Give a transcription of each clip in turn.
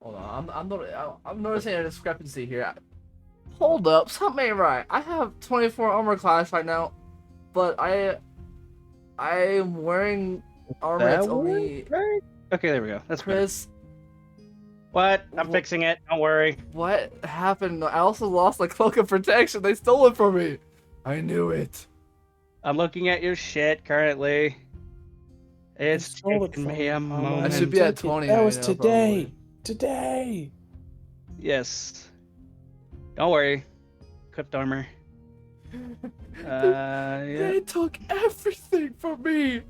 Hold on, I'm noticing a discrepancy here. Hold up, something ain't right. I have 24 armor class right now, but I'm wearing armor That that's one? only Right? Okay, there we go. That's better. Chris. What? I'm fixing it. Don't worry. What happened? I also lost my cloak of protection. They stole it from me. I knew it. I'm looking at your shit currently. It's stole it taking from me a me. moment. I should be at 20 That right was now, today. probably. Today. Yes. Don't worry. Equipped armor. Yeah. They took everything from me.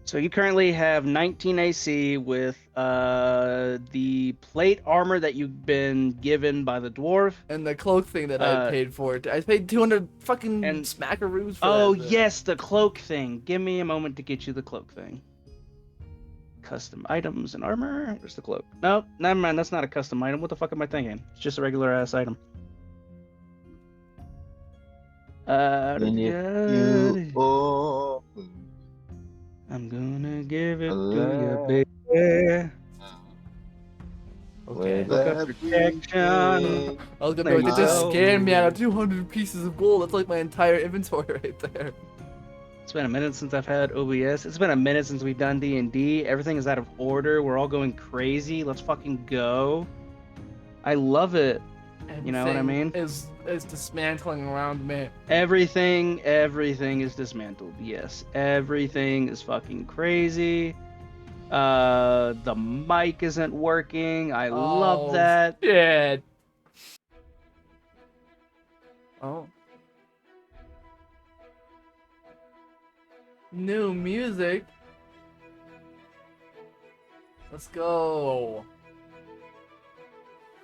So you currently have 19 AC with the plate armor that you've been given by the dwarf. And the cloak thing that I paid for. I paid 200 fucking and- smackaroos for Oh, that. yes, the cloak thing. Give me a moment to get you the cloak thing. Custom items and armor. Where's the cloak? Nope, never mind. That's not a custom item. What the fuck am I thinking? It's just a regular ass item. I'm gonna give it to you, baby. Okay. Look up protection. I was gonna be like, they just scanned me out of 200 pieces of gold. That's like my entire inventory right there. It's been a minute since I've had OBS. It's been a minute since we've done D&D. Everything is out of order. We're all going crazy. Let's fucking go. I love it. You know what I mean? Is dismantling around me. Everything is dismantled. Yes, everything is fucking crazy. The mic isn't working. I love that. Shit. Oh. New music. Let's go.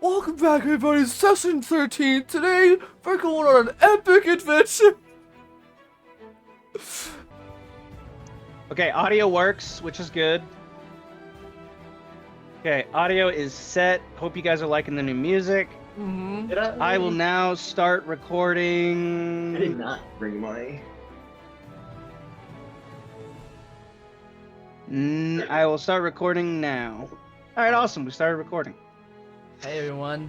Welcome back, everybody. Session 13. Today, we're going on an epic adventure. Okay, audio works, which is good. Okay, audio is set. Hope you guys are liking the new music. Mm-hmm. I will now start recording. I did not bring my. I will start recording now. All right, awesome. We started recording. Hey, everyone.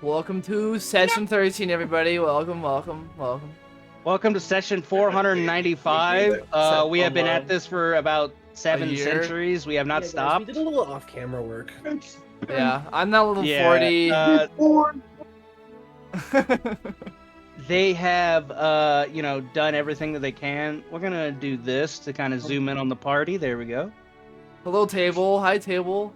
Welcome to Session 13, everybody. Welcome. Welcome to session 495. We have been at this for about 7 centuries. We have not stopped. Guys, we did a little off-camera work. Yeah, I'm now level 40. They have, done everything that they can. We're gonna do this to kind of zoom in on the party. There we go. Hello, table. Hi, table.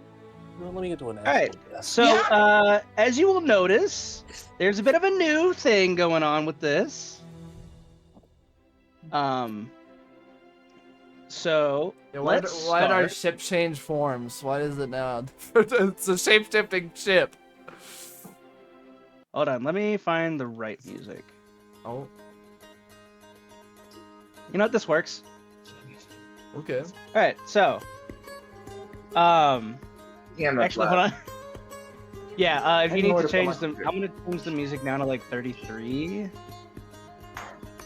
Well, let me get to an All right. So, as you will notice, there's a bit of a new thing going on with this. So Yeah, why did our ship change forms? Why is it now? It's a shape-shifting ship. Hold on, let me find the right music. Oh. You know what? This works. Okay. All right, so, actually, hold on. Yeah, if you need to change them, I'm gonna change the music down to like 33.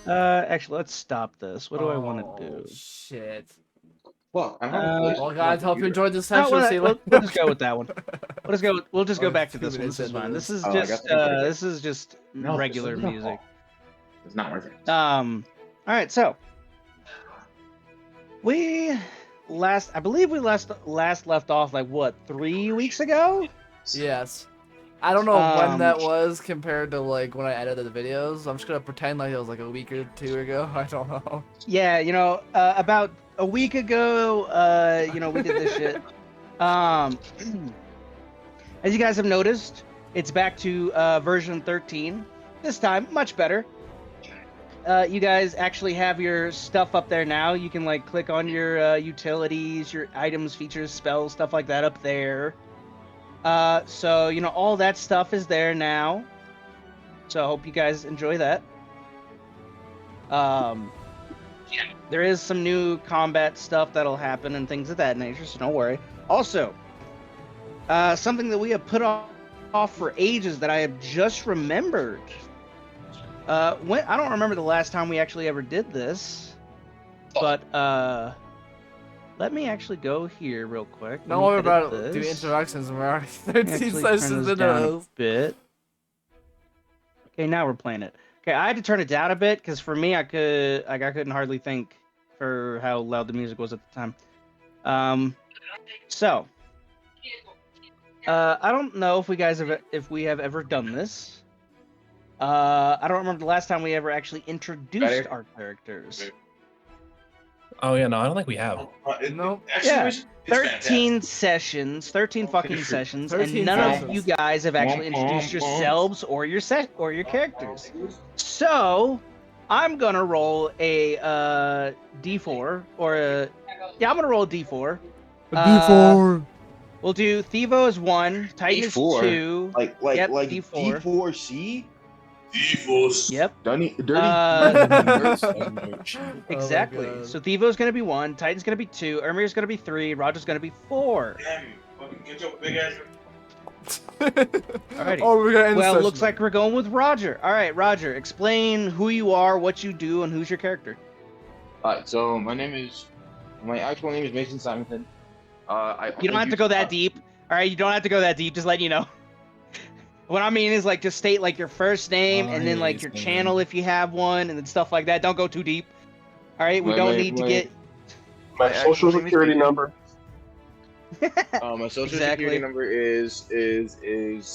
Actually, let's stop this. What do I want to do? Shit. Well, well, guys, hope you enjoyed this session. We'll just go with that one. We'll just go back to this one. This is fine. This is just regular music. It's not worth it. All right, so I believe we last left off like what, 3 weeks ago? Yes. I don't know when that was compared to like when I edited the videos. I'm just gonna pretend like it was like a week or two ago. I don't know. Yeah, about a week ago, we did this shit. As you guys have noticed, it's back to version 13. This time, much better. You guys actually have your stuff up there now. You can like click on your utilities, your items, features, spells, stuff like that up there. So, all that stuff is there now. So I hope you guys enjoy that. There is some new combat stuff that'll happen and things of that nature, so don't worry. Also, something that we have put off for ages that I have just remembered. I don't remember the last time we actually ever did this, but let me actually go here real quick. Don't worry about doing introductions. We're already 13 Actually, sessions turn this into down a those. bit. Okay, now we're playing it. Okay, I had to turn it down a bit because for me, I couldn't hardly think for how loud the music was at the time. So, I don't know if we have ever done this. I don't remember the last time we ever actually introduced our characters. Oh yeah, no, I don't think we have. Nope. Yeah, it's 13 sessions, 13 fucking sessions, 13 and none of you sessions. guys have actually introduced yourselves or your characters. So, I'm gonna roll a D4 or a I'm gonna roll a D4. We'll do Thivo is 1, Titan is D4? 2. Like Yep, D4. D4C? Yep. Dirty. Exactly. God. So Thivo's gonna be 1, Titan's gonna be 2, Ermir's gonna be 3, Roger's gonna be 4. Get your big ass. Alrighty. Oh, we're gonna end Well, the looks like we're going with Roger. All right, Roger, explain who you are, what you do, and who's your character. Alright, so my actual name is Mason Simonton. You don't have to go that deep. All right, you don't have to go that deep. Just letting you know. What I mean is like just state like your first name and then like your channel if you have one, and then stuff like that. Don't go too deep. All right, we don't need to get my social security number. My social security number is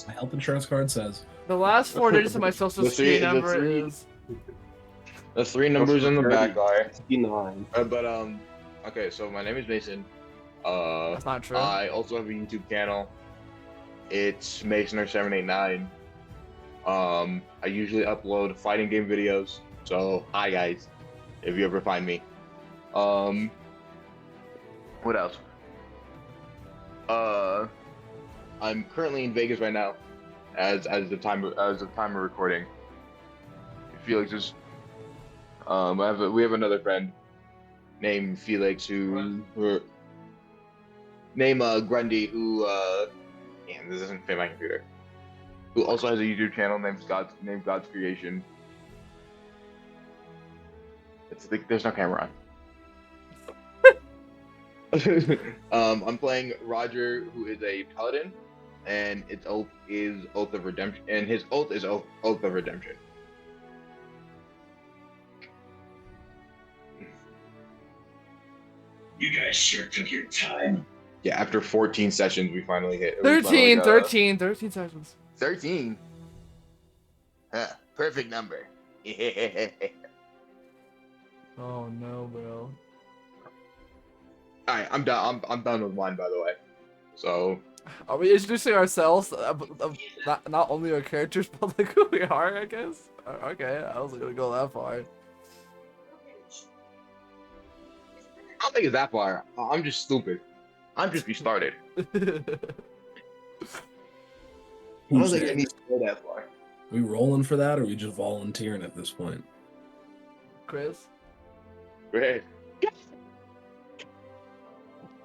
My health insurance card says. The last 4 digits of my social security number is. the 3 numbers on the back are 69. Okay, so my name is Mason. That's not true. I also have a YouTube channel. It's Masoner789. I usually upload fighting game videos. So hi guys, if you ever find me. What else? I'm currently in Vegas right now, as the time of recording. Felix is. We have another friend named Felix Grundy who damn, this doesn't fit my computer. Who also has a YouTube channel named God's Creation. There's no camera on. I'm playing Roger, who is a paladin, and its oath is Oath of Redemption, and his oath is Oath of Redemption. You guys sure took your time. Yeah, after 14 sessions, we finally hit. 13 seconds. 13. Huh, perfect number. Oh no, bro. Alright, I'm done. I'm done with mine, by the way. So. Are we introducing ourselves? Not only our characters, but like who we are, I guess? Okay, I wasn't gonna go that far. I don't think it's that far. I'm just stupid. I'm just restarted. I don't think I need to go that far. Are we rolling for that, or are we just volunteering at this point? Chris? Great.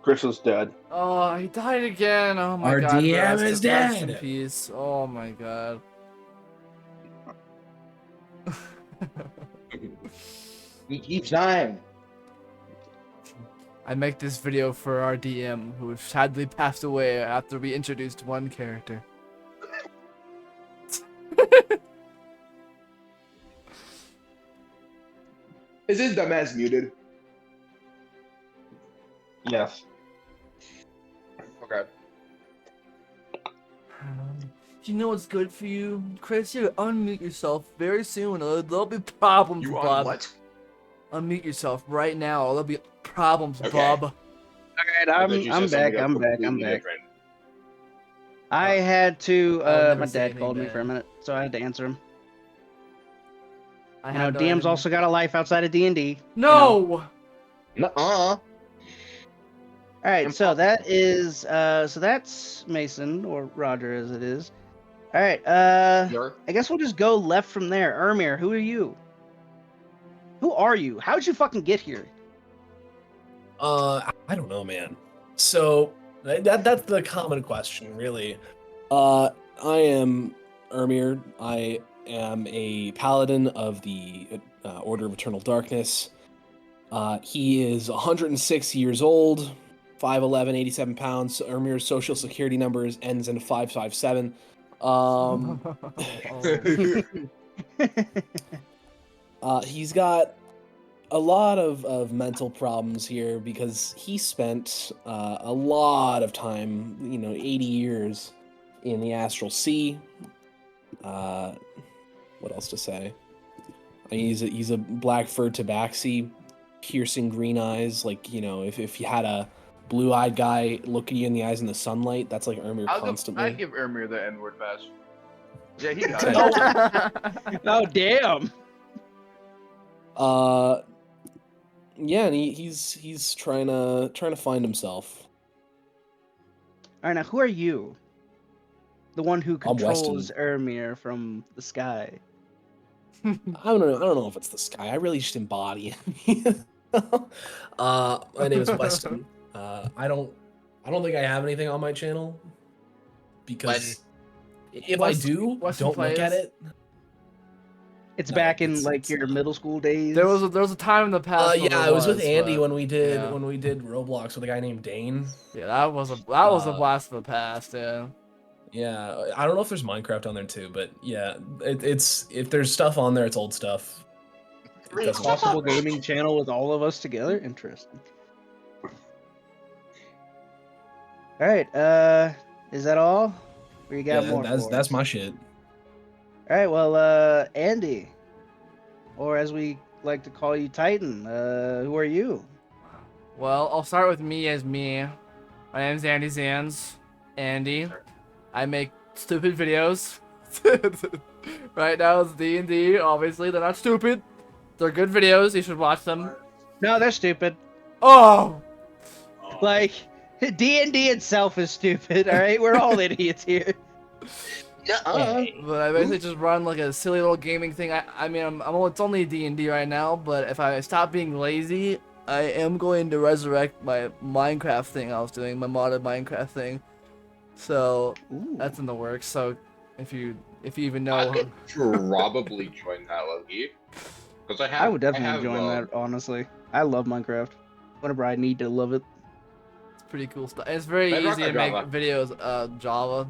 Chris is dead. Oh, he died again. Oh my Our god. DM rest is in dead. peace. Oh my god. He keeps dying. I make this video for our DM, who sadly passed away after we introduced one character. Is this dumbass muted? Yes. Okay. You know what's good for you, Chris? You unmute yourself very soon, or there'll be problems, You Bob. on what? Unmute yourself right now, or there'll be problems, Okay. Bob. All right, I'm back. I'm back. Different. I had to. I would never My say dad anything called me bad. for a minute, so I had to answer him. I You know, have no DM's enemy. also got a life outside of D&D. No! Nuh-uh. All right, so that is. So that's Mason or Roger, as it is. All right. I guess we'll just go left from there. Ermir, who are you? Who are you? How'd you fucking get here? I don't know, man. So that's the common question, really. I am Ermir. I am a paladin of the Order of Eternal Darkness. He is 106 years old, 5'11", 87 pounds. Ermir's social security number ends in 557. He's got a lot of mental problems here because he spent a lot of time, 80 years in the astral sea. What else to say? He's a black fur tabaxi, piercing green eyes. Like, if you had a blue-eyed guy looking you in the eyes in the sunlight, that's like Ermir constantly. I'd give Ermir the N-word pass. Yeah, he got it. Oh damn! Yeah, and he's trying to find himself. All right, now who are you? The one who I'm controls Weston. Ermir from the sky. I don't know if it's the sky. I really just embody it. My name is Weston. I don't think I have anything on my channel because if I do, Weston don't look at plays. it. It's No, back in it's your middle school days. There was a time in the past. Yeah, I was with Andy but, when we did yeah. Roblox with a guy named Dane. Yeah, that was a blast of the past. Yeah. Yeah, I don't know if there's Minecraft on there too, but yeah, it's if there's stuff on there, it's old stuff. It doesn't- Possible gaming channel with all of us together. Interesting. All right. Is that all? Or you got Yeah, more? that's my shit. All right. Well, Andy, or as we like to call you, Titan. Who are you? Well, I'll start with me as me. My name's Andy Zanz. Andy. I make stupid videos. Right now it's D&D. Obviously, they're not stupid. They're good videos. You should watch them. No, they're stupid. Oh! Like D&D itself is stupid. All right, we're all idiots here. But I basically just run like a silly little gaming thing. I mean, it's only D&D right now, but if I stop being lazy, I am going to resurrect my Minecraft thing I was doing, my modded Minecraft thing. So Ooh. that's in the works. So if you even I know, could probably join that, Loki. Because I would definitely join that. Honestly, I love Minecraft. Whenever I need to love it. it's pretty cool stuff. It's very Bedrock easy or to make Java? videos. Java.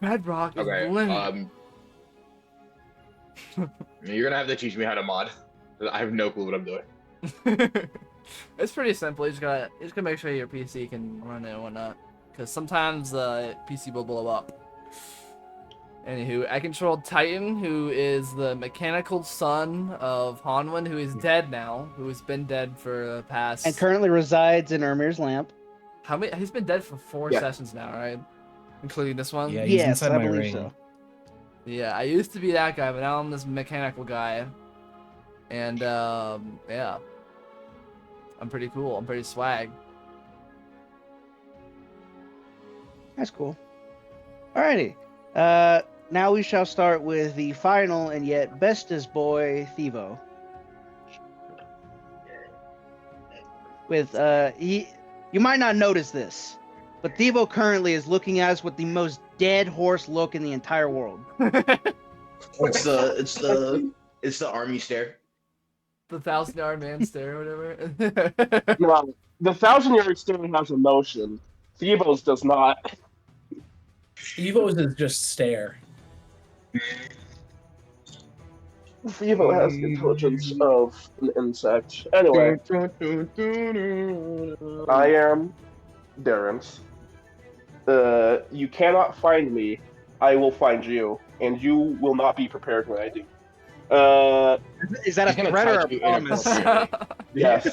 Bedrock is Okay. brilliant. You're gonna have to teach me how to mod. 'Cause I have no clue what I'm doing. It's pretty simple. You just gotta make sure your PC can run it and whatnot. Because sometimes the PC will blow up. Anywho, I controlled Titan, who is the mechanical son of Hanwin, who is dead now, who has been dead for the past. And currently resides in Ermir's lamp. How many? He's been dead for 4 Yeah. sessions now, right? Including this one. Yeah, he's Yes, inside I my believe ring. so. Yeah, I used to be that guy, but now I'm this mechanical guy. And yeah, I'm pretty cool. I'm pretty swag. That's cool. Alrighty. Now we shall start with the final and yet bestest boy, Thivo. With you might not notice this, but Thivo currently is looking at us with the most dead horse look in the entire world. It's the army stare. The 1,000-yard man stare or whatever. No, the 1,000-yard stare has emotion. Theo's does not. Evo's is just stare. Theo has the intelligence of an insect. Anyway, I am Darren's. You cannot find me. I will find you, and you will not be prepared when I do. Is that a He's gonna threat or touch a you promise? inappropriately. Yes.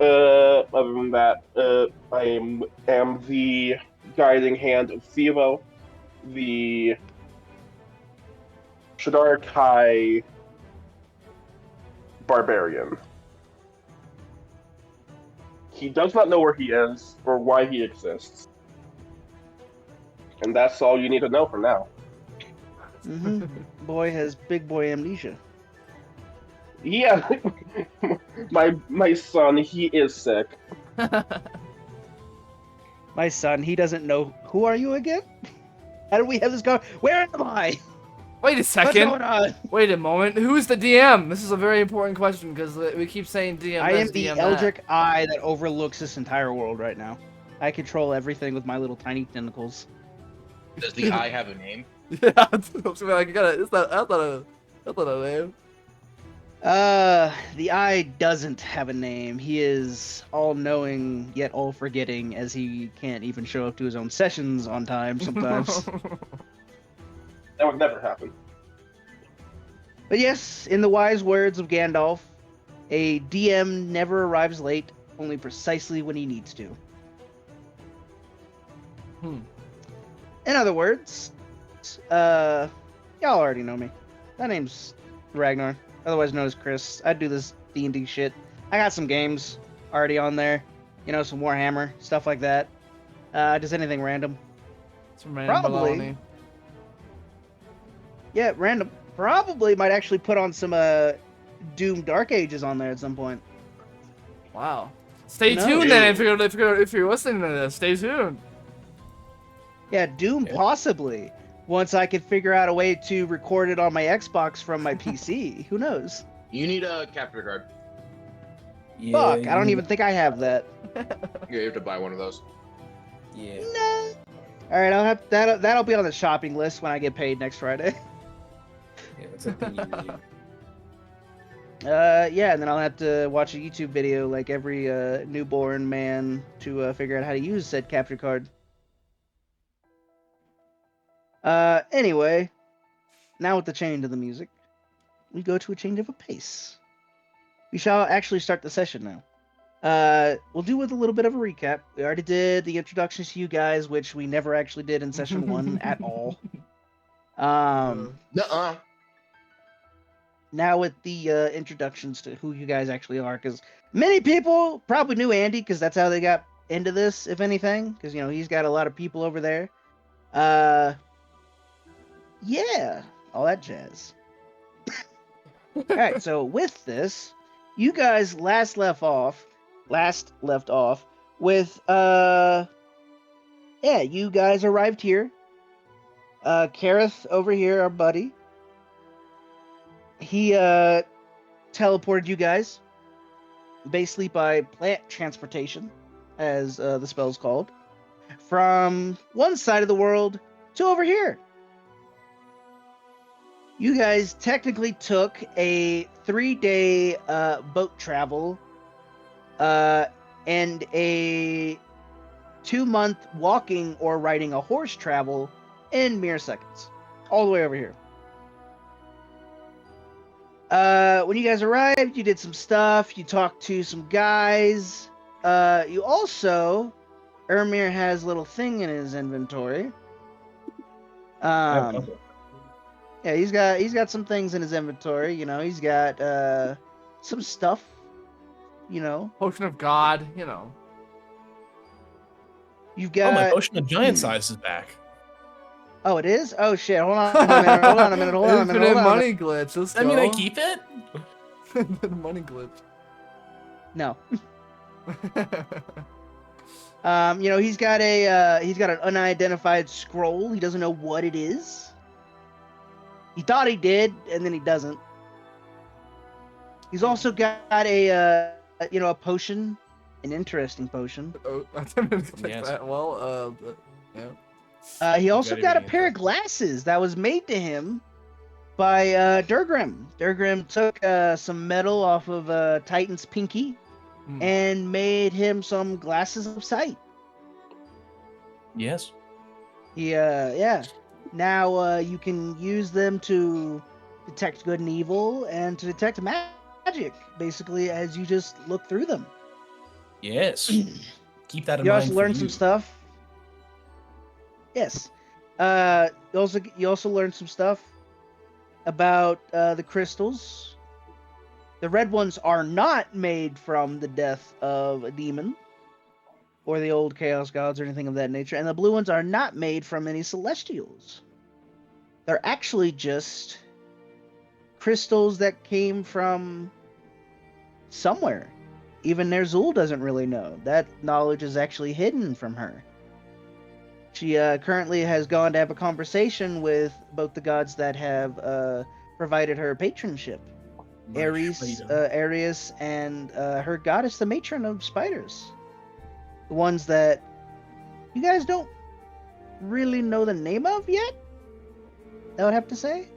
Other than that, I am the guiding hand of Theo, the Shadar Kai barbarian. He does not know where he is or why he exists. And that's all you need to know for now. Mm-hmm. Boy has big boy amnesia. Yeah, my son, he is sick. My son, he doesn't know. Who are you again? How do we have this go? Where am I? Wait a What's second. going on? Wait a moment. Who's the DM? This is a very important question because we keep saying DM I this, am the DM Eldritch Eye that overlooks this entire world right now. I control everything with my little tiny tentacles. Does the eye have a name? that. Yeah, it's like, it's not, that's not a name. The Eye doesn't have a name. He is all-knowing yet all-forgetting, as he can't even show up to his own sessions on time sometimes. That would never happen. But yes, in the wise words of Gandalf, a DM never arrives late, only precisely when he needs to. Hmm. In other words, y'all already know me. My name's Ragnar, otherwise known as Chris. I do this D&D shit. I got some games already on there, you know, some Warhammer, stuff like that. Just anything random. Some random Probably. baloney. Yeah, random. Probably might actually put on some Doom Dark Ages on there at some point. Wow. Stay No. tuned then if you're listening to this. Stay tuned. Yeah, Doom possibly. Once I could figure out a way to record it on my Xbox from my PC. Who knows? You need a capture card. Yeah, Fuck, I don't even think I have that. You have to buy one of those. Yeah. No. All right, I'll have that'll be on the shopping list when I get paid next Friday. Yeah, that's a thing you need. Yeah, and then I'll have to watch a YouTube video like every newborn man to figure out how to use said capture card. Anyway, now with the change of the music, we go to a change of a pace. We shall actually start the session now. We'll do with a little bit of a recap. We already did the introductions to you guys, which we never actually did in session 1 at all. Nuh-uh. Now with the introductions to who you guys actually are, because many people probably knew Andy, because that's how they got into this, if anything, because, you know, he's got a lot of people over there. Yeah, all that jazz. All right, so with this, you guys last left off with yeah, you guys arrived here. Kareth over here, our buddy, he teleported you guys basically by plant transportation, as the spell's called, from one side of the world to over here. You guys technically took a 3-day boat travel and a 2-month walking or riding a horse travel in mere seconds, all the way over here. When you guys arrived, you did some stuff. You talked to some guys. You also, Ermir has a little thing in his inventory. Yeah, he's got some things in his inventory. You know, he's got some stuff. You know, Potion of God, you know. you've Oh, my got. potion of giant size is back. Oh, it is. Oh shit! Hold on a minute. Hold on a minute. Hold on a minute. Infinite Hold on a money minute. glitch. Let's go. I mean, I keep it. Infinite money glitch. No. You know, he's got an unidentified scroll. He doesn't know what it is. He thought he did, and then he doesn't. He's also got a potion, an interesting potion. Oh, I didn't expect Yes. that. Well, yeah. He also Very, got a very pair of glasses that was made to him by Durgrim. Durgrim took some metal off of Titan's pinky Hmm. and made him some glasses of sight. Yes. Yeah. Now you can use them to detect good and evil and to detect magic, basically, as you just look through them. Yes. Keep that in You mind. also for learn you. some stuff. Yes. You also learn some stuff about the crystals. The red ones are not made from the death of a demon or the old chaos gods or anything of that nature, and the blue ones are not made from any celestials. They're actually just crystals that came from somewhere. Even Nerzul doesn't really know. That knowledge is actually hidden from her. She currently has gone to have a conversation with both the gods that have provided her patronship. My Ares, spider. Arius, and her goddess, the matron of spiders. The ones that you guys don't really know the name of yet, I would have to say.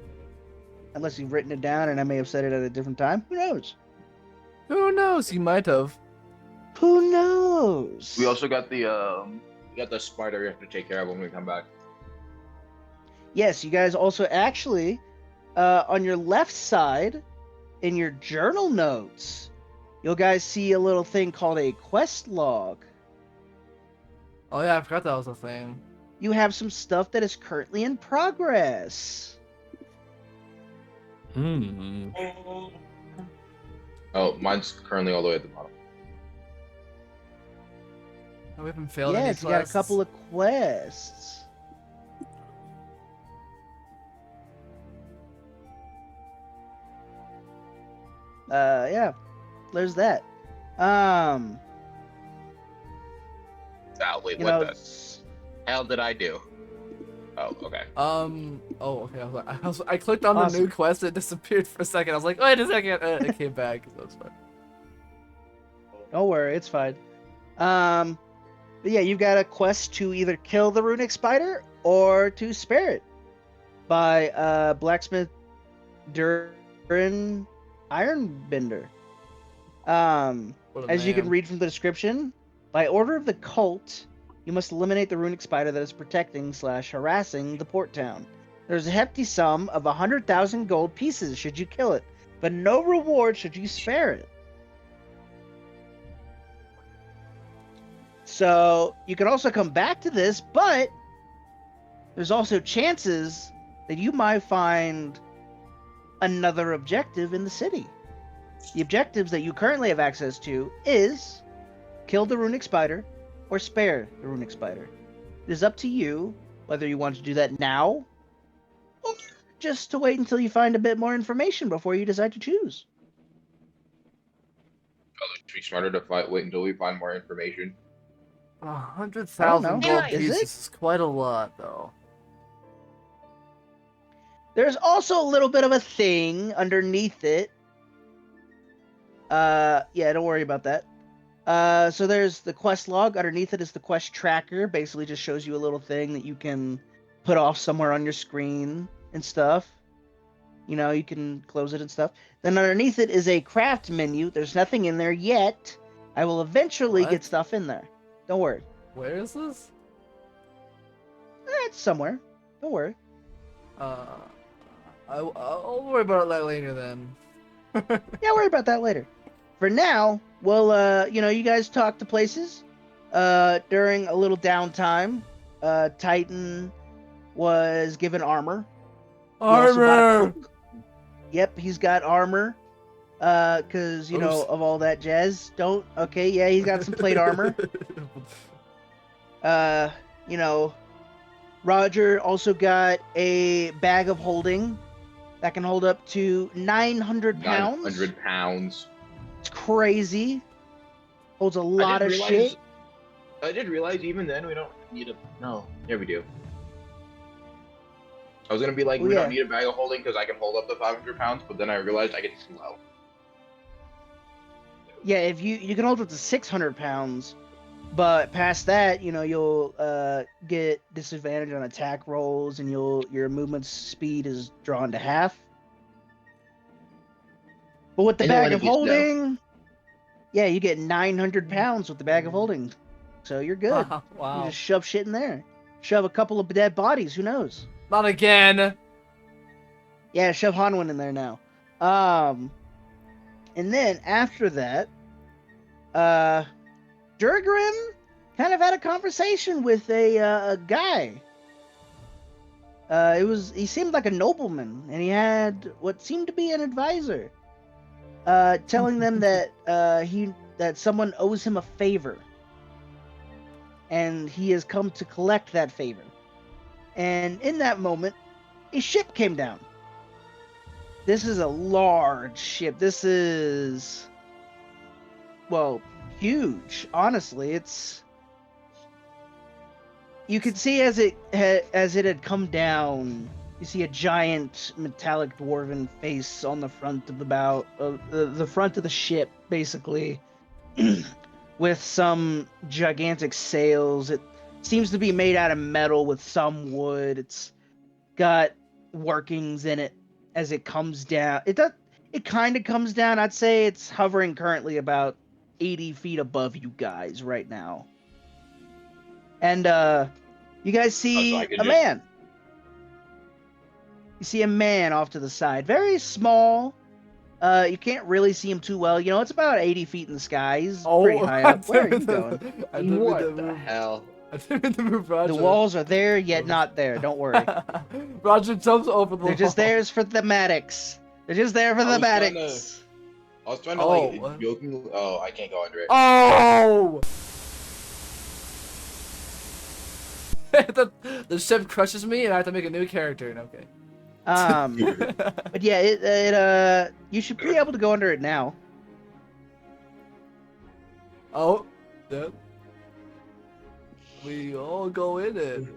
Unless you've written it down and I may have said it at a different time. Who knows? Who knows? He might have. Who knows? We also got the spider we have to take care of when we come back. Yes, you guys also actually, on your left side, in your journal notes, you'll guys see a little thing called a quest log. Oh yeah, I forgot that was a thing. You have some stuff that is currently in progress. Hmm. Oh, mine's currently all the way at the bottom. Oh, we haven't failed any Yes, you got a quests. couple of quests. Yeah, there's that. Wait, You what know, the hell did I do? Oh, okay. Oh, okay. I clicked on the Awesome. new quest. It disappeared for a second. I was like, wait a second. It came back. So it's fine. don't worry, it's fine. But yeah, you've got a quest to either kill the runic spider or to spare it by blacksmith Durin Ironbender. What a As you can name. read from the description, by order of the cult, you must eliminate the runic spider that is protecting / harassing the port town. There's a hefty sum of 100,000 gold pieces should you kill it, but no reward should you spare it. So you can also come back to this, but there's also chances that you might find another objective in the city. The objectives that you currently have access to is kill the runic spider or spare the runic spider. It is up to you whether you want to do that now or just to wait until you find a bit more information before you decide to choose. It'd be smarter to wait until we find more information. 100,000 know. gold Is it? pieces is quite a lot, though. There's also a little bit of a thing underneath it. Yeah, don't worry about that. So there's the quest log. Underneath it is the quest tracker. Basically just shows you a little thing that you can put off somewhere on your screen and stuff. You know, you can close it and stuff. Then underneath it is a craft menu. There's nothing in there yet. I will eventually What? get stuff in there. Don't worry. Where is this? It's somewhere. Don't worry. I'll worry about that later then. Yeah, worry about that later. For now, well, you guys talk to places. During a little downtime, Titan was given armor. He also bought a Armor! cloak. Yep, he's got armor. Cause you know Oops. of all that jazz. Don't. Okay, yeah, he's got some plate armor. Roger also got a bag of holding that can hold up to 900 pounds. 900 pounds. It's crazy. Holds a lot of shit. I did realize even then we don't need a. No, yeah, we do. I was gonna be like, Well, we yeah. don't need a bag of holding because I can hold up to 500 pounds, but then I realized I get slow. Yeah, if you can hold up to 600 pounds, but past that, you'll get disadvantage on attack rolls, and your movement speed is drawn to half. But with the I know bag what of it is, though. holding, yeah, you get 900 pounds with the bag of holding, so you're good. You Wow. just shove shit in there. Shove a couple of dead bodies. Who knows? Not again. Yeah, shove Hanwin in there now. And then after that, Durgrim kind of had a conversation with a guy. He seemed like a nobleman, and he had what seemed to be an advisor, telling them that that someone owes him a favor, and he has come to collect that favor. And in that moment, a ship came down. This is a large ship. This is, well, huge. Honestly, you could see as it had come down, you see a giant metallic dwarven face on the front of the bow, the front of the ship, basically, with some gigantic sails. It seems to be made out of metal with some wood. It's got workings in it as it comes down. It kind of comes down. I'd say it's hovering currently about 80 feet above you guys right now. And you guys see I could a just- man. You see a man off to the side, very small. You can't really see him too well. You know, it's about 80 feet in the sky. He's pretty high up. Where are you going? I didn't mean to What the move. hell? I didn't mean to move Roger. The walls are there, yet not there. Don't worry. Roger jumps over the They're just wall. there for thematics. They're just there for I was trying thematics. I was trying to Oh, like what? joking. Oh, I can't go under it. Oh! the ship crushes me, and I have to make a new character. Okay. But yeah, you should be able to go under it now. Oh, yeah. We all go in it. Yeah,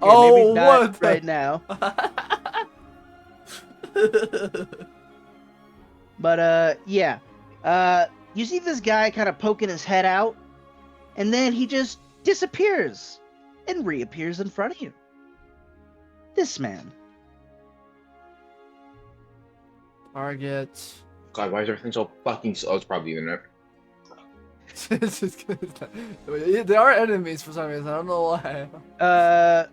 Oh, maybe not what the- right now. But yeah. You see this guy kind of poking his head out, and then he just disappears and reappears in front of you. This man. Target. God, why is everything so fucking slow? Oh, it's probably the internet. It's just there are enemies for some reason. I don't know why.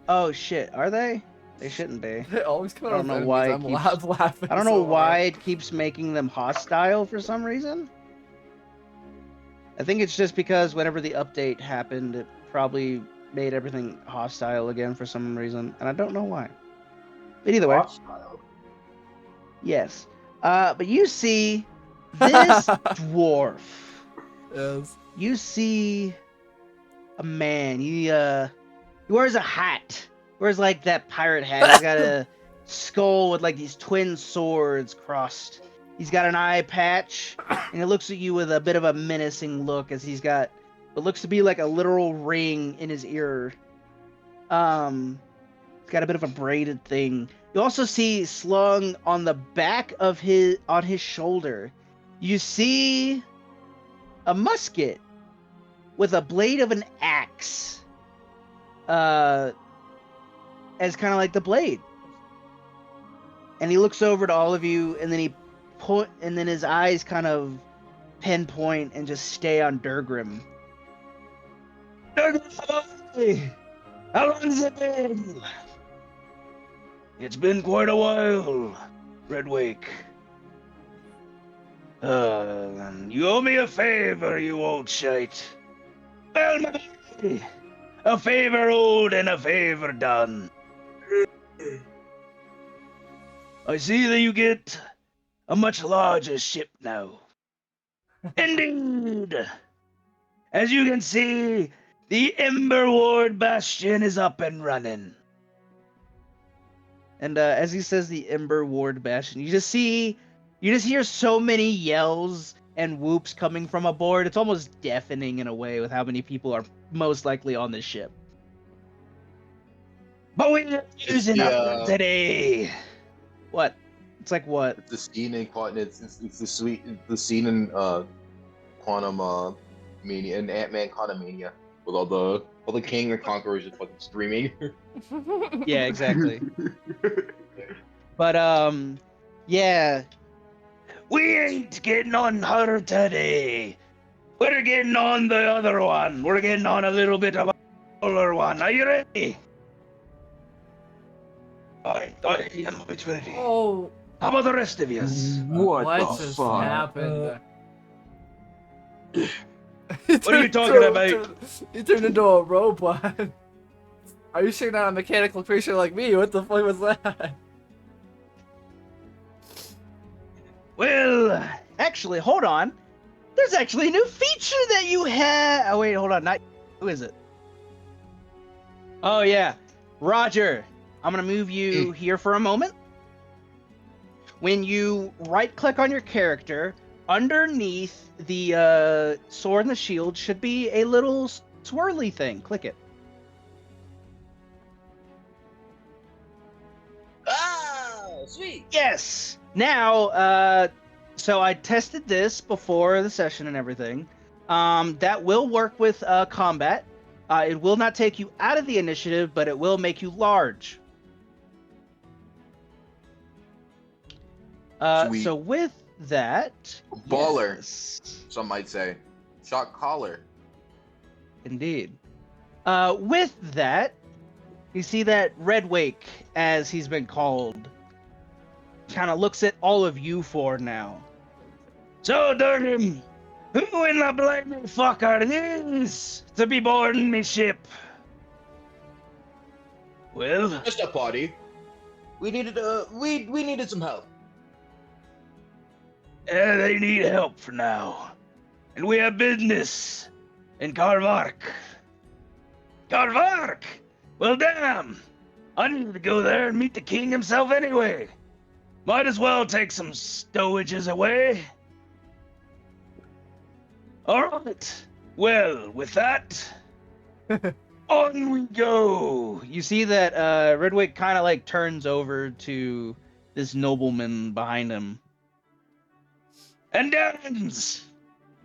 Oh shit, are they? They shouldn't be. They always come I out don't with know why enemies. it I'm keeps- laughing. I don't know so why hard. it keeps making them hostile for some reason. I think it's just because whenever the update happened, it probably made everything hostile again for some reason, and I don't know why. But either way, Hostile. yes. But you see this dwarf. Yes. You see a man. He wears a hat. Wears like that pirate hat. He's got a skull with like these twin swords crossed. He's got an eye patch, and he looks at you with a bit of a menacing look as he's got what looks to be like a literal ring in his ear. He's got a bit of a braided thing. You also see slung on the back of his shoulder. You see a musket with a blade of an axe as kind of like the blade. And he looks over to all of you, and then his eyes kind of pinpoint and just stay on Durgrim. Durgrim, how long has it been? It's been quite a while, Redwake. You owe me a favor, you old shite. Well, my lady, a favor owed and a favor done. I see that you get a much larger ship now. Indeed. As you can see, the Ember Ward Bastion is up and running. And as he says the Ember Ward Bastion, you just hear so many yells and whoops coming from aboard. It's almost deafening in a way with how many people are most likely on this ship. But we're using up today. What? It's like what? It's the scene in Quantum. It's the scene in Quantum Mania and Ant-Man Quantum Mania with all the King and Conquerors just fucking screaming. Yeah, exactly. But yeah. We ain't getting on her today. We're getting on the other one. We're getting on a little bit of a smaller one. Are you ready? I am ready. Oh, How about the rest of you? What the just fuck? happened? What are you talking about? He turned into a robot. Are you sure not a mechanical creature like me? What the fuck was that? Well, actually, hold on. There's actually a new feature that you have. Oh, wait, hold on. Not who is it? Oh, yeah. Roger, I'm going to move you here for a moment. When you right-click on your character, underneath the sword and the shield should be a little swirly thing. Click it. Sweet. Yes. Now, so I tested this before the session and everything. That will work with combat. It will not take you out of the initiative, but it will make you large. Sweet. So with that, Baller. yes, Some might say. Shot caller. indeed. With that, you see that Red Wake, as he's been called, kind of looks at all of you four now. So, Durham, who in the blaming fuck are these to be boarding me ship? Well, Just a party. We needed we needed some help. they need help for now. And we have business in Karvark. Karvark? Well, damn. I need to go there and meet the king himself anyway. Might as well take some stowages away. All right. Well, with that, on we go. You see that Redwick kind of like turns over to this nobleman behind him. And Dans,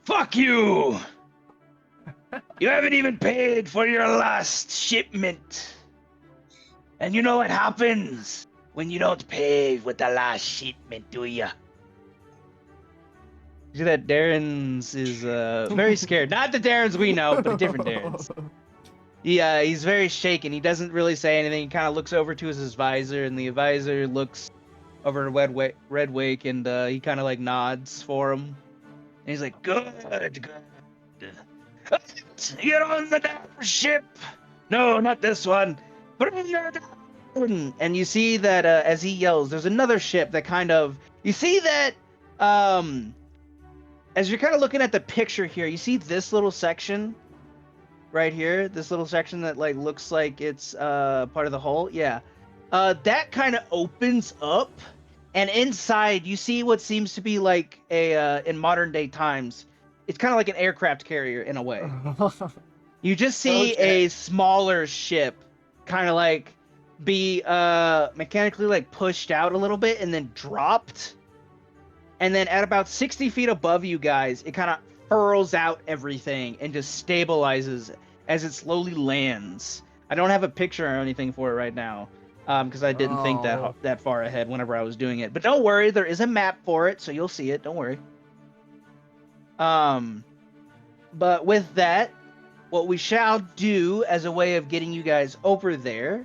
fuck you. You haven't even paid for your last shipment. And you know what happens when you don't pay with the last shipment, do ya? See that Darren's is very scared. Not the Darren's we know, but a different Darren's. He's very shaken. He doesn't really say anything. He kind of looks over to his advisor, and the advisor looks over to Red Wake, and he kind of like nods for him. And he's like, good. Get on the damn ship. No, not this one. Bring her down. And you see that as he yells, there's another ship that kind of, you see that as you're kind of looking at the picture here, you see this little section right here, this little section that like looks like it's part of the hull. Yeah. That kind of opens up, and inside you see what seems to be like a in modern day times, it's kind of like an aircraft carrier in a way. You just see a smaller ship kind of like be mechanically like pushed out a little bit and then dropped. And then at about 60 feet above you guys, it kind of furls out everything and just stabilizes as it slowly lands. I don't have a picture or anything for it right now because I didn't think that far ahead whenever I was doing it. But don't worry, there is a map for it, so you'll see it. Don't worry. But with that, what we shall do as a way of getting you guys over there,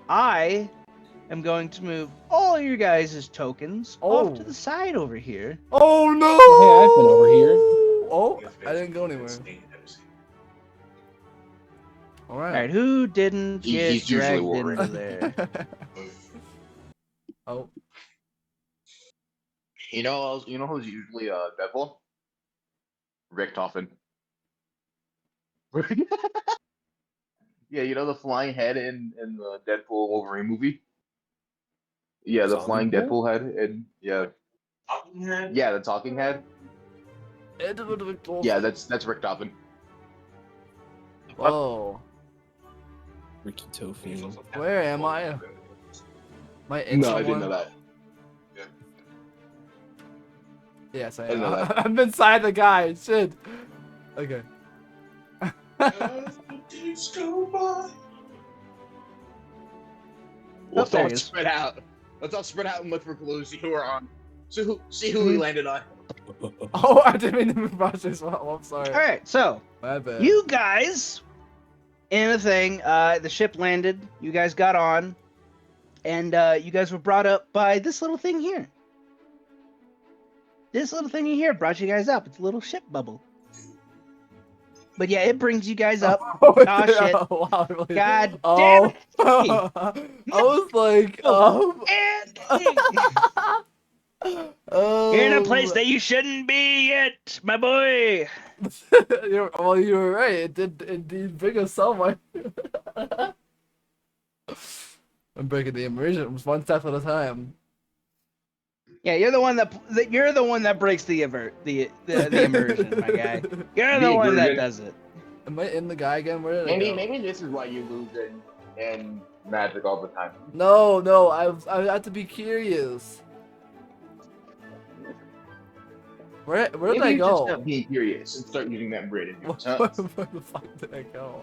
I am going to move all your guys' tokens off to the side over here. Oh no! Hey, I've been over here. Oh, I didn't go anywhere. All All right. right, who didn't get He's usually dragged Wolverine. into there? Oh. You know who's usually Deadpool? Richtofen. Yeah, you know the flying head in the Deadpool Wolverine movie? Yeah, the Zombie flying Pool? Deadpool head and yeah, the talking head. Yeah, that's Richtofen. Whoa. Ricky Tofi. Where am I? Am I in No, I someone? didn't know that. Yes, I didn't know am. that. I'm inside the guy. Shit. Okay. Let's there all he is. spread out. Let's all spread out and look for clues. See who we're on. See who we landed on. Oh, I didn't mean to move Roger as well. I'm sorry. All right, so My bad. you guys in a thing, the ship landed, you guys got on, and you guys were brought up by this little thing here. This little thing here brought you guys up. It's a little ship bubble. But yeah, it brings you guys up. Oh, Aw, shit. Oh, wow, really? God Oh. damn I was like, You're in a place that you shouldn't be yet, my boy. Well, you were right. It did indeed bring us somewhere. I'm breaking the immersion one step at a time. Yeah, you're the one that breaks the immersion, my guy. You're the The one that immersion. does it. Am I in the guy again? Where did I go? Maybe this is why you lose in magic all the time. No, I have to be curious. Where did Maybe I you just go? stop being curious and start using that brain in your Where tongue. the fuck did I go?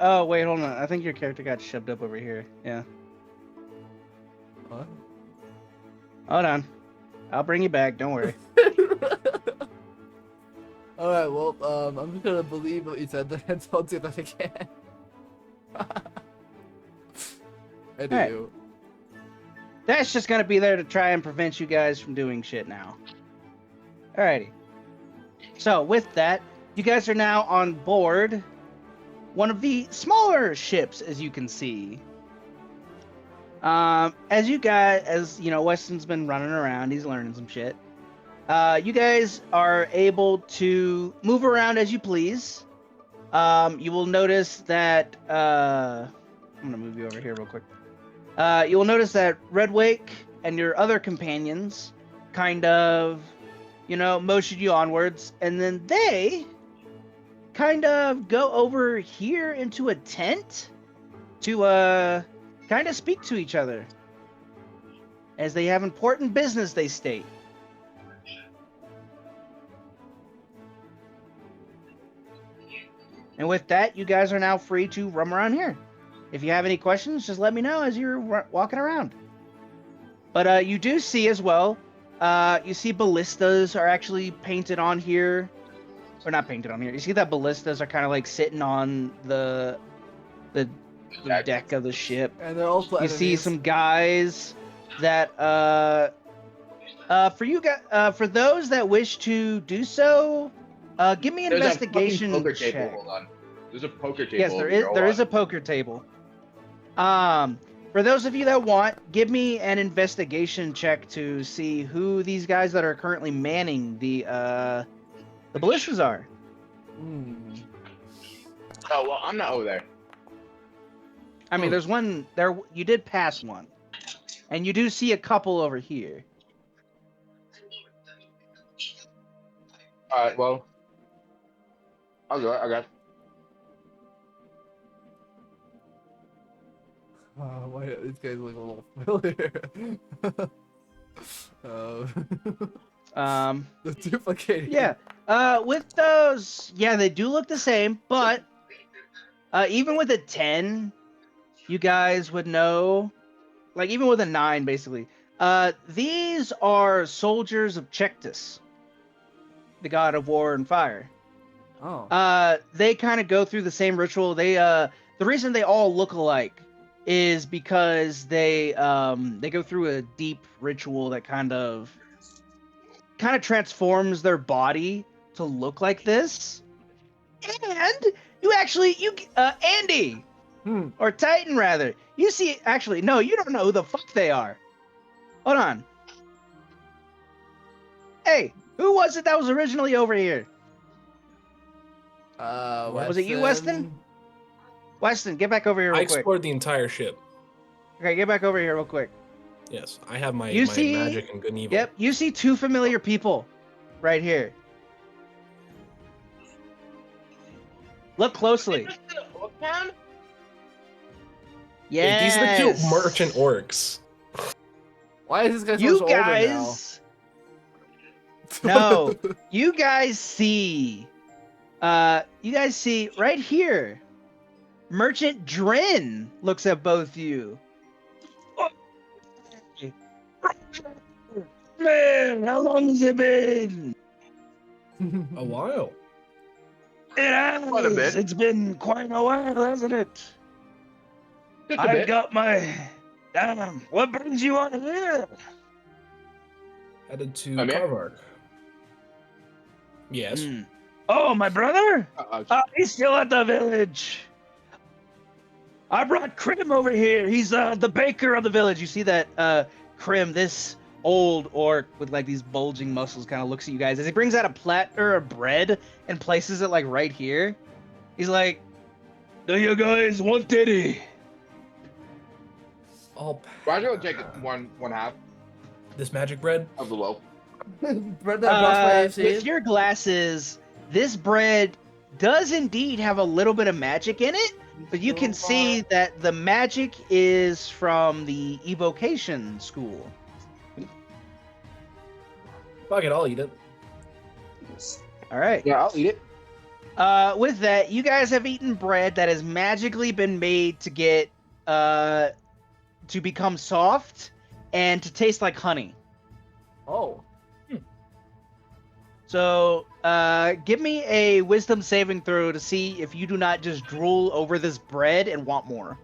Oh wait, hold on. I think your character got shoved up over here. Yeah. What? Hold on. I'll bring you back. Don't worry. All right, well, I'm just gonna believe what you said. Then don't do that again. I do. Alright. That's just gonna be there to try and prevent you guys from doing shit now. Alrighty. So with that, you guys are now on board one of the smaller ships, as you can see. As you know, Weston's been running around. He's learning some shit. You guys are able to move around as you please. You will notice that I'm gonna move you over here real quick. You will notice that Redwake and your other companions kind of, you know, motion you onwards, and then they kind of go over here into a tent to kind of speak to each other, as they have important business, they state. And with that, you guys are now free to roam around here. If you have any questions, just let me know as you're walking around. But you do see as well, you see ballistas are actually painted on here. Or not painted on here. You see that ballistas are kind of like sitting on the deck of the ship. And they're also You see enemies. some guys that for those that wish to do so, give me an There's investigation a fucking poker check. table. Hold on. There's a poker table. Yes, over there is. here. There Hold is a poker table. For those of you that want, give me an investigation check to see who these guys that are currently manning the ballistas are. Hmm. Oh well, I'm not over there. I mean, there's one there. You did pass one, and you do see a couple over here. All right. Well, I'll go. I got. Why these guys look a little familiar? The duplicating. Yeah. With those, yeah, they do look the same, but even with a 10, you guys would know, like even with a 9, basically, these are soldiers of Chectus, the god of war and fire. Oh. They kind of go through the same ritual. The reason they all look alike is because they go through a deep ritual that kind of transforms their body to look like this. And Andy, or Titan rather, you see, actually, no, you don't know who the fuck they are. Hold on. Hey, who was it that was originally over here? Was it you, Weston? Weston, get back over here I real quick. explored the entire ship. Okay, get back over here real quick. Yes, I have my, You my see- magic and good and evil. Yep, you see two familiar people right here. Look closely. Hey, Yeah. these are the cute merchant orcs. Why is this guy so You much guys. older now? No, you guys see. You guys see right here. Merchant Drin looks at both you. Man, how long has it been? A while. It has. Quite a bit. It's been quite a while, hasn't it? Just a I've bit. got my. Damn, what brings you on here? Headed to I'm here. Carvark. Yes. Oh, my brother? Uh-oh. He's still at the village. I brought Krim over here. He's the baker of the village. You see that Krim, this old orc with like these bulging muscles, kind of looks at you guys as he brings out a platter of bread and places it like right here. He's like, "Do you guys want any?" All Why don't you take one half this magic bread. of the loaf? Bread that buffs my AC. With your glasses, this bread does indeed have a little bit of magic in it, but you can see that the magic is from the evocation school. Fuck it, I'll eat it. All right. Yeah, I'll eat it. With that, you guys have eaten bread that has magically been made to get to become soft and to taste like honey. Oh. So, give me a wisdom saving throw to see if you do not just drool over this bread and want more.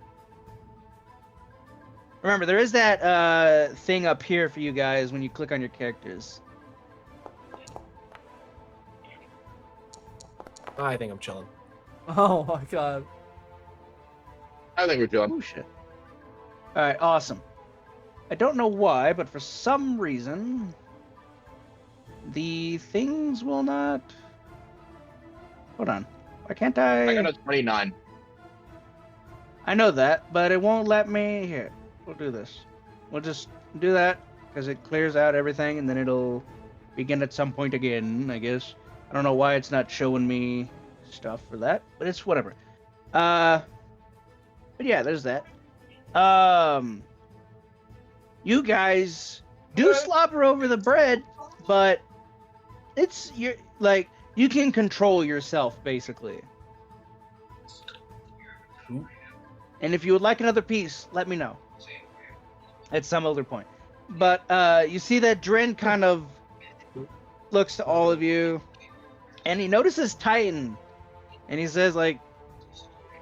Remember, there is that thing up here for you guys when you click on your characters. I think I'm chilling. Oh my god. I think we're chilling. Oh shit. All right, awesome. I don't know why, but for some reason, the things will not. Hold on. Why can't I got a 29. I know that, but it won't let me. Here, we'll do this. We'll just do that because it clears out everything, and then it'll begin at some point again, I guess. I don't know why it's not showing me stuff for that, but it's whatever. But yeah, there's that. You guys do slobber over the bread, but you're like you can control yourself basically. And if you would like another piece, let me know at some other point. But you see that Dren kind of looks to all of you, and he notices Titan, and he says like,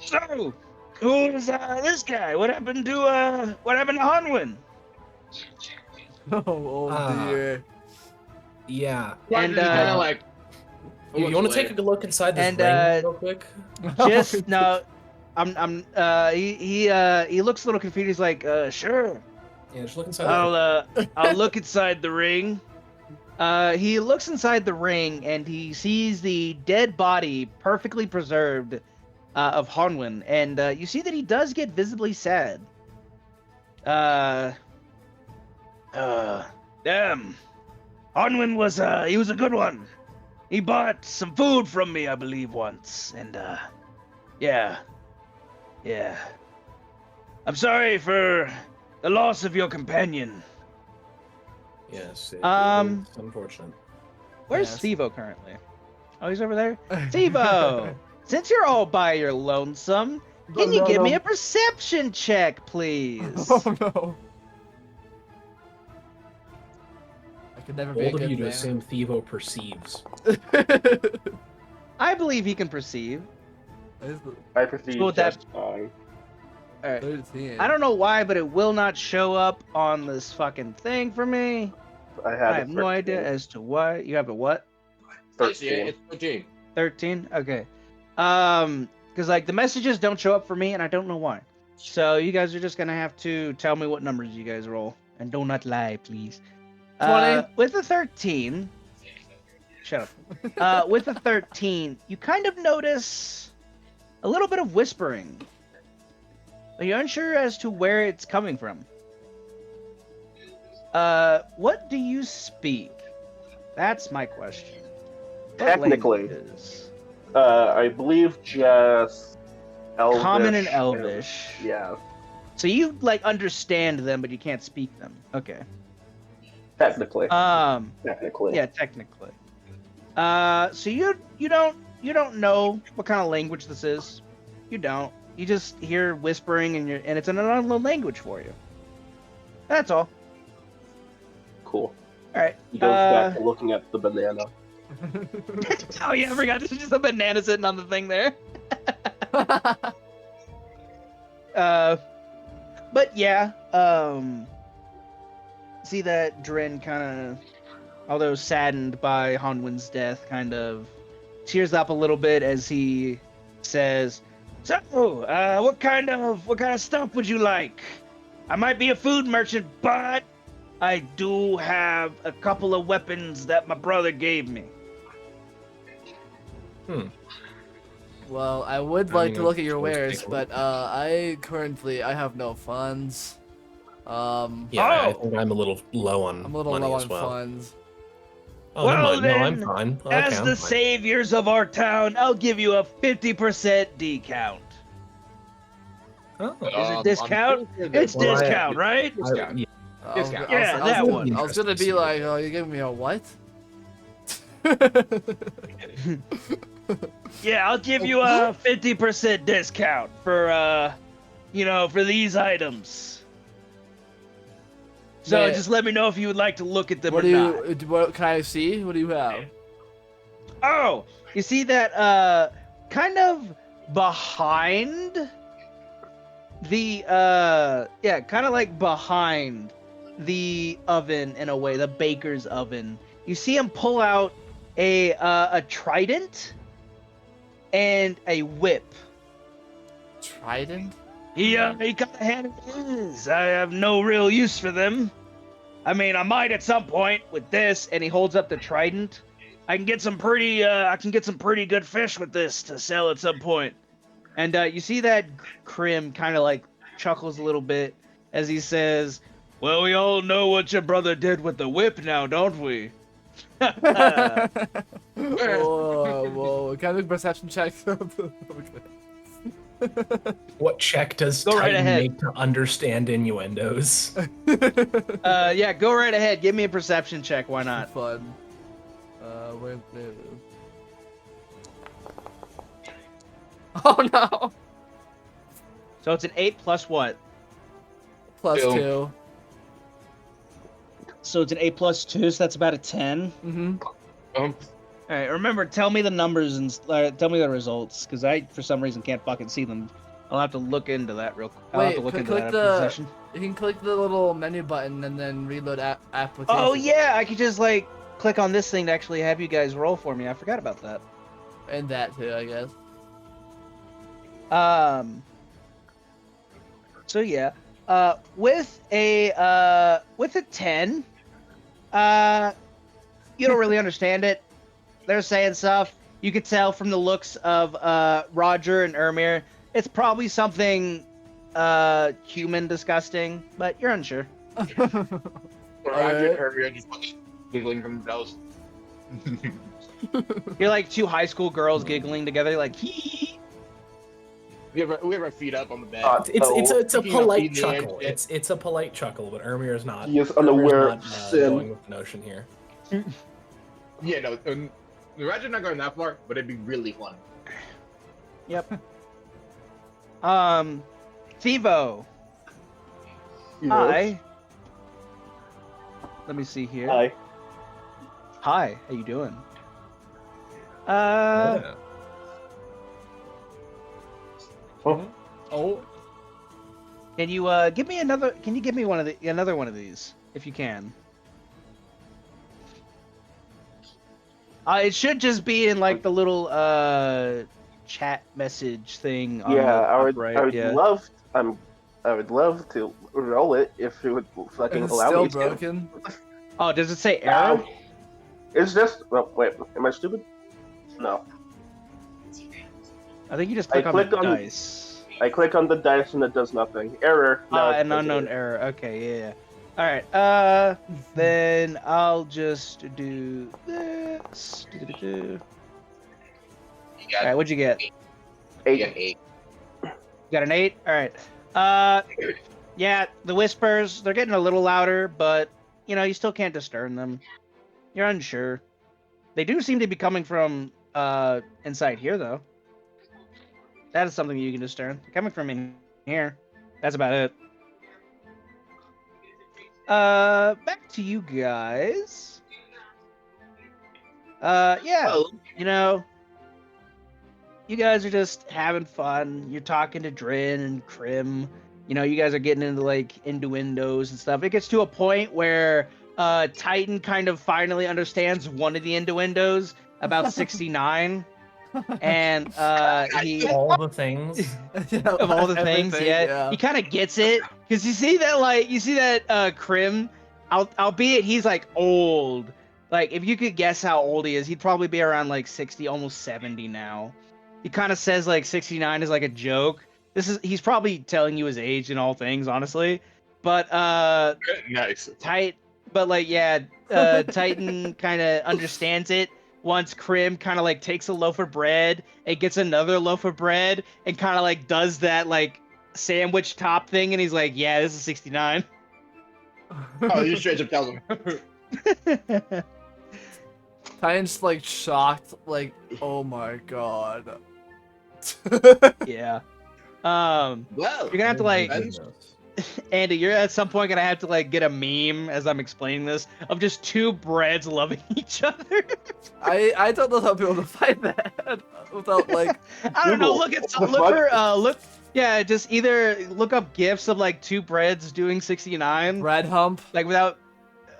"So, who's this guy? What happened to Hanwin?" Oh dear. Yeah. And kind of like. You want to take a look inside this And, ring real quick? Just no, he looks a little confused. He's like, sure. Yeah, just look inside. I'll look inside the ring. He looks inside the ring and he sees the dead body, perfectly preserved, of Hanwin, and you see that he does get visibly sad. Damn. Hanwin was he was a good one. He bought some food from me, I believe, once, and yeah. I'm sorry for the loss of your companion. Yes. It's unfortunate. Where's Yes. Stevo currently? Oh, he's over there. Stevo, since you're all by your lonesome, can you give me a perception check, please? Oh no. I could never be a Bold of good you to man. assume Thivo perceives. I believe he can perceive. I perceive So that- just fine. All right. 13. I don't know why, but it will not show up on this fucking thing for me. I I have a no idea 13. as to why. You have a what? 13. It's 13. 13? Okay. Because like the messages don't show up for me, and I don't know why. So you guys are just gonna have to tell me what numbers you guys roll, and do not lie, please. 20. With the 13. Shut up. With the 13, you kind of notice a little bit of whispering. But you're unsure as to where it's coming from. What do you speak? That's my question. What Technically. languages? I believe just Elvish. Common and Elvish. Yeah, So you like understand them, but you can't speak them. Okay. technically. Technically. Yeah, technically. So you don't know what kind of language this is. You don't. You just hear whispering and it's an unknown language for you. That's all. Cool. All right. He goes back to looking at the banana. Oh yeah, I forgot. There's just a banana sitting on the thing there. But yeah, see that Dren kind of, although saddened by Hanwin's death, kind of tears up a little bit as he says, "So, what kind of stuff would you like? I might be a food merchant, but I do have a couple of weapons that my brother gave me." Well, I would I like mean, to look at your let's wares, take a but I have no funds. Yeah, I think I'm a little low on I'm a little money low as on well. funds. Oh, Well, never mind. then, No, I'm fine. Okay, As I'm the fine. saviors of our town, I'll give you a 50% discount. Oh, Is it I'm discount? pretty sure It's that- Well, I- discount, right? Discount. yeah. Discount. Yeah, that one. I was gonna be like, oh, you giving me a what? Yeah, I'll give you a 50% discount for for these items. So Man. just let me know if you would like to look at them What or do not. you? What can I see? What do you have? Oh, you see that kind of behind the kind of like behind the oven in a way, the baker's oven. You see him pull out a trident and a whip. Trident? He kind of handed his. I have no real use for them. I mean, I might at some point with this, and he holds up the trident. I can get some pretty good fish with this to sell at some point. And you see that Krim kind of like chuckles a little bit as he says, "Well, we all know what your brother did with the whip now, don't we?" Whoa, whoa. Can I make a perception check? Okay. What check does Go right Titan ahead. make to understand innuendos? Yeah, go right ahead. Give me a perception check. Why not? Fun. Wait. Oh no! So it's an 8 plus what? Plus Two. 2. So it's an 8 plus 2, so that's about a 10. Mm-hmm. All right, remember, tell me the numbers and tell me the results, because I, for some reason, can't fucking see them. I'll have to look into that real quick. I'll have to Wait, look into click that after the session. You can click the little menu button and then reload application. Oh, yeah, I could just, like, click on this thing to actually have you guys roll for me. I forgot about that. And that too, I guess. So, yeah. With a 10, you don't really understand it. They're saying stuff. You could tell from the looks of Roger and Ermir, it's probably something human disgusting, but you're unsure. Roger and Kirby are just giggling from themselves. You're like two high school girls giggling together, like hee. We have our feet up on the bed. It's a Picking up polite the man chuckle. shit. It's a polite chuckle, but Ermir is not. He is unaware Ermir's of not, sin. going with the notion here. Yeah, no, Roger's not going that far, but it'd be really fun. Yep. Thivo. Yes. Hi. Let me see here. Hi. Hi. How you doing? Yeah. Oh. Can you give me another? Can you give me another one of these if you can? It should just be in like the little chat message thing. On Yeah, the I would. top right, I would yeah. love. I would love to roll it if it would fucking It's allow still me to. broken. Oh, does it say error? Now, it's just. Well, wait. Am I stupid? No. I think you just I click on the clicked on- dice. I click on the dice and it does nothing. Error. Now it An does unknown it. error. Okay, yeah. All right. Then I'll just do this. You All got right, what'd you get? you 8. got 8. You got an 8? All right. Yeah, the whispers, they're getting a little louder, but, you still can't discern them. You're unsure. They do seem to be coming from inside here, though. That is something you can discern. They're coming from in here. That's about it. Back to you guys. Yeah, Oh, you guys are just having fun. You're talking to Drin and Krim. You guys are getting into like innuendos and stuff. It gets to a point where Titan kind of finally understands one of the innuendos about 69, and he All the things. of all the things, Everything, yeah, he kind of gets it because you see that Krim, albeit he's like old. Like if you could guess how old he is, he'd probably be around like 60, almost 70 now. He kind of says like 69 is like a joke. He's probably telling you his age in all things, honestly. But nice. Titan kind of understands it once Krim kind of like takes a loaf of bread and gets another loaf of bread and kind of like does that like sandwich top thing, and he's like, "Yeah, this is 69." Oh, you straight up tells him. Titan's like shocked, like, oh my god. Yeah. Well, You're gonna have to like, Depends. Andy. You're at some point gonna have to like get a meme as I'm explaining this of just two breads loving each other. I don't know how people to find that without like. I don't know. Google. Look at What the look for fuck? look. Yeah, just either look up gifs of like two breads doing 69, Red hump. like without,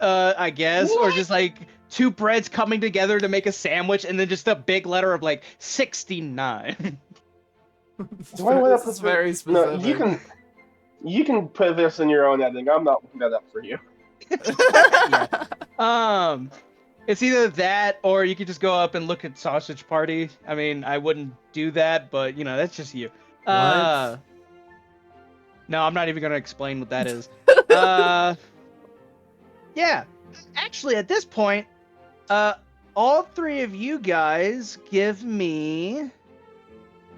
I guess, or just like two breads coming together to make a sandwich, and then just a big letter of like 69. Do I want This to is put very this? No, specific. you can put this in your own editing. I'm not looking that up for you. It's either that or you could just go up and look at Sausage Party. I mean, I wouldn't do that, but you know, that's just you. No, I'm not even gonna explain what that is. Yeah. Actually, at this point, all three of you guys give me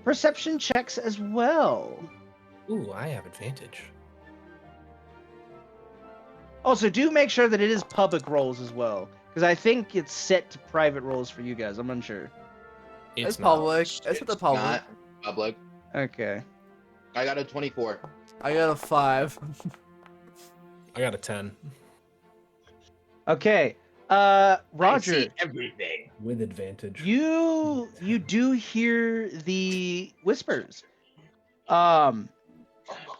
perception checks as well. Ooh, I have advantage. Also, do make sure that it is public roles as well, because I think it's set to private roles for you guys. I'm unsure. It's not. public. It's at the public. Not public. Okay. I got a 24. I got a 5. I got a 10 Okay. I Roger, see everything. with advantage. you do hear the whispers.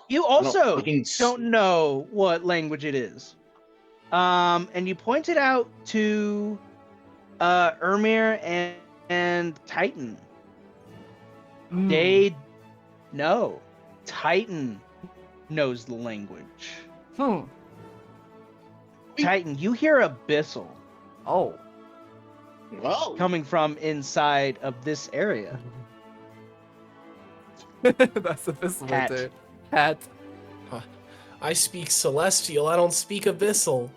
You also fucking don't know what language it is. And you pointed out to Ermir and Titan. They know. Titan knows the language. Hmm. Titan, you hear Abyssal Oh. Oh, coming from inside of this area. That's the pistol right Hat. there. Hat. I speak celestial. I don't speak abyssal.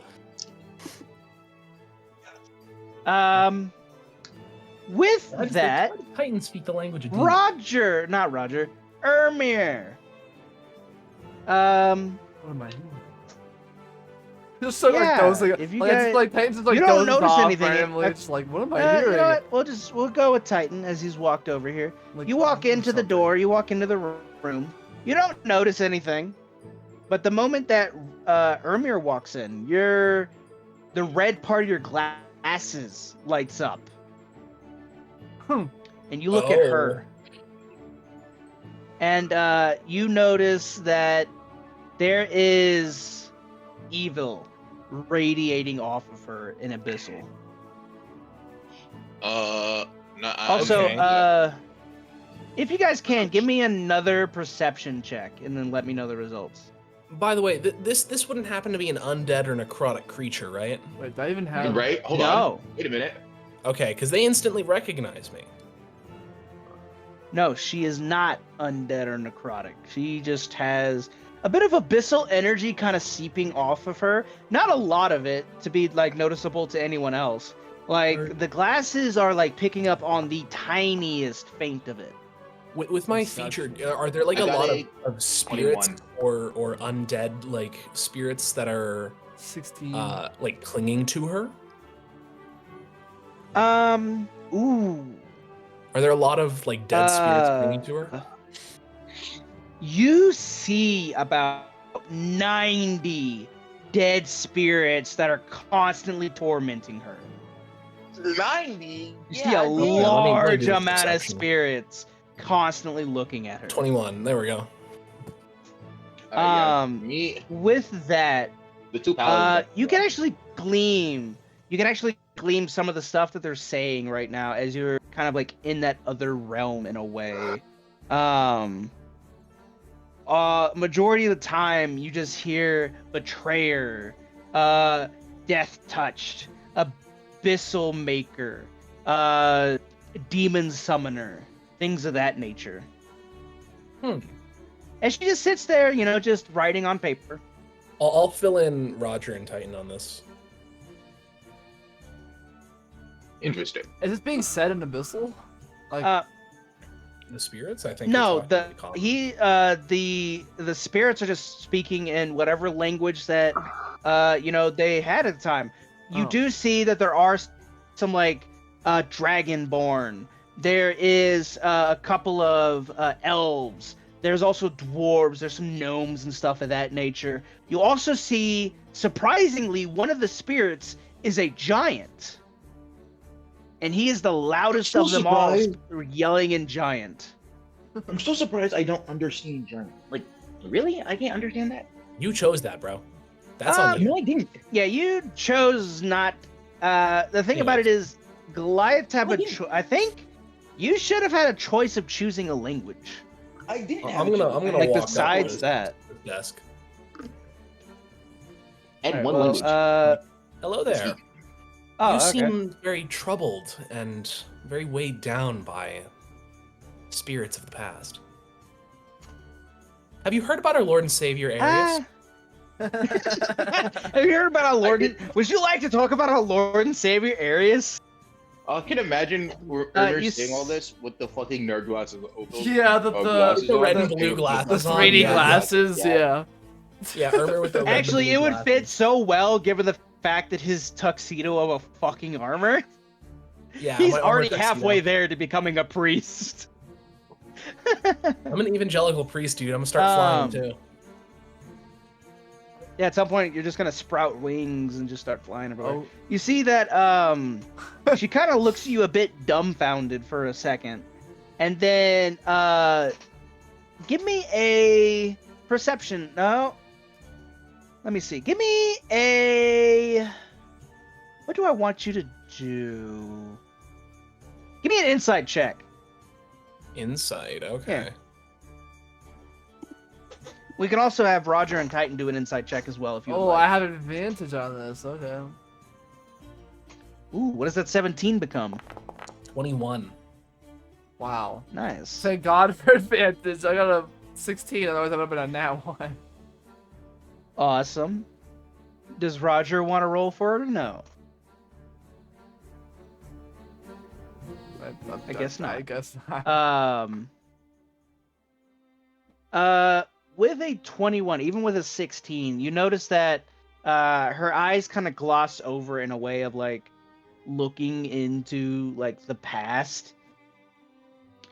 With Why does that, why does Titan speak the language of demons? Ermir. What am I doing? Just so Yeah, like dozing. if you Like, it's guys- like Titan's just like you don't dozes notice off anything, randomly, I- just like, what am I hearing? You know what? We'll go with Titan as he's walked over here. Like, You walk I'm doing into the something. door. You walk into the room. You don't notice anything, but the moment that Ermir walks in, the red part of your glasses lights up, Hmm. and you look at her, and you notice that there is evil radiating off of her in Abyssal. no, Also, Okay. if you guys can, give me another perception check, and then let me know the results. By the way, this wouldn't happen to be an undead or necrotic creature, right? Wait, do I even have? right? Hold No. on. Wait a minute. Okay, because they instantly recognize me. No, she is not undead or necrotic. She just has a bit of abyssal energy kind of seeping off of her. Not a lot of it to be like noticeable to anyone else. Like the glasses are like picking up on the tiniest faint of it. With my Such- feature, are there like I a got lot a of spirits 21. or undead like spirits that are 16. like clinging to her? Ooh. Are there a lot of like dead spirits clinging to her? You see about 90 dead spirits that are constantly tormenting her. 90. You see a let me large do a amount of perception. spirits constantly looking at her. 21. There we go. Me, With that, the two paladins. you can actually gleam. You can actually gleam some of the stuff that they're saying right now as you're kind of like in that other realm in a way. Majority of the time you just hear betrayer, death touched, abyssal maker, demon summoner, things of that nature. And she just sits there, you know, just writing on paper. I'll fill in Roger and Titan on this. Interesting. Is this being said in Abyssal? Like, The spirits, I think. No, you're talking to the spirits are just speaking in whatever language that they had at the time. You Oh. do see that there are some like dragonborn. There is a couple of elves. There's also dwarves. There's some gnomes and stuff of that nature. You also see, surprisingly, one of the spirits is a giant. And he is the loudest of them all, yelling in giant. I'm so surprised I don't understand giant. Like, really? I can't understand that. You chose that, bro. That's on you. No, I didn't. Yeah, you chose not. The thing about it is, Goliath have a choice. I think you should have had a choice of choosing a language. I didn't. I'm gonna Like walk besides up that. to the desk. And Alright, one well, language. Hello there. Oh, You okay. seem very troubled and very weighed down by spirits of the past. Have you heard about our Lord and Savior Arius? Have you heard about our Lord? Would you like to talk about our Lord and Savior Arius? I can imagine we're you saying all this with the fucking nerd glasses. Yeah, the glasses the on. red and blue glasses the on, 3D yeah. glasses, yeah. Yeah, Ermer with the red and Actually, blue it would glasses. fit so well given the fact that his tuxedo of a fucking armor. Yeah, He's my armor already tuxedo. halfway there to becoming a priest. I'm an evangelical priest, dude. I'm gonna start flying too. Yeah, at some point you're just gonna sprout wings and just start flying everywhere. Oh. You see that she kind of looks at you a bit dumbfounded for a second, and then give me a perception. No, let me see. Give me a. What do I want you to do? Give me an insight check. Inside, okay. Yeah. We can also have Roger and Titan do an insight check as well if you would Oh, like. I have an advantage on this. Okay. Ooh, what does that 17 become? 21. Wow. Nice. Thank God for advantage. I got a 16, otherwise I would have been a nat 1. Awesome. Does Roger want to roll for it or no? I guess not. I guess not. With a 21, even with a 16, you notice that her eyes kind of gloss over in a way of like looking into like the past,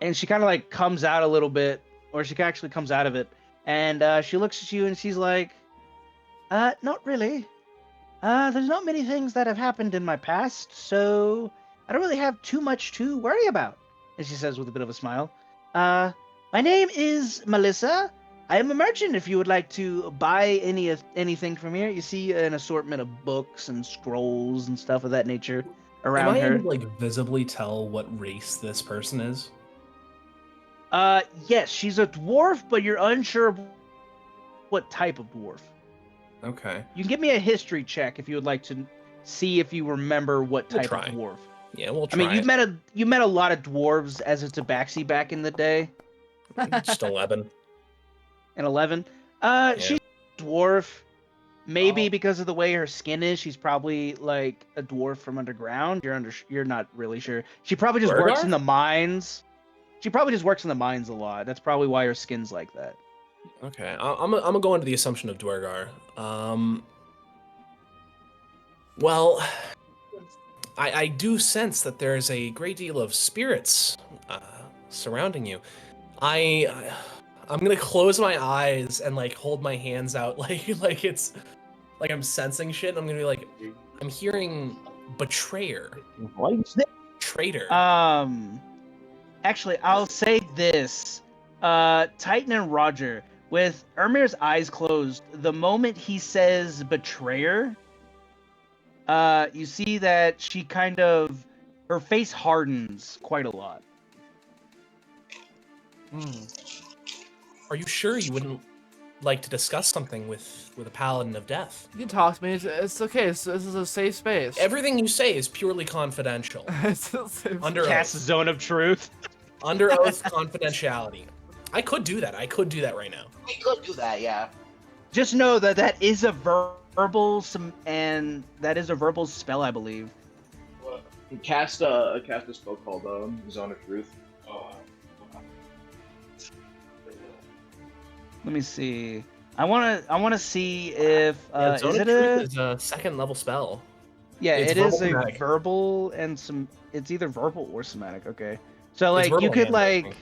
and she kind of like comes out a little bit, or she actually comes out of it, and she looks at you and she's like, not really. There's not many things that have happened in my past, so I don't really have too much to worry about. And she says with a bit of a smile, my name is Melissa. I am a merchant if you would like to buy anything from here. You see an assortment of books and scrolls and stuff of that nature around Am I her. able to like visibly tell what race this person is? Yes, she's a dwarf, but you're unsure of what type of dwarf. Okay. You can give me a history check if you would like to see if you remember what We'll type try. of dwarf. Yeah, we'll I try. mean, you met a lot of dwarves as a tabaxi back in the day. Just 11. And 11. She's a dwarf. Maybe because of the way her skin is, she's probably like a dwarf from underground. You're not really sure. She probably just works Dwargar? in the mines. She probably just works in the mines a lot. That's probably why her skin's like that. Okay, I'm gonna go into the assumption of Dwargar. Well, I do sense that there's a great deal of spirits surrounding you. I'm gonna close my eyes and like hold my hands out like it's like I'm sensing shit. I'm gonna be like, I'm hearing betrayer, traitor. Actually, I'll say this. Titan and Roger, with Ermir's eyes closed, the moment he says betrayer, you see that she her face hardens quite a lot. Are you sure you wouldn't like to discuss something with a paladin of death? You can talk to me. It's okay. This is a safe space. Everything you say is purely confidential. It's a safe Under Cast oath. zone of truth. Under oath confidentiality. I could do that. I could do that right now. We could do that, yeah. Just know that is a verbal spell, I believe. Cast a spell called Zone of Truth. Let me see. I wanna see if Zone is of it Truth a is a second level spell. yeah, It's it is verbal a somatic. verbal and some. It's either verbal or somatic. Okay, so It's like you verbal could and I like. think.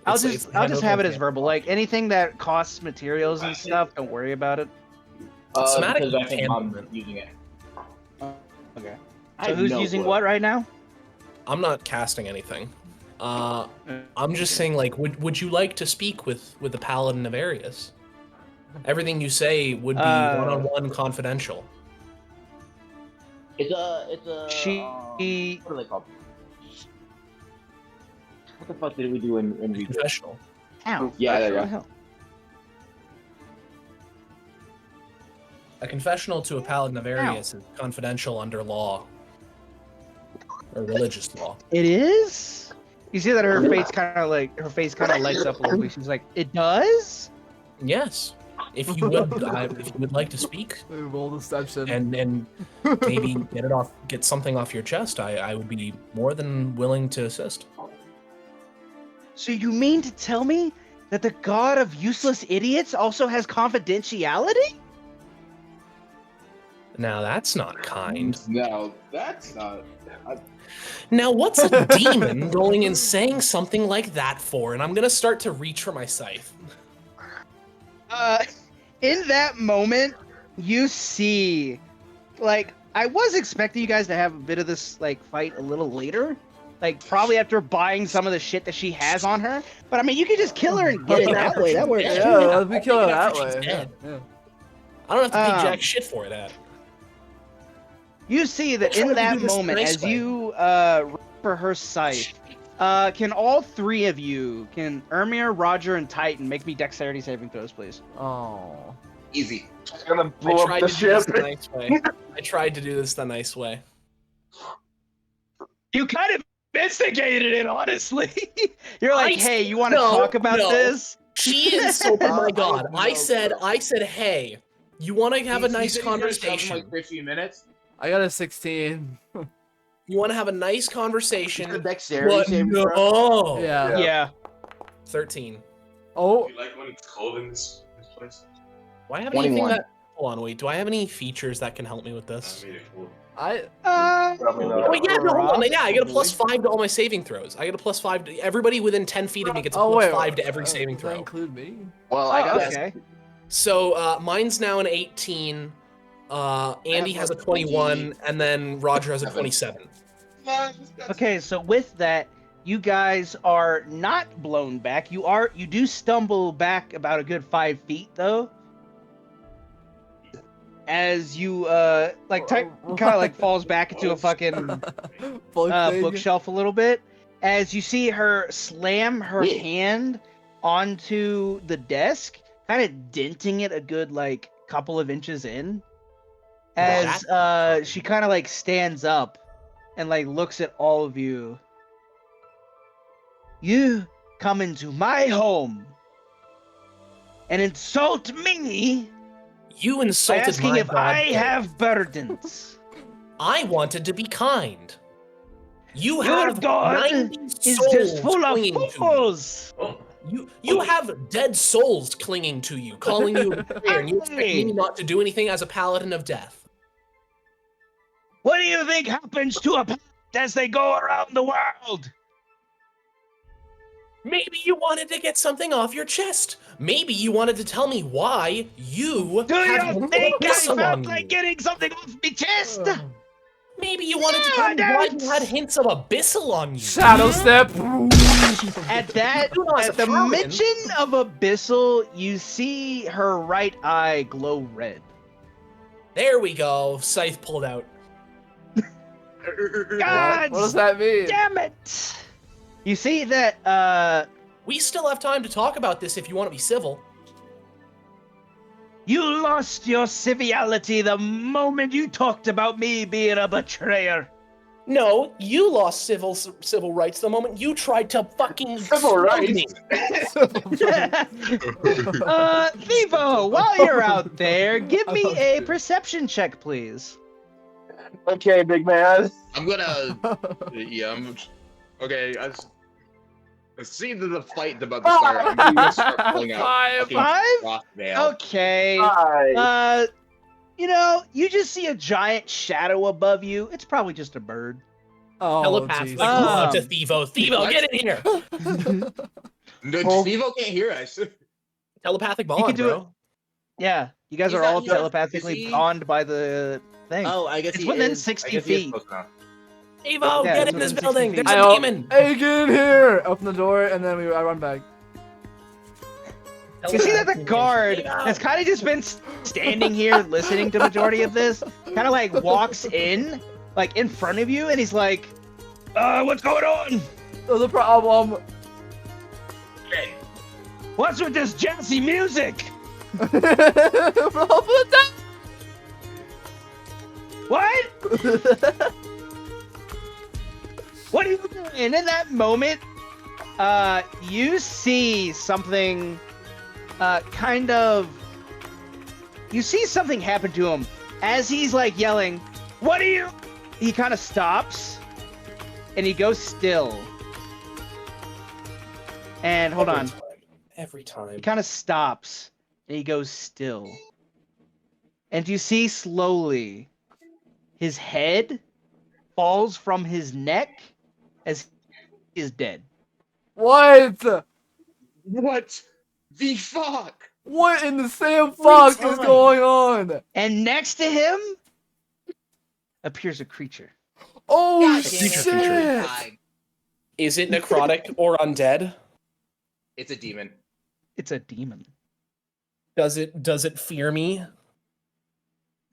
I'll It's- just it's I'll just have it as hand-over-hand. verbal. Like anything that costs materials and stuff, don't worry about it. Somatic Because I is think hand I'm movement. using it. Okay. I So have who's no using clue. what right now? I'm not casting anything. I'm just saying, like, would you like to speak with the Paladin of Arius? Everything you say would be one-on-one confidential. It's a. She What are they called? What the fuck did we do in Reaper? Confessional. Ow. Yeah, there you What go. the hell? A confessional to a Paladin of Arius is confidential under law. Or religious law. It is. You see that her face kind of lights up a little bit. She's like, "It does." Yes. If you would like to speak Roll deception. and maybe get something off your chest, I would be more than willing to assist. So you mean to tell me that the god of useless idiots also has confidentiality? Now that's not kind. No, that's not. Now what's a demon going and saying something like that for? And I'm gonna start to reach for my scythe. In that moment, you see, like, I was expecting you guys to have a bit of this, like, fight a little later. Like, probably after buying some of the shit that she has on her. But, I mean, you could just kill her and get it that way. That works, Yeah, too. Yeah, let's be I'll killing take it that after way. she's Yeah, dead. yeah. I don't have to pay jack Um, shit for it, Ad. You see that Try in to that do this the moment, nice as way. you reach for her scythe, can all three of you, can Ermir, Roger, and Titan make me dexterity saving throws, please? Oh. Easy. I'm gonna I blow up tried the to do this ship. the nice way. I tried to do this the nice way. You kind of instigated it, honestly. You're like, I- hey, you want to no, talk about no. this? She insulted my I god. have I no said, clue. hey, you want to have a nice He said he's gonna shove in, conversation? like 15 minutes. I got a 16. You want to have a nice Is it a conversation? dexterity But saving throw? no. Yeah. Yeah. 13. Oh. You like when it's cold in this place? Do I have anything 21. that? Hold on, wait. Do I have any features that can help me with this? I made it cool. Probably Oh not. yeah, no, hold on. Yeah, I get a +5 to all my saving throws. I get a +5 to everybody within 10 feet of me gets a Oh wait. +5 to every saving Does that throw. include me? Well, I Oh, got okay. So mine's now an 18. Andy has a 21, and then Roger has a 27. Okay, so with that, you guys are not blown back. You do stumble back about a good 5 feet though. As you kind of like falls back into a fucking bookshelf a little bit. As you see her slam her Yeah. hand onto the desk, kind of denting it a good like couple of inches in. As she kind of like stands up and like looks at all of you. You come into my home and insult me You by insulted asking my if god. I have burdens. I wanted to be kind. You Your have god 90 is souls just full of clinging to you. fools. You have dead souls clinging to you, calling you a prayer, and you expect me not to do anything as a paladin of death. What do you think happens to a paladin as they go around the world? Maybe you wanted to get something off your chest. Maybe you wanted to tell me why you Do have you a think I whistle felt on like you. getting something off my chest? Maybe you wanted to tell me why you had hints of abyssal on you. Shadow step. At that, You know, as at a the paladin- mention of abyssal, you see her right eye glow red. There we go. Scythe pulled out. God What does that mean? damn it! You see that We still have time to talk about this if you want to be civil. you lost your civility the moment you talked about me being a betrayer. No, you lost civil rights the moment you tried to fucking Civil flog rights? me. Thivo, while you're out there, give me a perception check, please. Okay, big man. I'm gonna. Yeah, I'm. Okay, See that the fight's about to start. I'm gonna start pulling out fucking Five? frost veil. Okay. Hi. You just see a giant shadow above you. It's probably just a bird. Oh, Telepathically jeez. call out to Um, Thivo. Thivo, What? get in here! No, Oh. Steve-O can't hear us. Telepathic could bond, do bro. Yeah, you guys He's are not- all he's not- telepathically is he- bond by the thing. Oh, I guess It's he within is. 60 I guess he is feet. close enough. Thivo, Yeah, get it's in this within 60 building. feet. There's a demon. Hey, get in here! Open the door, and then I run back. You see that the Telepathic guard communication. has kind of just been standing here listening to the majority of this, kind of like walks in, like in front of you, and he's like, what's going on? There's a problem. What's with this jazzy music? What? What are you doing? And in that moment, you see something, you see something happen to him as he's like yelling, "What are you?" He kind of stops, and he goes still. And hold on, Every time. he kind of stops, and he goes still. And you see slowly, his head falls from his neck as he is dead. What? What the fuck? What in the same fuck is time. going on? And next to him appears a creature. Oh God damn it. shit! God. Is it necrotic or undead? It's a demon. It's a demon. Does it fear me?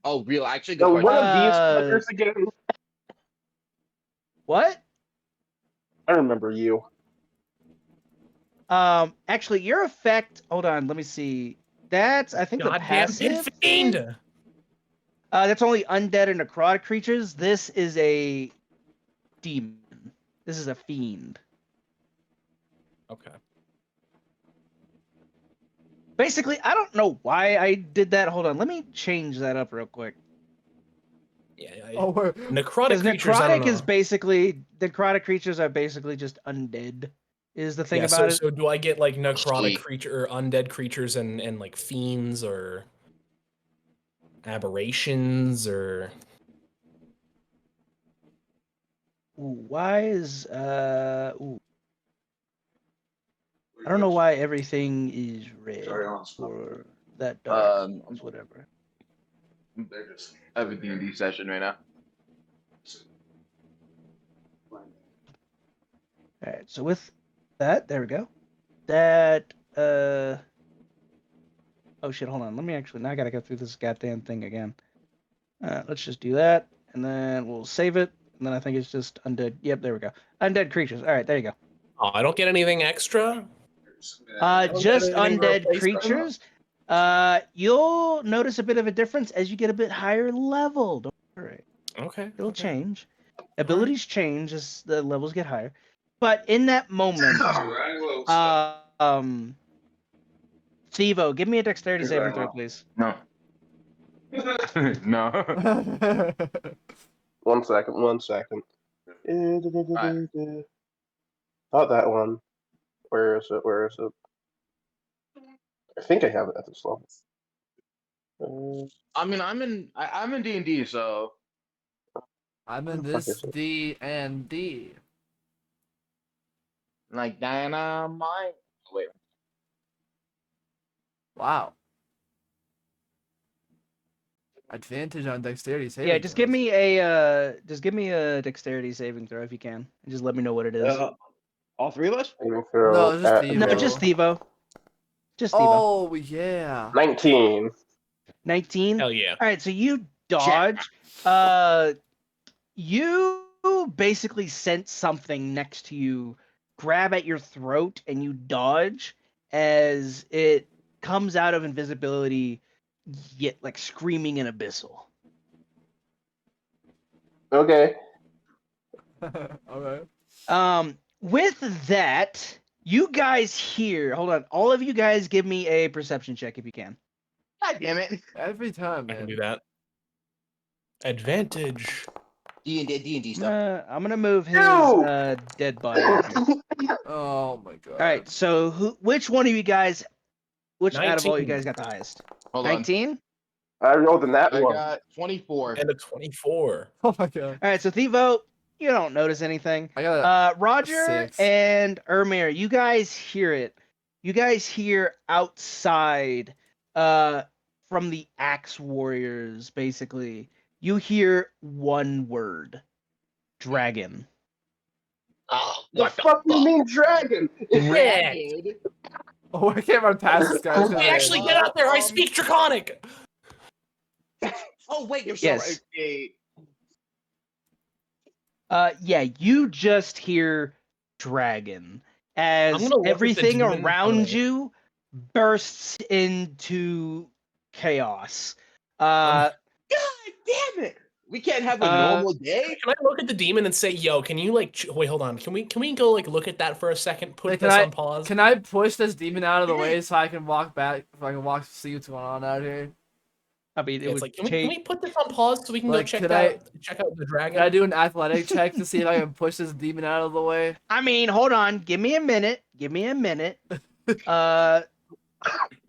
Oh, real. Actually, So good what question. are these Uh, fuckers again? What? I remember you. Actually, your effect. Hold on, let me see. That's I think the Goddamn passive. pit fiend! That's only undead and necrotic creatures. This is a demon. This is a fiend. Okay. Basically, I don't know why I did that. Hold on, let me change that up real quick. Yeah. Oh, we're... Necrotic Because creatures. I don't necrotic is know. basically necrotic creatures are basically just undead. Is the thing Yeah, about it? so do I get like necrotic Sweet. creature or undead creatures and like fiends or aberrations or Ooh, why is ooh. I don't know why everything is red Sorry, I'll stop. or that dark. Um, It's whatever. They're just I have a D&D session right now. All right, so with that, there we go. That oh shit, hold on. Let me actually now I gotta go through this goddamn thing again. Let's just do that, and then we'll save it, and then I think it's just undead. Yep, there we go. Undead creatures. All right, there you go. oh, I don't get anything extra. don't Just get anything undead replaced, creatures. You'll notice a bit of a difference as you get a bit higher level. Don't worry. Okay. It'll okay. change. Abilities change as the levels get higher. But in that moment, Thivo, give me a dexterity saving throw, please. No. No. 1 second. 1 second. Not that one. Where is it? Where is it? I think I have it at this level. I mean, I'm in D&D, so I'm in Where the fuck this is it? D&D. like dynamite. Wait. Wow. Advantage on dexterity saving. Yeah, just give me a dexterity saving throw if you can, and just let me know what it is. All three of us? Saving throw No, it's just at Thivo. No, advantage. just Thivo. Just Thivo. Oh yeah. 19. 19. Hell yeah. All right, so you dodge. You basically sense something next to you grab at your throat, and you dodge as it comes out of invisibility, yet like screaming in abyssal. Okay. Okay. With that, you guys here. Hold on, all of you guys, give me a perception check if you can. God damn it. Every time, I man. can do that. Advantage. D&D stuff. I'm gonna move his No! dead body. Over here. Oh Oh my god. All right. So which one of you guys? Which out of all you 19. guys got the highest? Hold on. 19. I rolled in that I one. got 24. And a 24. Oh my god. All right. So Thivo, you don't notice anything. I got Roger 6. and Ermir, you guys hear it. You guys hear outside, from the Axe Warriors. Basically, you hear one word: dragon. Oh, The what fuck do you mean dragon? Dragon? Oh, I can't run past this guy. Hey, actually, get out there! I speak Draconic! Oh wait, you're Yes. sorry. Yeah, you just hear dragon I'm as gonna look at the everything demon in front of around me. you bursts into chaos. God damn it! We can't have a normal day. Can I look at the demon and say, "Yo, can you like wait? Hold on. Can we go like look at that for a second? Put Wait, this on pause." Can I push this demon out of the way so I can walk back? So I can see what's going on out here. I mean, Yeah, it it's would like, can take. we put this on pause so we can Like, go check could check out the dragon? Can I do an athletic check to see if I can push this demon out of the way? I mean, hold on. Give me a minute. Give me a minute.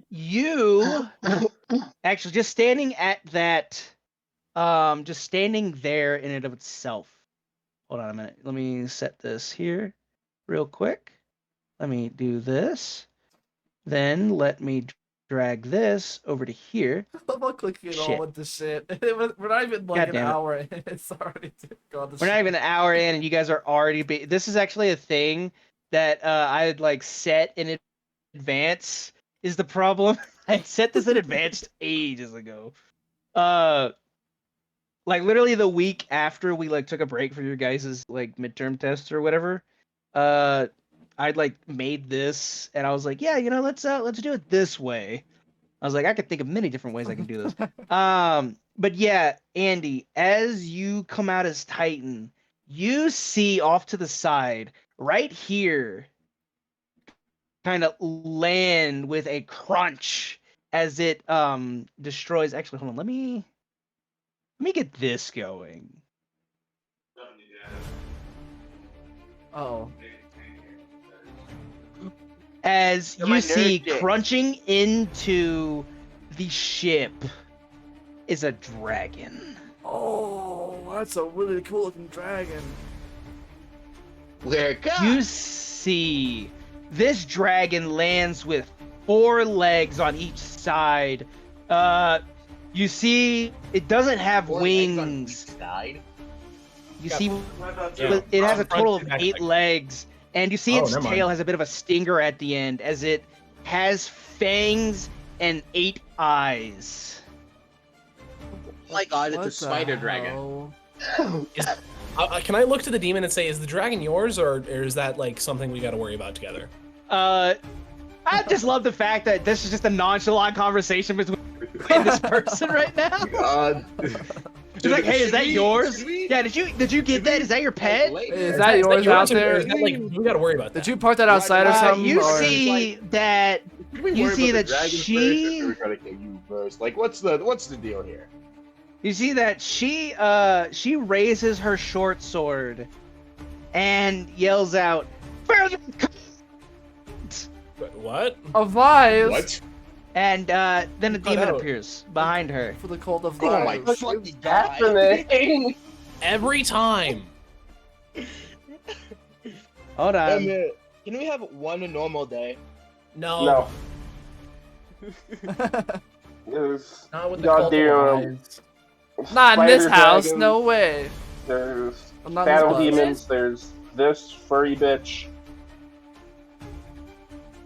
You actually just standing at that, just standing there in and of itself. Hold on a minute. Let me set this here real quick. Let me do this. Then let me drag this over to here. I'm not clicking it all Shit. with the shit. We're not even like God an damn it. hour in. It's already gone to We're not even an hour in, and you guys are already. This is actually a thing that I had like set in advance. Is the problem? I set this in advance ages ago. Like literally the week after we like took a break for your guys' like midterm tests or whatever. I'd like made this, and I was like, yeah, let's do it this way. I was like, I could think of many different ways I can do this. But yeah, Andy, as you come out as Titan, you see off to the side, right here, kind of land with a crunch as it destroys. Actually, hold on, let me get this going. Oh. As You're my you see, nerd dick. crunching into the ship is a dragon. Oh, that's a really cool looking dragon. Where God? You see this dragon lands with 4 legs on each side. You see it doesn't have 4 legs on each wings. side? You Got- see Yeah. it has a Front total to of back 8 leg. legs, and you see Oh, its never mind. tail has a bit of a stinger at the end as it has fangs and 8 eyes. Oh my God, it's What a spider the dragon. hell? Can I look to the demon and say, "Is the dragon yours, or is that like something we got to worry about together?" I just love the fact that this is just a nonchalant conversation between this person right now. God. He's like, "Hey, is that yours? Yeah, did you get that? Is that your pet?" Is that yours out or there? is that, like, we got to worry about that. Did you park that outside or something? You or... see that you see that she We're gonna kill you first. Like, what's the deal here? you see that she raises her short sword and yells out, "Where the What? Of lives. What? and then a Cut demon out. appears behind her. For the cult of Oh my lives. fucking God. Happening. Every time. Hold on. Can we have one normal day? No. No. There's Not with the cult of goddamn lies. Not in this spider house. dragons, No way. There's I'm not in this battle box. demons. There's this furry bitch.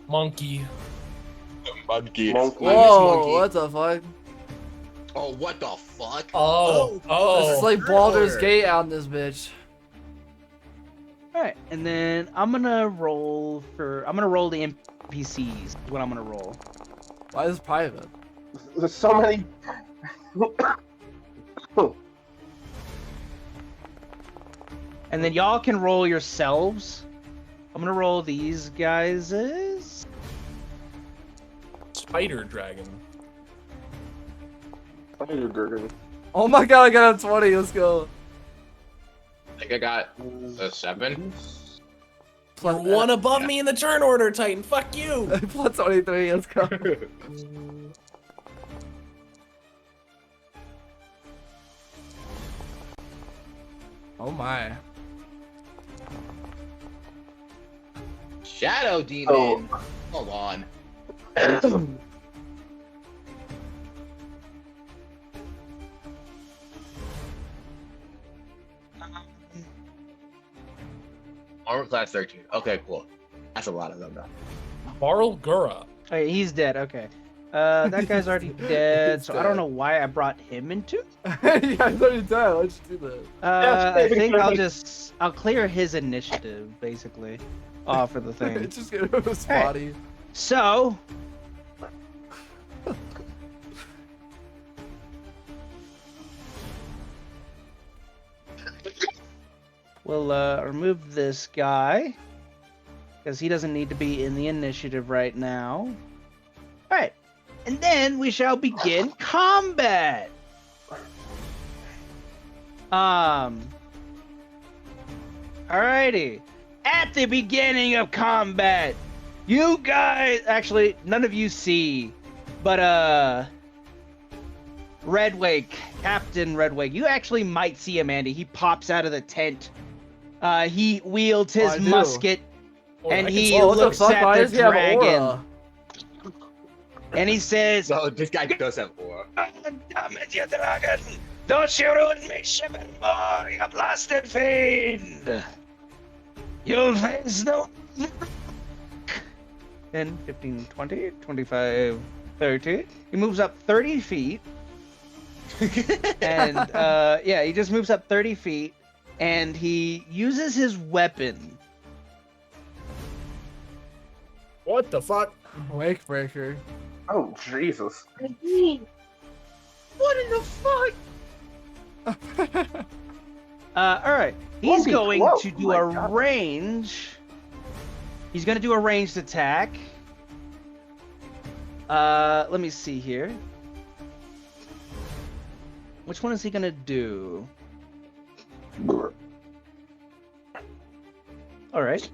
Monkey. Monkey. Monkey. Whoa, what the fuck? Oh, what the fuck? Oh. This is like Lord. Baldur's Gate out in this bitch. All right, and then I'm gonna roll the NPCs. Is what I'm gonna roll. Why is this private? There's so many. And then y'all can roll yourselves. I'm gonna roll these guys. Spider dragon. Spider dragon. Oh my god, I got a 20. Let's go. I think I got a 7. You're one above me in the turn order, Titan. Fuck you. Plus 23, let's go. Oh my. Shadow Demon. Oh. Hold on. Armor class 13. Okay, cool. That's a lot of them, though. Barl Gura. Oh, yeah, he's dead. Okay. That guy's already dead, He's so I don't dead. know why I brought him into. Yeah, I thought you died. Let's do that. I think because- I'll clear his initiative basically, off of the thing. It's just gonna go spotty. So. We'll remove this guy because he doesn't need to be in the initiative right now. All right, and then we shall begin combat. Alrighty. At the beginning of combat, you guys actually none of you see, but Redwake, Captain Redwake, you actually might see him, Andy. He pops out of the tent. He wields his I do. musket, and he Whoa, what the looks fuck? at Why the does he have dragon, aura? and he says, So this guy does have aura. "Damn it, you dragon! Don't you ruin me ship anymore, you blasted fiend! You'll face no 10, 15, 20, 25, 30. He moves up 30 feet. And, yeah, he just moves up 30 feet. And he uses his weapon. What the fuck? Wake breaker. Oh, Jesus. What in the fuck? Alright. He's Won't be going close. to do My a God. range. He's going to do a ranged attack. Let me see here. Which one is he going to do? Alright.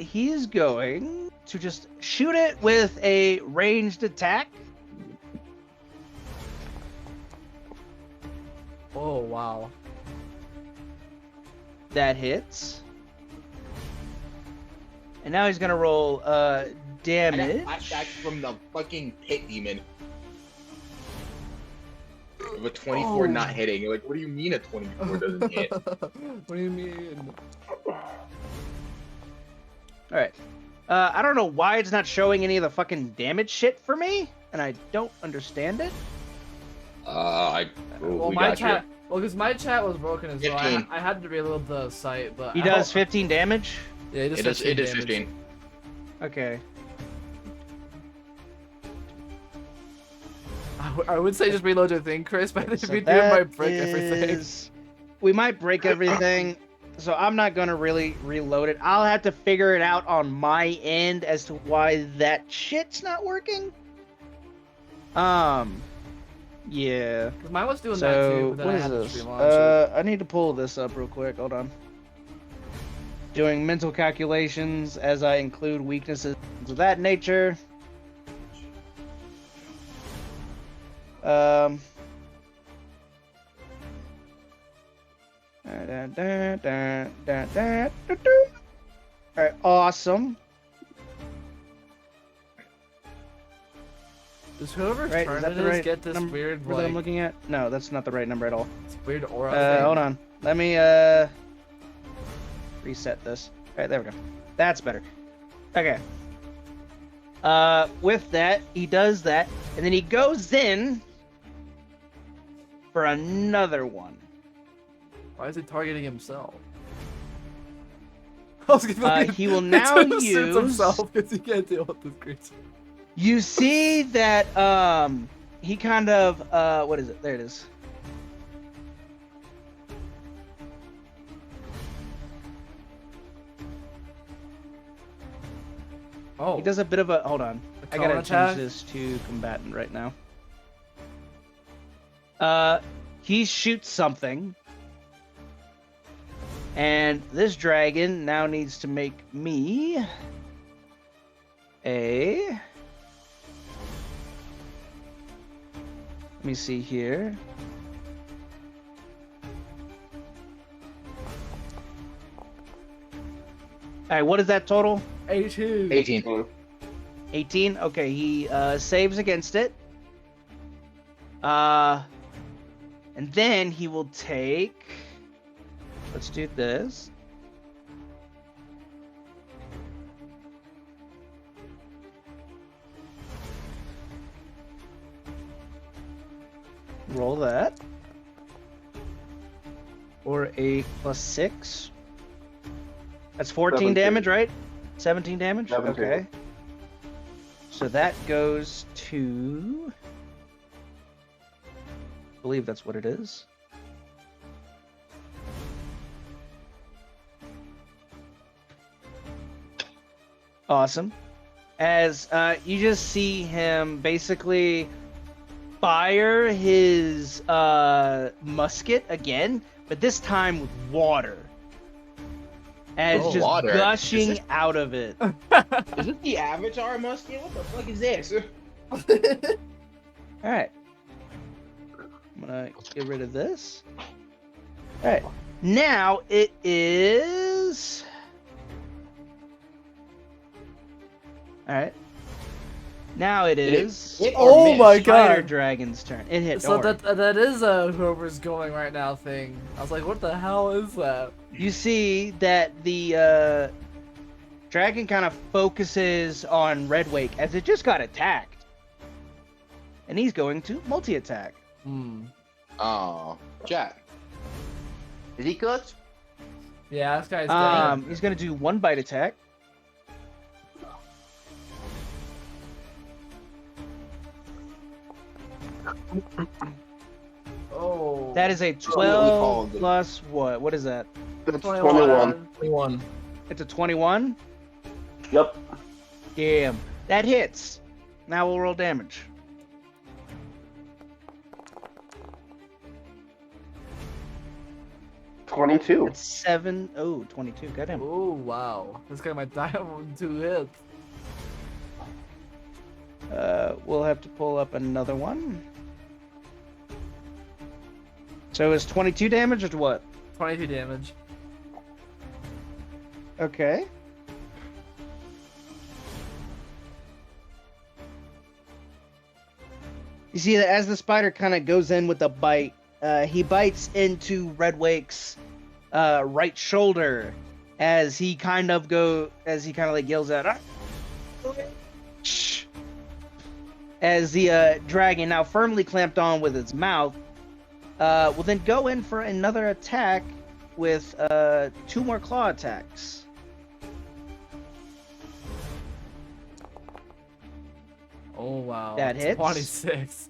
He's going to just shoot it with a ranged attack. Oh wow. That hits. And now he's gonna roll damage. Flashback from the fucking pit demon. Of a 24 Oh. not hitting. You're like, what do you mean a 24 doesn't hit? What do you mean? Alright. I don't know why it's not showing any of the fucking damage shit for me, and I don't understand it. Well, we my got chat. Well, because my chat was broken as well. 15. I had to reload the site, but He I does hope- 15 damage? Yeah, he does It is 15 damage. 15. Okay. I would say just reload your thing, Chris, but if So you do, it might that break everything. is- We might break everything, so I'm not gonna really reload it. I'll have to figure it out on my end as to why that shit's not working. Yeah. 'Cause mine was doing that too, So, but then what I is had this? to relaunch it. I need to pull this up real quick. Hold on. Doing mental calculations as I include weaknesses of that nature. Alright, awesome. Does whoever Right, is turn that it the is right get this number weird, that I'm like, looking at? No, that's not the right number at all. this weird aura thing? Hold on. Let me reset this. Alright, there we go. That's better. Okay. With that, he does that, and then he goes in for another one. Why is he targeting himself? I was gonna He will now suits use- himself because he can't deal with this creature. You see that he kind of what is it? There it is. Oh, He does a bit of a hold on. a I gotta cone change attack? this to combatant right now. He shoots something, And this dragon now needs to make me a... Let me see here. Alright, what is that total? 82. 18. 18? Okay, he saves against it. And then he will take... Let's do this. Roll that. Or a +6. That's 14 17. damage, right? 17 damage? 17. Okay. So that goes to... I believe that's what it is. Awesome. As you just see him basically fire his musket again, but this time with water. And it's Oh, just water. gushing Is this- out of it. Is it the Avatar musket? What the fuck is this? Alright. I'm gonna get rid of this. Alright. Now it is... Alright. Now it Did it is... hit or Oh miss? my Spider god. Dragon's turn. It hit, So don't worry. that is whoever's going right now thing. I was like, what the hell is that? You see that the dragon kind of focuses on Red Wake as it just got attacked. And he's going to multi-attack. Hmm. Oh, chat. Is he cooked? Yeah, this guy's dead. He's going to do 1 bite attack. Oh. That is a what we called 12 it. plus what? What is that? That's 21. 21. 21. It's a 21? Yep. Damn. That hits. Now we'll roll damage. $22. It's 7. Oh, 22. Goddamn. Oh, wow. This guy might die in 2 hits. We'll have to pull up another one. So is 22 damage or what? 22 damage. Okay. You see that as the spider kind of goes in with a bite, he bites into Red Wake's right shoulder as he kind of like yells out, "Ah!" Shh. As the dragon, now firmly clamped on with its mouth, will then go in for another attack with 2 more claw attacks. Oh, wow. That hits. 26.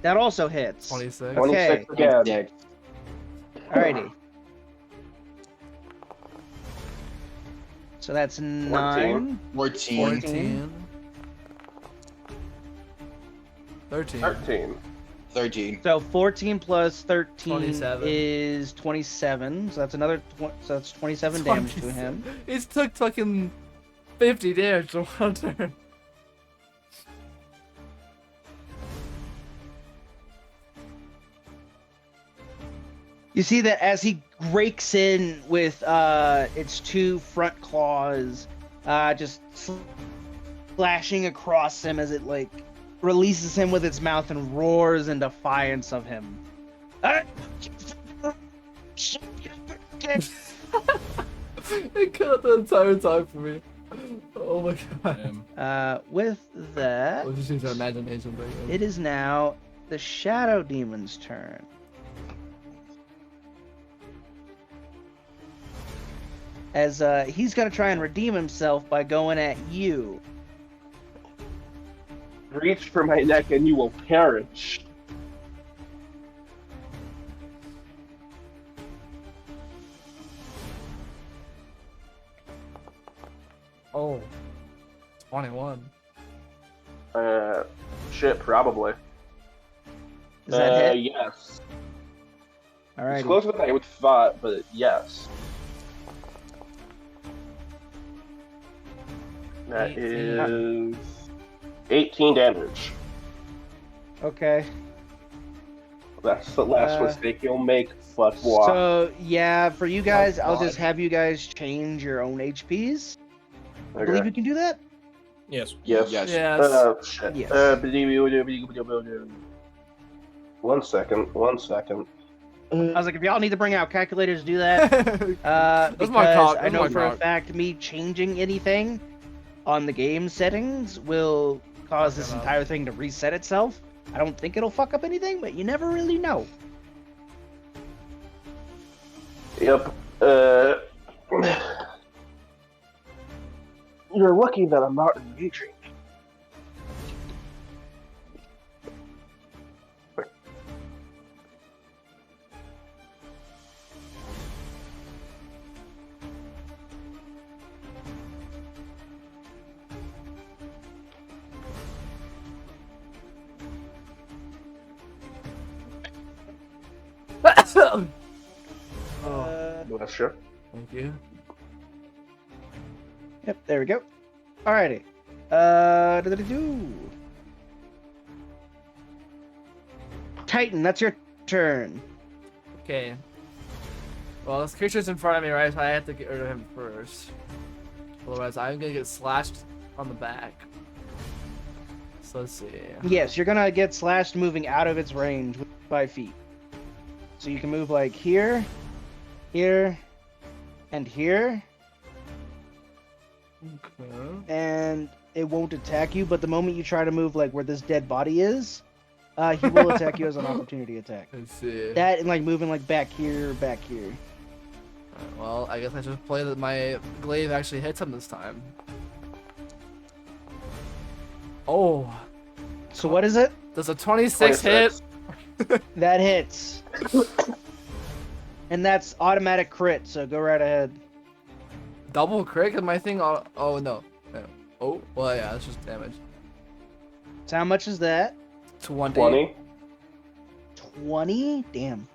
That also hits. 26. 26 again. Yeah. Alrighty. So that's 9. 14. 14. 13. 13. 13. So 14 plus 13 27. is 27. So that's another. So that's 27 damage to him. He's took fucking 50 damage to one turn. You see that as he rakes in with its 2 front claws, just slashing across him as it like releases him with its mouth and roars in defiance of him. It cut the entire time for me. Oh my god. With that, We'll just use our imagination thing. it is now the Shadow Demon's turn. As he's gonna try and redeem himself by going at you. Reach for my neck and you will perish. Oh. 21. Shit, probably. Does that hit? Yes. All It's right. closer than I would thought, but yes. That 18. is 18 damage. Okay. That's the last Uh, mistake you'll make, but moi. So yeah, for you guys, I'll just God. have you guys change your own HPs. I believe Okay. you can do that. Yes. Yes. Yes. Yes. Shit. Yes. 1 second. 1 second. I was like, if y'all need to bring out calculators, do that. That's Because my cock. I That's know my for a cock. fact me changing anything on the game settings will cause this Fuck it up. entire thing to reset itself. I don't think it'll fuck up anything, but you never really know. Yep. You're lucky that I'm not engaging. Oh, Bless you. thank you. Yep, there we go. Alrighty. Do. Titan, that's your turn. Okay. Well, this creature's in front of me, right? So I have to get rid of him first. Otherwise, I'm gonna get slashed on the back. So let's see. Yes, you're gonna get slashed moving out of its range with 5 feet. So you can move like here, here, and here, Okay. and it won't attack you. But the moment you try to move like where this dead body is, he will attack you as an opportunity attack. Let's see. That and like moving like back here, back here. Alright, well, I guess I should play that my glaive actually hits him this time. Oh, So what is it? does a 26 hit? That hits. And that's automatic crit, so go right ahead. Double crit? Cause my thing. Oh no. No. Oh, well, yeah, that's just damage. So how much is that? 20. 20. 20? Damn.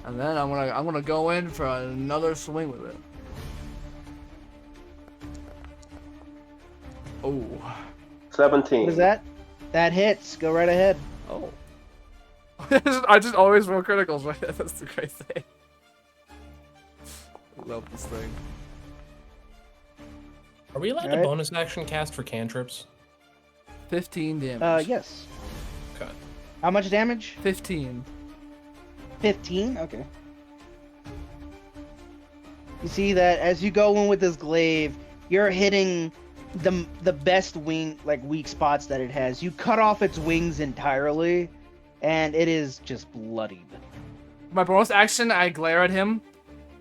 And then I'm gonna go in for another swing with it. Oh. 17. What is that? That hits. Go right ahead. Oh. I just always roll criticals, right? That's the great thing. I love this thing. Are we allowed Alright. to bonus action cast for cantrips? 15 damage. Yes. Okay. How much damage? 15. 15? Okay. You see that as you go in with this glaive, you're hitting the best wing, like weak spots that it has. You cut off its wings entirely, and it is just bloodied. My bonus action, I glare at him.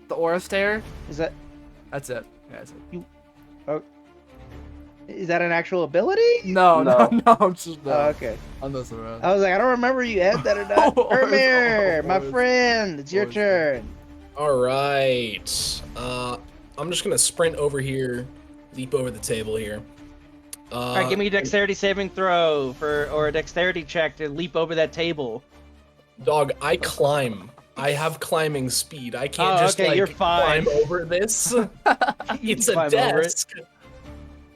The aura stare. Is that That's it. Yeah, that's it. is that an actual ability? No, no, No. no. I'm just no. Okay. I'm messing around. I was like, I don't remember you had that or not. Oh, Ermir, my oh, friend, it's your oh, turn. All right. I'm just gonna sprint over here, leap over the table here. All right, give me a dexterity saving throw or a dexterity check to leap over that table. Dog, I climb. I have climbing speed. I can't Oh, just okay, like you're fine. climb over this. You It's can a climb over it. desk.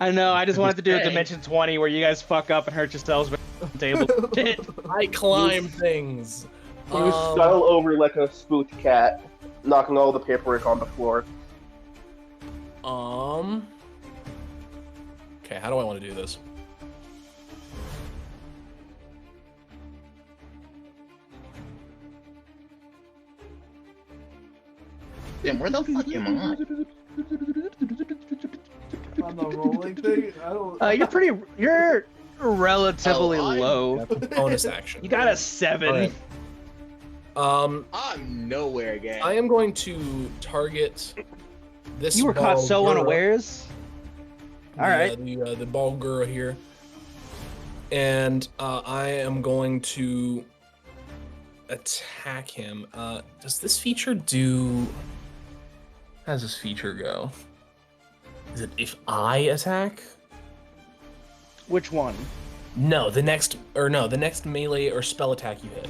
I know. I just wanted to do a Okay. dimension 20 where you guys fuck up and hurt yourselves with the table. Shit. I climb things. You scuttle over like a spooked cat, knocking all the paperwork on the floor. Okay, how do I want to do this? Damn, where the fuck am I? On the rolling thing, I don't. You're relatively Oh, low. Bonus action. You got a 7. Alright. I'm nowhere again. I am going to target this. You were caught ball so girl. unawares. All right. The ball girl here, and I am going to attack him. Does this feature do? How does this feature go? Is it if I attack? Which one? No, the next melee or spell attack you hit.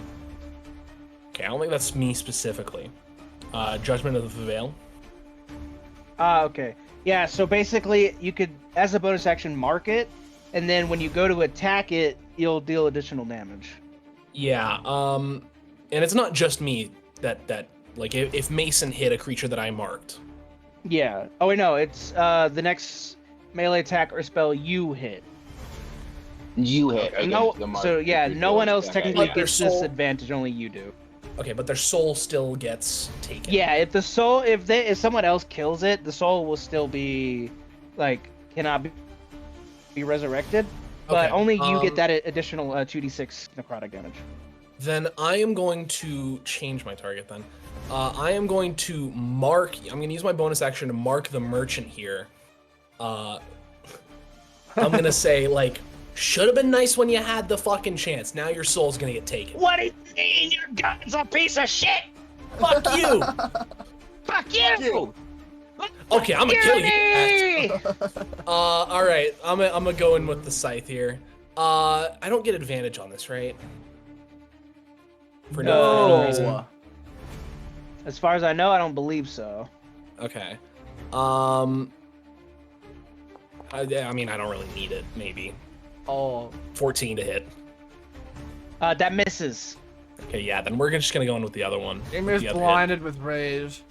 Okay, I don't think that's me specifically. Judgment of the Veil. Okay. Yeah, so basically you could, as a bonus action, mark it, and then when you go to attack it, you'll deal additional damage. Yeah, and it's not just me that like if Mason hit a creature that I marked. Yeah. Oh wait, no, it's the next melee attack or spell you hit. You hit. Okay. No, the mark so yeah, is no one else okay, technically yeah. gets Their this soul- advantage. Only you do. Okay, but their soul still gets taken. Yeah, if someone else kills it, the soul will still be like cannot be resurrected, but Okay, only you get that additional 2d6 necrotic damage. Then I am going to change my target then. I am going to mark, I'm going to use my bonus action to mark the merchant here. I'm going to say, like, should have been nice when you had the fucking chance. Now your soul's going to get taken. What do you mean? Your gun's a piece of shit! Fuck you! Fuck you! Okay, I'm going to kill you. Tyranny! Alright, I'm gonna go in with the scythe here. I don't get advantage on this, right? For no reason. No. As far as I know, I don't believe so. Okay. I mean, I don't really need it, maybe. Oh. 14 to hit. That misses. Okay, yeah, then we're just gonna go in with the other one. Ymir's the other blinded with rage.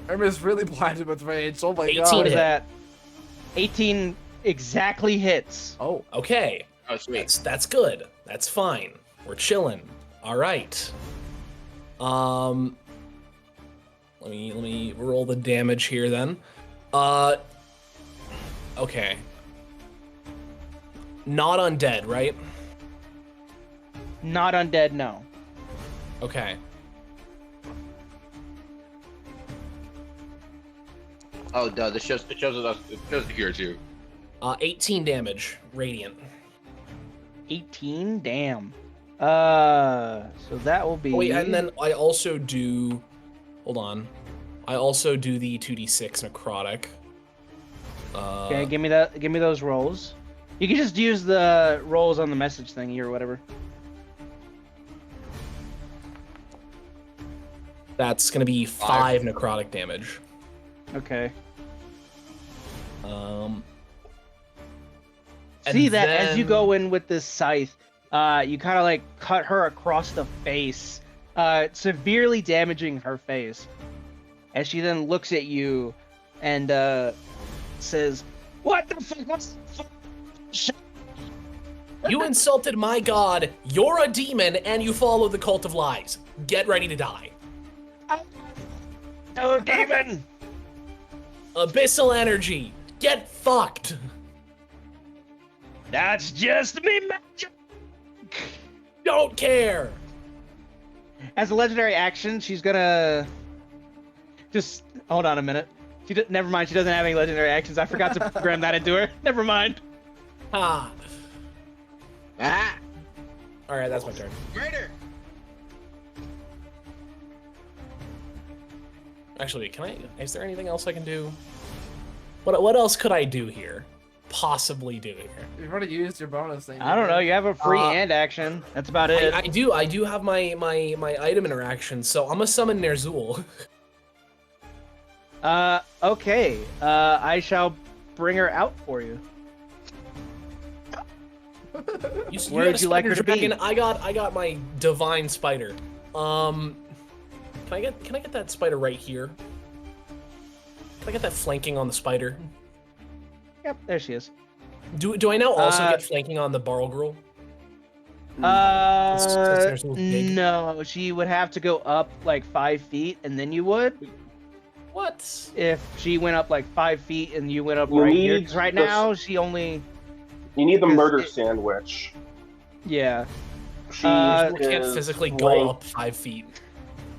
Ymir's really blinded with rage. Oh my 18 What god. is hit. that? 18 exactly hits. Oh. hit. Okay, Oh, sweet. that's good. That's fine. We're chilling. All right. Let me roll the damage here then. Okay. Not undead, right? Not undead, no. Okay. Oh, duh. It shows it here too. 18 damage, radiant. 18? Damn. So that will be... Oh, wait, and then I also do. Hold on. I also do the 2d6 necrotic. Okay, give me that. Give me those rolls. You can just use the rolls on the message thingy or whatever. That's gonna be 5 necrotic damage. Okay. And See that as you then- go in with this scythe, you kind of like cut her across the face, severely damaging her face. As she then looks at you and says, "What the fuck? What's the fuck? You insulted my god, you're a demon, and you follow the cult of lies. Get ready to die. Oh, demon!" Abyssal energy. Get fucked. That's just me magic. Don't care. As a legendary action, she's gonna just hold on a minute. Never mind. She doesn't have any legendary actions. I forgot to program that into her. Never mind. Ah. Ah! Alright, that's my turn. Murder! Actually, is there anything else I can do? What else could I do here? Possibly do here. You've already used your bonus thing. I don't know. You have a free Uh, hand action. That's about it. I do have my item interaction, so I'm gonna summon Ner'zhul. Okay. I shall bring her out for you. Where would you like her to be? I got my divine spider. Can I get that spider right here? Can I get that flanking on the spider? Yep, there she is. Do I now also get flanking on the Barl Girl? Big. No, she would have to go up like 5 feet, and then you would. What? If she went up like 5 feet and you went up You right here, need 'cause right the- now she only. You need the Because murder it- sandwich. Yeah. She Can't is physically go flank- up 5 feet.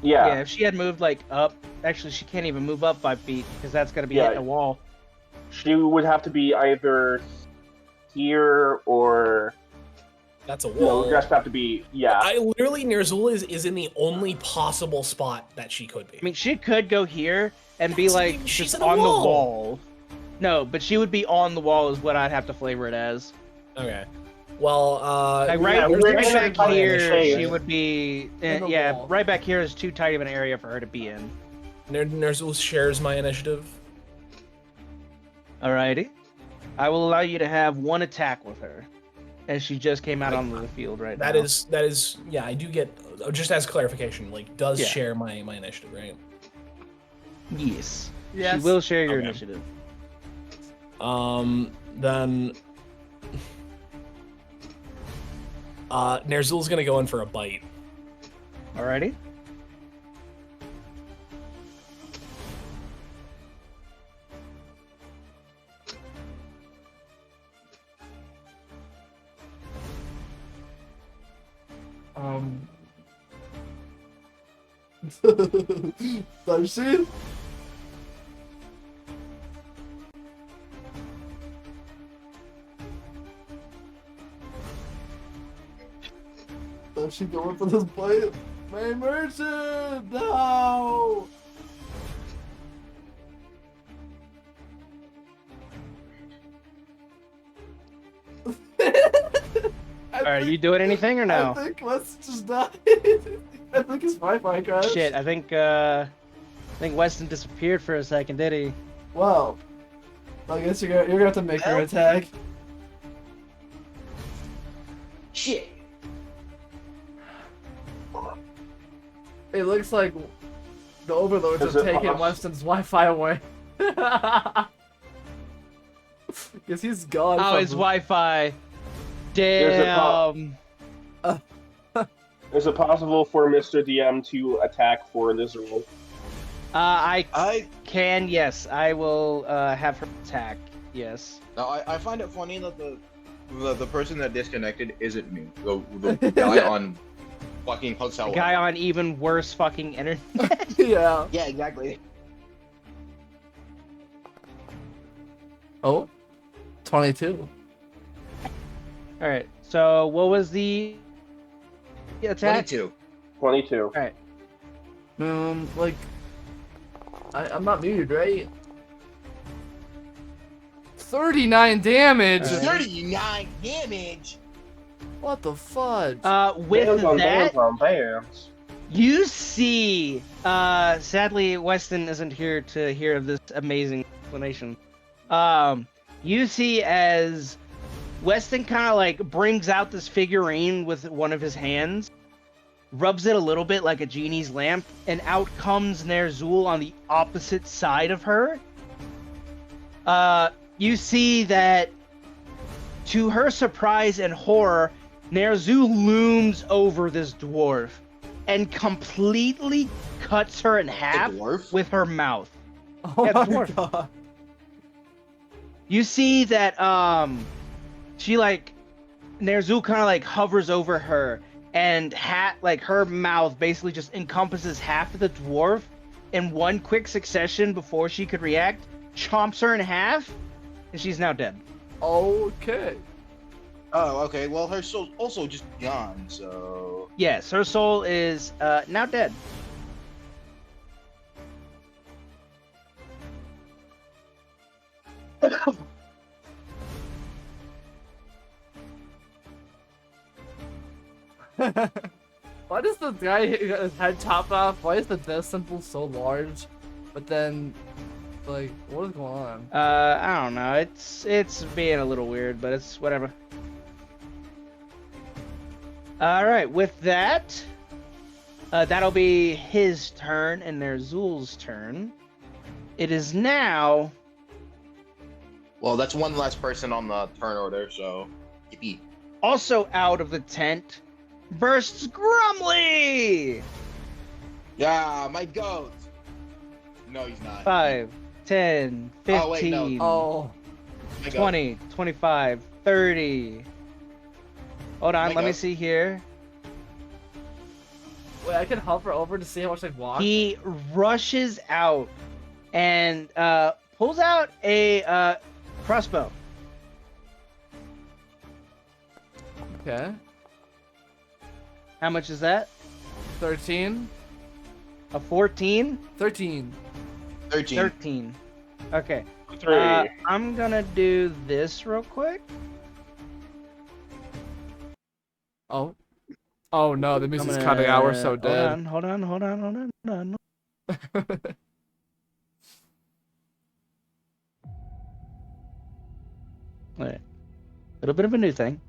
Yeah. Yeah, If she had moved like up, actually she can't even move up 5 feet because that's gonna be Yeah. hitting a wall. she would have to be either here or That's a no, it wall. would just have to be I literally Ner'zhul is in the only possible spot that she could be. I mean, she could go here and be That's like even- she's just in a on wall. the wall. No, but she would be on the wall is what I'd have to flavor it as. Okay. Well, Like yeah, we're right gonna back find the here, shade. she would be. In the Yeah, wall. right back here is too tight of an area for her to be in. Nerzul shares my initiative. Alrighty. I will allow you to have one attack with her, as she just came out onto the field right now. That is, yeah, I do get, just as clarification, like, does Yeah. share my initiative, right? Yes. Yes. She will share your Okay. initiative. Then, Nerzul's gonna go in for a bite. Alrighty. Does she? Does she going for this bite? My merchant! No! Alright, you doing anything or I no? think Wes just died. I think his Wi-Fi crashed. Shit, I think Weston disappeared for a second, did he? Wow. I guess you're gonna have to make her attack. Shit. It looks like the overlords Is have it taken possible? Weston's Wi-Fi away. Guess he's gone. Oh, from his the- Wi-Fi. There's a Damn. Is it possible for Mr. DM to attack for this role? I Can, yes. I will have her attack. Yes. now I find it funny that the person that disconnected isn't me. The guy on fucking hotel. The guy on even worse fucking internet. Yeah. Yeah, exactly. Oh. 22. Alright, so what was the attack? 22. 22. Like, I'm not muted, right? 39 damage. 39 damage. What the fudge? With Bam, that, bam, bam, bam. you see, sadly, Weston isn't here to hear this amazing explanation. You see as Weston kind of like brings out this figurine with one of his hands, rubs it a little bit like a genie's lamp, and out comes Nerzul on the opposite side of her. You see that, to her surprise and horror, Nerzul looms over this dwarf and completely cuts her in half dwarf? with her mouth. Oh yeah, my dwarf. god. You see that she like Nerzul kind of like hovers over her, and like her mouth basically just encompasses half of the dwarf in one quick succession before she could react, chomps her in half, and she's now dead. Okay. Oh, okay. Well, her soul's also just gone, so. Yes, her soul is now dead. Why does the guy who got his head chopped off? Why is the death symbol so large? But then, like, what is going on? I don't know. It's being a little weird, but it's whatever. All right, with that, that'll be his turn and Nerzul's turn. It is now. Well, that's one less person on the turn order, so. Yippee. Also out of the tent bursts Grumly! Yeah, my goat. No, he's not. 5, 10, 15, Oh, wait, no. Oh, My goat. 20, 25, 30. Hold on, My let me goat. see here. wait, I can hover over to see how much they've walked. He rushes out and pulls out a crossbow. Okay. How much is that? 13. A 14? 13. 13. 13. Okay. 3. I'm gonna do this real quick. Oh. Oh no, the I'm music's gonna... cutting out. We're so dead. Hold on. Alright. Little bit of a new thing.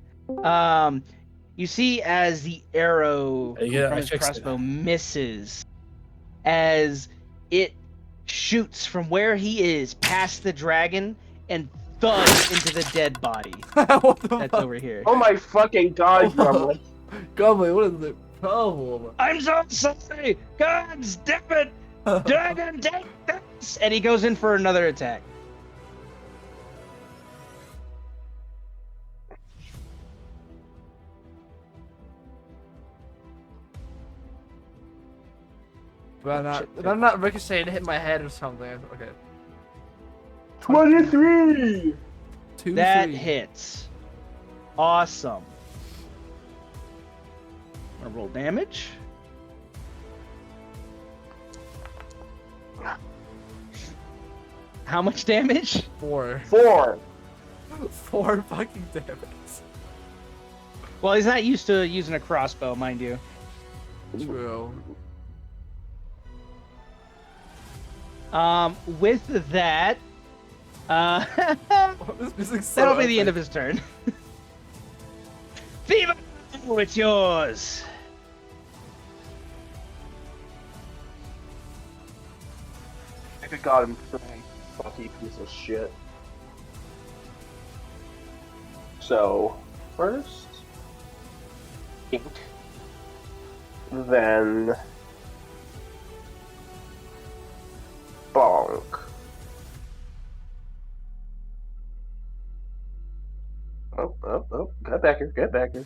You see as the arrow Yeah, from I his fixed it. crossbow misses, as it shoots from where he is past the dragon and thuds into the dead body What the that's fuck? over here. Oh my fucking god, Grumlin. Grumbly, what is the problem? I'm so sorry! God damn it! Dragon, take this! And he goes in for another attack. But I'm not ricocheting to hit my head or something. Okay. 23! 2, That 3. hits. Awesome. I'm gonna roll damage. How much damage? 4. 4. 4 fucking damage. Well, he's not used to using a crossbow, mind you. True. With that, This music's so that'll be the end epic. of his turn. Fever, it's yours. I could got him for fucking piece of shit. So, first, ink, then bonk. Oh, get back here.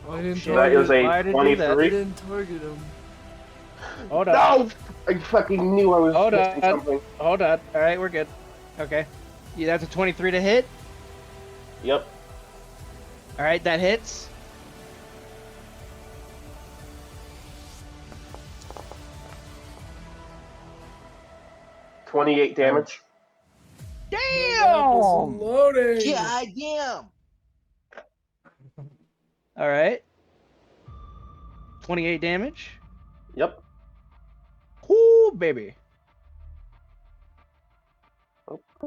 I didn't Shit. That is Why a did you do that? I 23. didn't target him. Hold on. No! I fucking knew I was Hold missing on. something. Hold on. All right, we're good. Okay. Yeah, that's a 23 to hit. Yep. All right, that hits. $28 damage. Damn! Loading. damn. All right. 28 damage. Yep. Ooh, baby.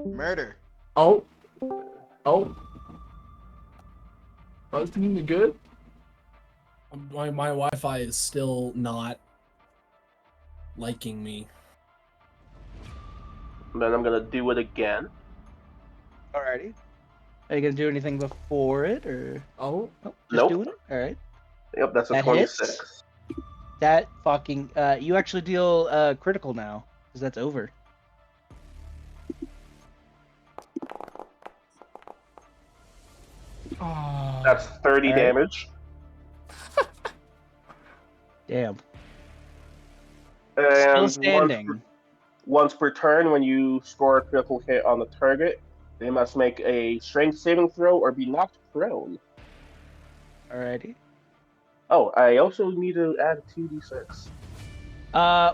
Murder. Oh. Oh. That's good. My Wi-Fi is still not liking me. Then I'm gonna do it again. Alrighty. Are you gonna do anything before it, or Oh. just Nope. doing it? All right. Yep, that's a That 26. hits. That fucking. You actually deal critical now, because that's over. Oh. That's 30 Alright. damage. Damn. And Still standing. Once per turn, when you score a critical hit on the target, they must make a strength saving throw or be knocked prone. Alrighty. Oh, I also need to add 2d6.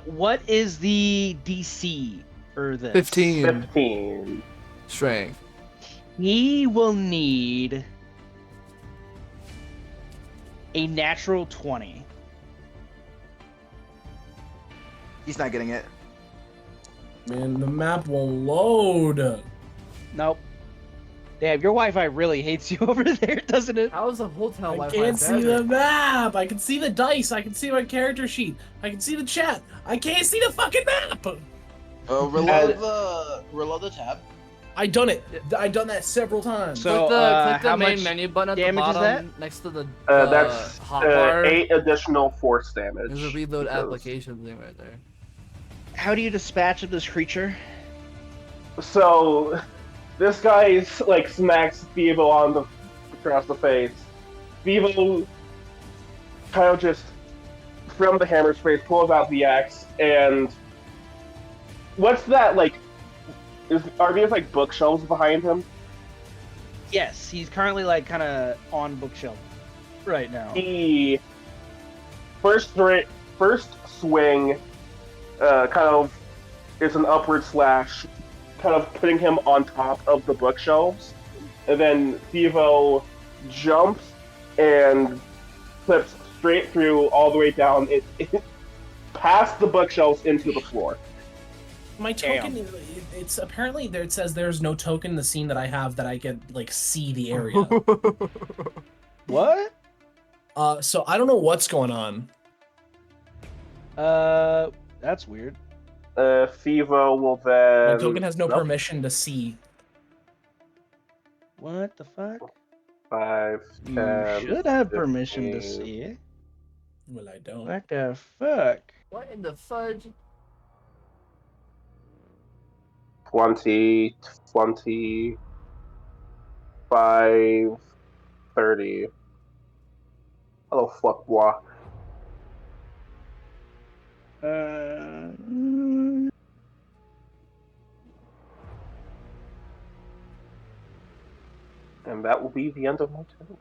What is the DC for this? 15. 15. Strength. He will need a natural 20. He's not getting it. Man, the map won't load. Nope. Damn, your Wi-Fi really hates you over there, doesn't it? How is the hotel I Wi-Fi can't see better? the map. I can see the dice. I can see my character sheet. I can see the chat. I can't see the fucking map. Reload the tab. I done it. I done that several times. So, click the how main much menu button at the damage is bottom that? next to the That's hotbar. 8 additional force damage. There's a reload because- application thing right there. How do you dispatch of this creature? So, this guy like smacks Bevo across the face. Bevo kind of just from the hammer space pulls out the axe and what's that like? Are these like bookshelves behind him? Yes, he's currently like kind of on bookshelf. right now. He first swing, kind of is an upward slash, kind of putting him on top of the bookshelves, and then Thivo jumps and flips straight through all the way down, past the bookshelves into the floor. My token, it's apparently there. It says there's no token in the scene that I have that I can like see the area. What? So I don't know what's going on. That's weird. Thivo will then. My token has no Nope. permission to see. What the fuck? 5, You 10, should have permission to 15. see it. Well, I don't. What the fuck? What in the fudge? 20, 25, 30. Hello, fuck, boy. And that will be the end of my turn.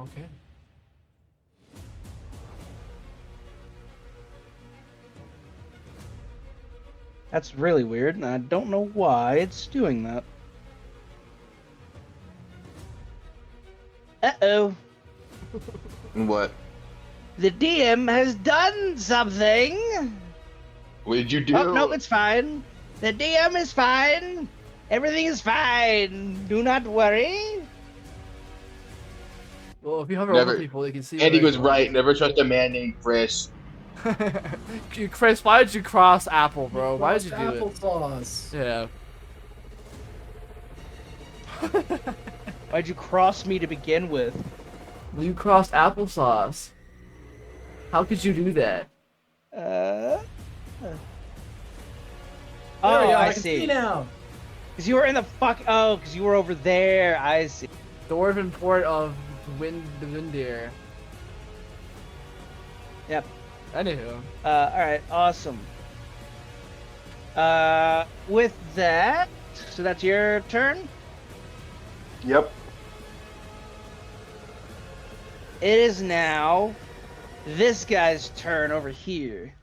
Okay. That's really weird, and I don't know why it's doing that. Uh-oh. What? The DM has done something! What did you do? Oh, no, it's fine. The DM is fine. Everything is fine. Do not worry. Well, if you hover Never- over people, they can see. Andy where was they are. right. Never trust a man named Chris. Chris, why did you cross Apple, bro? Why did you do Applesauce. it? Yeah. Why'd you cross me to begin with? You crossed applesauce. How could you do that? Oh, There we are, I can see. now. Because you were in the fuck. Oh, because you were over there. I see. Dwarven port of Windir. Yep. Anywho. Alright, awesome. With that, so that's your turn? Yep. It is now this guy's turn over here.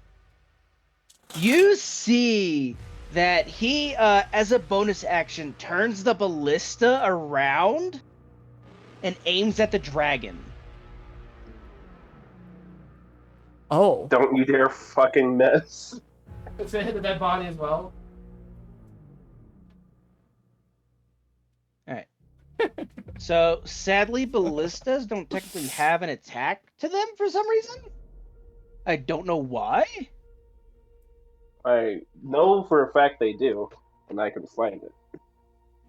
You see that he, as a bonus action, turns the ballista around and aims at the dragon. Oh. Don't you dare fucking miss. Does it hit the dead body as well? Alright. So, sadly, ballistas don't technically have an attack to them for some reason. I don't know why. I know for a fact they do, and I can find it.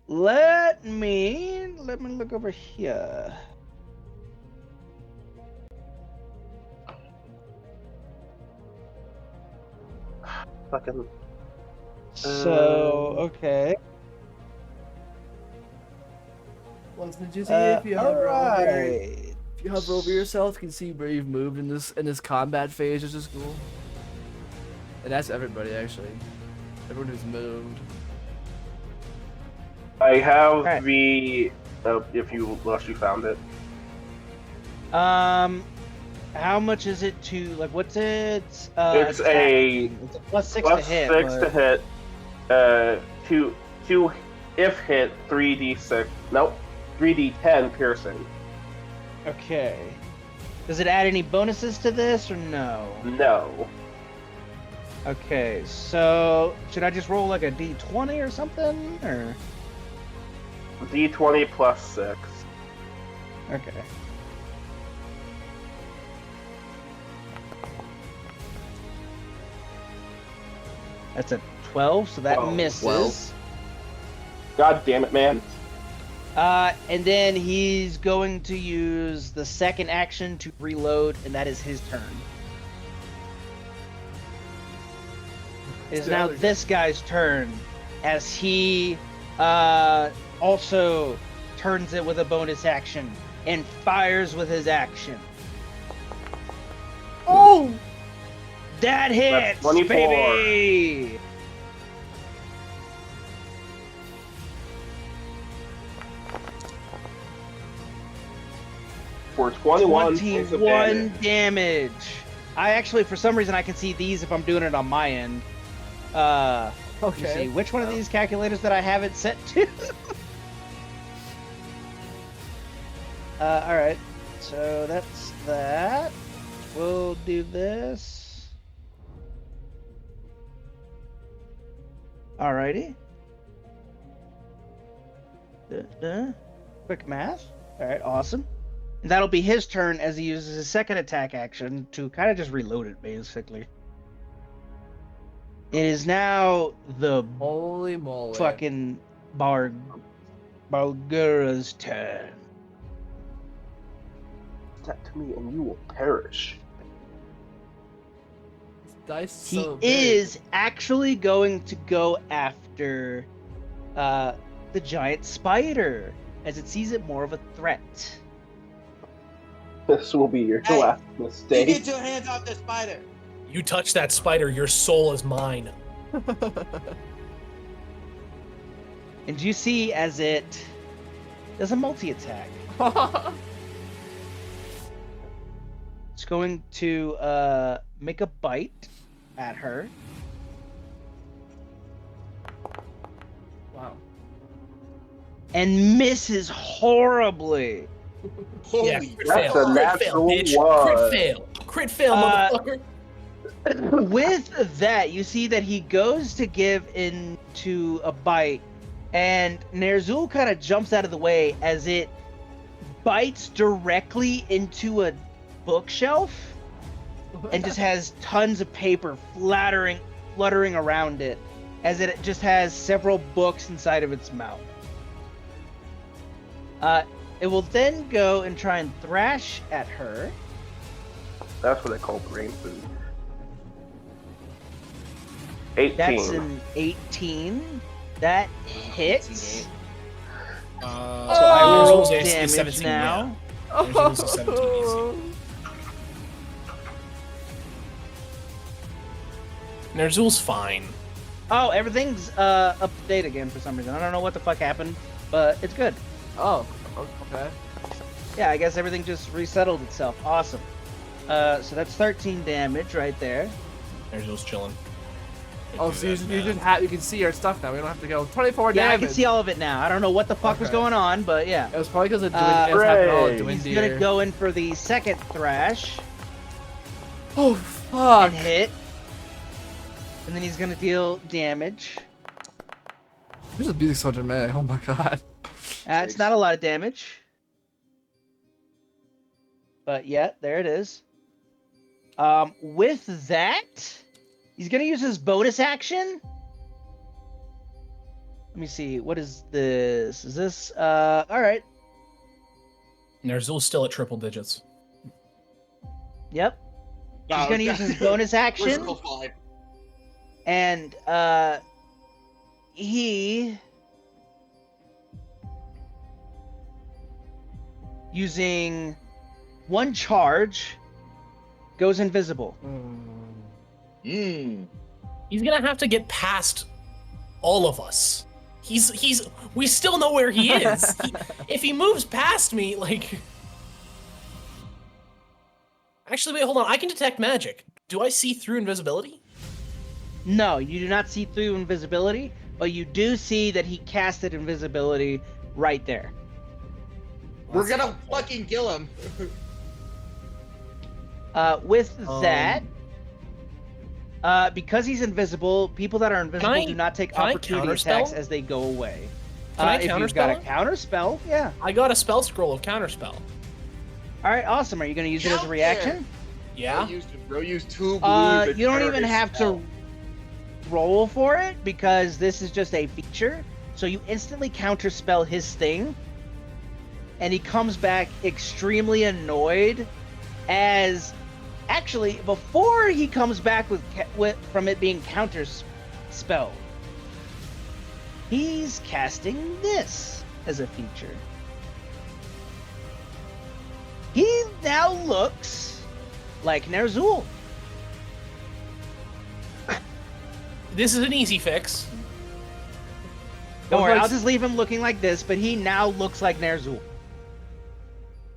Let me look over here. Fucking. So, okay. Well, did you see if you hover over, Alright. if you hover over yourself, you can see where you've moved in this combat phase, which is cool. And that's everybody actually. Everyone who's moved. I have Alright. the. If you found it. How much is it to, like, what's it? It's attack? a It's a plus 6 plus to hit. 6 but- to hit. Two if hit, 3d6. Nope. 3d10 piercing. Okay. Does it add any bonuses to this or no? No. Okay, so should I just roll like a d20 or something? Or d20 plus 6. okay. That's a 12, so that 12. misses. God damn it, man. And then he's going to use the second action to reload, and that is his turn. It is now this guy's turn, as he also turns it with a bonus action and fires with his action. Oh! That hits, 24. baby! for 21 points of 21 damage. damage. I actually, for some reason, I can see these if I'm doing it on my end. Let me see. Okay. Which one of these calculators that I have it set to? All right. So that's that. We'll do this. Alrighty. Quick math. All right, awesome. And that'll be his turn as he uses his second attack action to kind of just reload it, basically. It is now the Holy moly. fucking Balgura's turn. That to me, and you will perish. This dice He so big. is actually going to go after the giant spider, as it sees it more of a threat. This will be your Hey, last You mistake. get your hands off the spider. You touch that spider, your soul is mine. And you see as it does a multi-attack. It's going to make a bite at her. Wow. And misses horribly. Holy Yeah, crit That's fail. a Crit fail, natural bitch. one. Crit fail. Crit fail, Uh, motherfucker. With that, you see that he goes to give into a bite, and Nerzul kind of jumps out of the way as it bites directly into a bookshelf and just has tons of paper fluttering around it, as it just has several books inside of its mouth. It will then go and try and thrash at her. That's what they call brain food. 18. That's an 18. That hits. So I Oh, will roll Nerzul's AC is damage 17, now. Nerzul's a 17 Nerzul's fine. Oh, everything's up to date again for some reason. I don't know what the fuck happened, but it's good. Oh, okay. Yeah, I guess everything just resettled itself. Awesome. So that's 13 damage right there. Nerzul's chilling. Oh, so you can see our stuff now. We don't have to go 24 Yeah, damage. I can see all of it now. I don't know what the fuck was Okay. going on, but yeah. It was probably because of Hooray. He's gonna go in for the second thrash Oh, fuck. and hit. And then he's gonna deal damage. This is music so dramatic. Oh my god. It's not a lot of damage. But yeah, there it is. With that, he's gonna use his bonus action. Let me see. What is this? Is this all right? Nerzul's still at triple digits. Yep. He's gonna use his bonus We're action, still fine. and he using one charge goes invisible. Mmm. He's gonna have to get past all of us. We still know where he is. If he moves past me, like... Actually, wait, hold on. I can detect magic. Do I see through invisibility? No, you do not see through invisibility, but you do see that he casted invisibility right there. We're gonna fucking kill him. With that, because he's invisible, people that are invisible I- do not take can I opportunity counterspell? attacks as they go away. Can I If you've got a counterspell? counter spell, yeah. I got a spell scroll of counterspell. All right, awesome. Are you going to use it as a Out reaction? Yeah? Bro used 2 blues. You don't even have to roll for it because this is just a feature. So you instantly counterspell his thing, and he comes back extremely annoyed. As actually, before he comes back from it being counterspell, he's casting this as a feature. He now looks like Nerzul. This is an easy fix. Don't worry, I'll just leave him looking like this, but he now looks like Nerzul.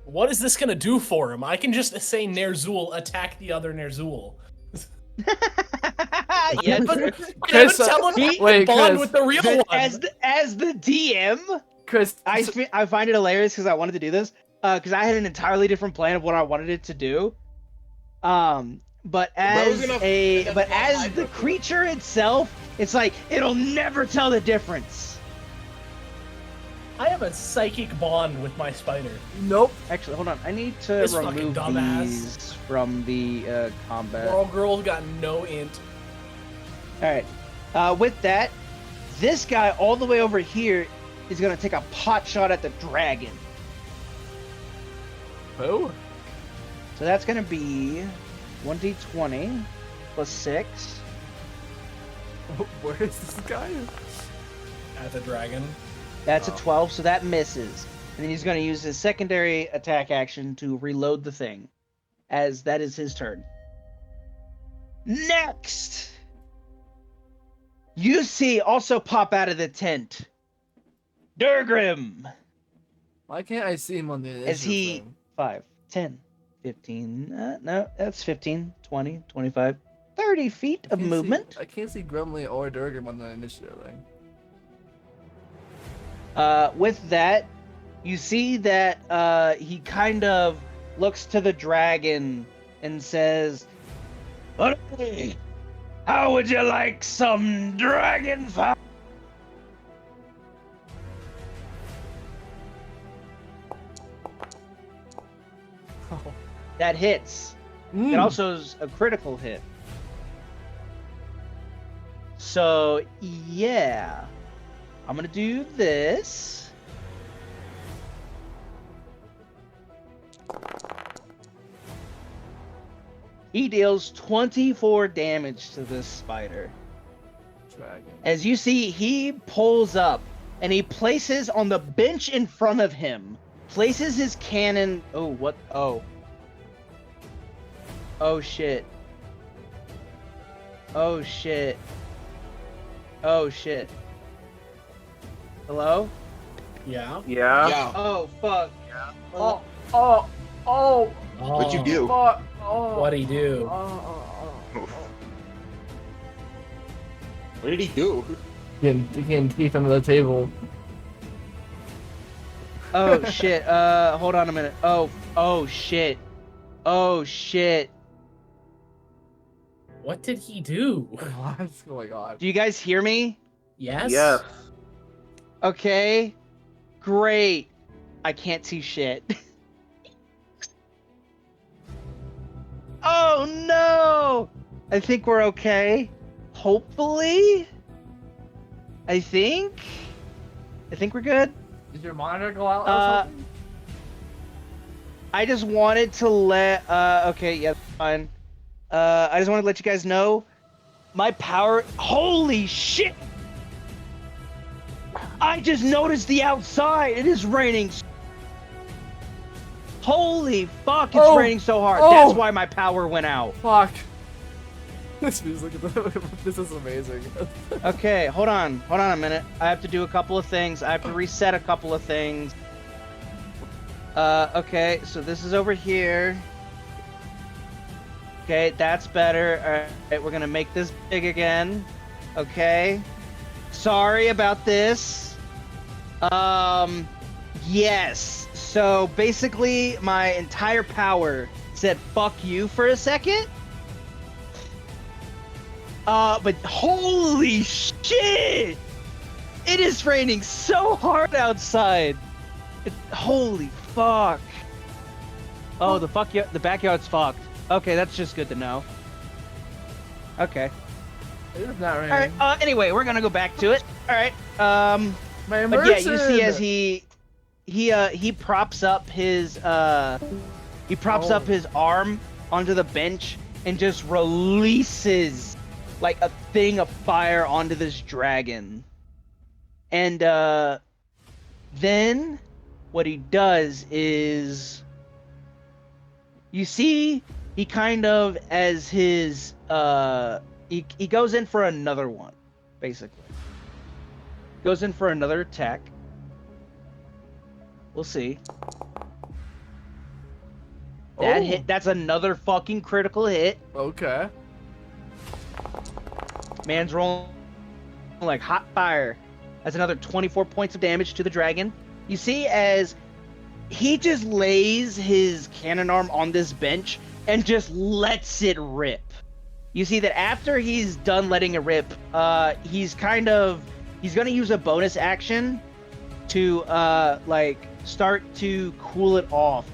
What is this gonna do for him? I can just say Ner'zhul, attack the other Ner'zhul. Yeah, But true. Chris, tell him he- to bond Chris, with the real one. As the DM, Chris, I find it hilarious because I wanted to do this because I had an entirely different plan of what I wanted it to do. But as gonna a end but up as live the with it. creature itself, it's like it'll never tell the difference. I have a psychic bond with my spider. nope. Actually, hold on. I need to This fucking remove dumbass. these from the combat. Girl, girl got no int. All right. With that, this guy all the way over here is gonna take a pot shot at the dragon. Who? So that's gonna be 1d20 plus 6. Where is this guy? At the dragon. That's Oh. a 12, so that misses. And then he's gonna use his secondary attack action to reload the thing, as that is his turn. Next, you see also pop out of the tent, Durgrim. Why can't I see him on the initiative As he thing? 5, 10, 15, no, that's 15, 20, 25, 30 feet I of can't movement. See, I can't see Grumley or Durgrim on the initiative thing. With that, you see that he kind of looks to the dragon and says, "Buddy, how would you like some dragon fire?" That hits. It also is a critical hit. So, yeah. I'm gonna do this. He deals 24 damage to this spider. Dragon. As you see, he pulls up and he places on the bench in front of him, places his cannon. Oh, what? Oh. Oh, shit. Oh, shit. Oh, shit. Hello? Yeah. Yeah. Yeah. Oh, fuck. Oh, oh, oh, What'd you do? fuck, oh. What'd he do? What did he do? Getting teeth under the table. Oh, shit. Hold on a minute. Oh, shit. Oh, shit. What did he do? What's going on? Do you guys hear me? Yes. Yes. Okay. Great. I can't see shit. Oh no! I think we're okay. Hopefully? I think we're good. Did your monitor go out or Uh, something? I just wanted to let okay, yeah, fine. I just wanted to let you guys know my power. Holy shit! I just noticed the outside. It is raining. Holy fuck! It's Oh. raining so hard. Oh. That's why my power went out. Fuck. This music, this is amazing. Okay, hold on a minute. I have to do a couple of things. I have to reset a couple of things. Okay, so this is over here. Okay, that's better. Alright, we're gonna make this big again. Okay. Sorry about this. Yes. So basically, my entire power said fuck you for a second. But holy shit! It is raining so hard outside. Holy fuck. Oh, the backyard's fucked. Okay, that's just good to know. Okay. It is not raining. All right. Anyway, we're gonna go back to it. All right. My But yeah, you see as immersion! he props up his his arm onto the bench and just releases like a thing of fire onto this dragon. And then what he does is you see he kind of as his he goes in for another one, basically. Goes in for another attack. We'll see. That Oh. hit. That's another fucking critical hit. Okay. Man's rolling like hot fire. That's another 24 points of damage to the dragon. You see, as he just lays his cannon arm on this bench and just lets it rip. You see that after he's done letting it rip, he's gonna use a bonus action to start to cool it off